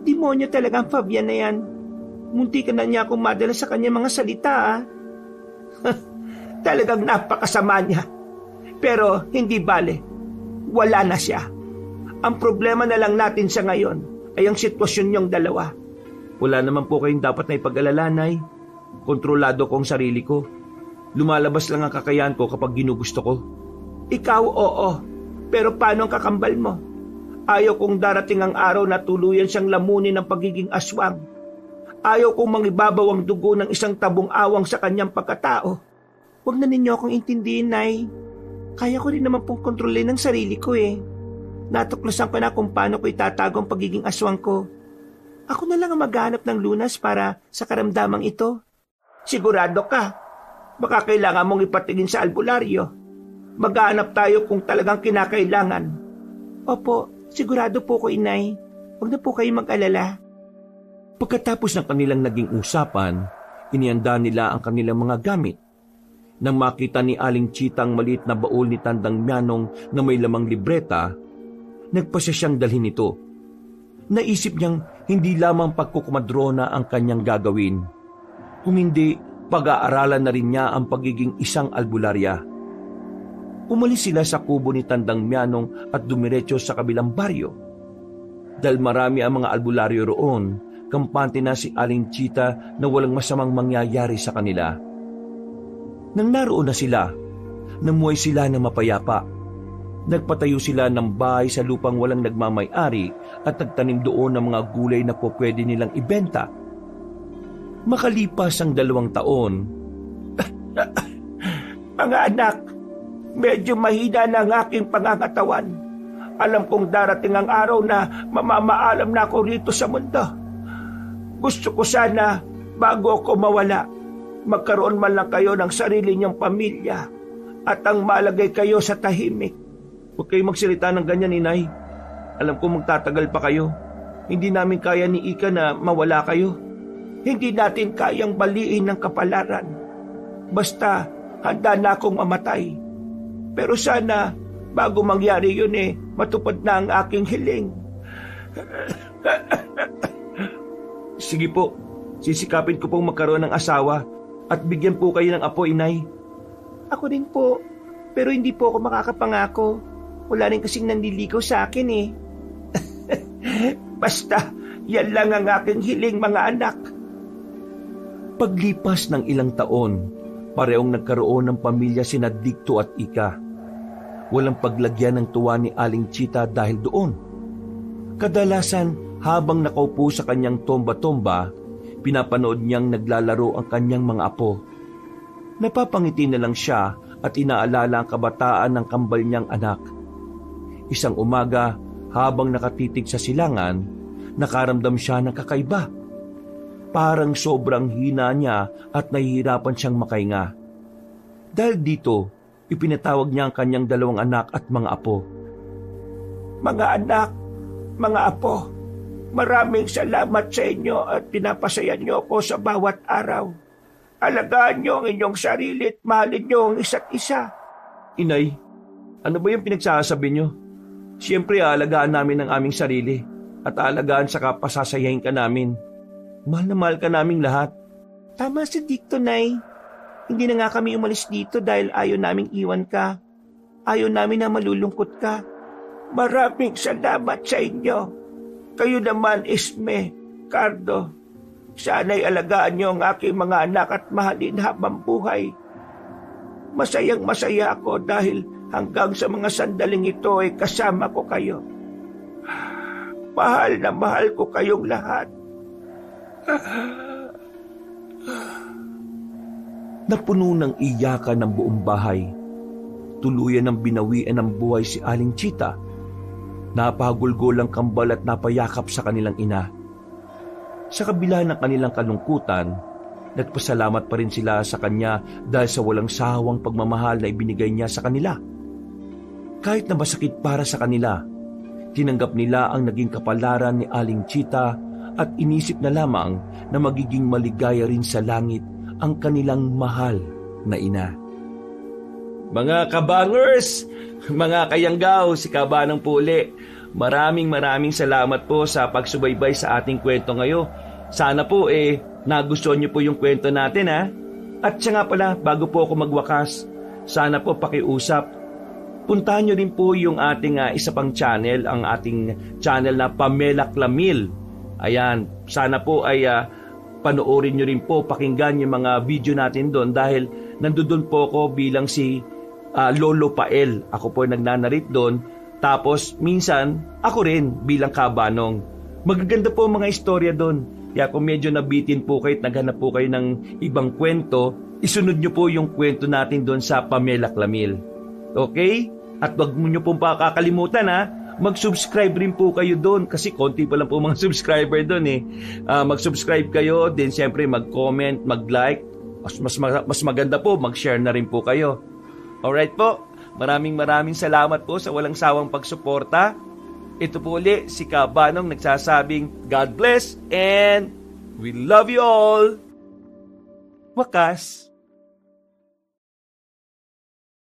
Demonyo talaga ang Fabian na yan. Munti ka na niya akong madala sa kanya mga salita, ah. Talagang napakasama niya. Pero hindi bale. Wala na siya. Ang problema na lang natin sa ngayon ay ang sitwasyon niyong dalawa. Wala naman po kayong dapat na ipag-alala, Nay. Kontrolado ko ang sarili ko. Lumalabas lang ang kakayahan ko kapag ginugusto ko. Ikaw, oo. Pero paano ang kakambal mo? Ayaw kong darating ang araw na tuluyan siyang lamunin ng pagiging aswang. Ayaw kong mangibabaw ang dugo ng isang tabong awang sa kanyang pagkatao. Huwag na ninyo akong intindihin, Nay. Kaya ko rin naman pong kontrolin ang sarili ko Natuklasan ko na kung paano ko itatago ang pagiging aswang ko. Ako na lang ang maghanap ng lunas para sa karamdamang ito. Sigurado ka. Baka kailangan mong ipatingin sa albularyo. Maghanap tayo kung talagang kinakailangan. Opo, sigurado po ko, Inay. Huwag na po kayo mag-alala. Pagkatapos ng kanilang naging usapan, inihanda nila ang kanilang mga gamit. Nang makita ni Aling Chita ang maliit na baul ni Tandang Mianong na may lamang libreta, nagpasya siyang dalhin ito. Naisip niyang hindi lamang pagkukumadrona ang kanyang gagawin, kung hindi pag-aaralan na rin niya ang pagiging isang albularya. Umalis sila sa kubo ni Tandang Mianong at dumiretso sa kabilang baryo. Dahil marami ang mga albularyo roon, kampante na si Aling Chita na walang masamang mangyayari sa kanila. Nang naroon na sila, namuhay sila ng mapayapa. Nagpatayo sila ng bahay sa lupang walang nagmamay-ari at nagtanim doon ng mga gulay na po pwede nilang ibenta. Makalipas ang 2 taon, Mga anak, medyo mahina na ang aking pangangatawan. Alam kong darating ang araw na mamamaalam na ako rito sa mundo. Gusto ko sana, bago ako mawala, magkaroon man lang kayo ng sarili niyong pamilya at ang malagay kayo sa tahimik. Huwag kayong magsalita ng ganyan, Inay. Alam ko magtatagal pa kayo. Hindi namin kaya ni Ika na mawala kayo. Hindi natin kayang baliin ng kapalaran. Basta, handa na akong mamatay. Pero sana, bago mangyari yun matupad na ang aking hiling. Sige po, sisikapin ko pong magkaroon ng asawa at bigyan po kayo ng apo, Inay. Ako din po, pero hindi po ako makakapangako. Wala rin kasing nandiligaw sa akin Basta, yan lang ang aking hiling, mga anak. Paglipas ng ilang taon, parehong nagkaroon ng pamilya sina Dicto at Ika. Walang paglagyan ng tuwa ni Aling Chita dahil doon. Kadalasan, habang nakaupo sa kanyang tomba-tomba, pinapanood niyang naglalaro ang kanyang mga apo. Napapangiti na lang siya at inaalala ang kabataan ng kambal niyang anak. Isang umaga, habang nakatitig sa silangan, nakaramdam siya ng kakaiba. Parang sobrang hina niya at nahihirapan siyang makahinga. Dahil dito, ipinatawag niya ang kanyang 2 anak at mga apo. Mga anak, mga apo, maraming salamat sa inyo at pinapasaya niyo ako sa bawat araw. Alagaan niyo ang inyong sarili at mahalin niyo ang isa't isa. Inay, ano ba yung pinagsasabi niyo? Siyempre, aalagaan namin ang aming sarili at aalagaan sa kapasasayahin ka namin. Mahal na mahal ka naming lahat. Tama si Dicto, Nay. Hindi na nga kami umalis dito dahil ayaw naming iwan ka. Ayaw namin na malulungkot ka. Maraming salamat sa inyo. Kayo naman, Isme, Cardo. Sana'y alagaan niyo ang aking mga anak at mahalin habang buhay. Masayang masaya ako dahil hanggang sa mga sandaling ito ay kasama ko kayo. Mahal na mahal ko kayong lahat. Napuno ng iyakan ng buong bahay. Tuluyan ng binawian ng buhay si Aling Chita. Napahagulgol ang kambal at napayakap sa kanilang ina. Sa kabila ng kanilang kalungkutan, nagpasalamat pa rin sila sa kanya dahil sa walang sawang pagmamahal na ibinigay niya sa kanila. Kahit na masakit para sa kanila, tinanggap nila ang naging kapalaran ni Aling Chita at inisip na lamang na magiging maligaya rin sa langit ang kanilang mahal na ina. Mga kabangers, mga kayanggaw, si Kabanang Puli, maraming salamat po sa pagsubaybay sa ating kwento ngayon. Sana po nagustuhan niyo po yung kwento natin ha. At siya nga pala, bago po ako magwakas, sana po pakiusap. Puntahan niyo rin po yung ating isa pang channel, ang ating channel na Pamela Clamil. Ayan, sana po ay panoorin niyo rin po, pakinggan yung mga video natin doon dahil nandoon po ako bilang si Lolo Pael. Ako po nagnanarit doon. Tapos minsan ako rin bilang Kabanong. Magaganda po mga istorya doon. Kaya kung medyo nabitin po kayo at naghanap po kayo ng ibang kwento, isunod nyo po yung kwento natin doon sa Pamela Clamil. Okay? At wag mo nyo pong kakalimutan mag-subscribe rin po kayo doon kasi konti pa lang po mga subscriber doon mag-subscribe kayo, then siyempre mag-comment, mag-like. Mas maganda po, mag-share na rin po kayo. Alright po, maraming salamat po sa walang sawang pagsuporta. Ito po ulit si Kabanong nagsasabing God bless and we love you all. Wakas.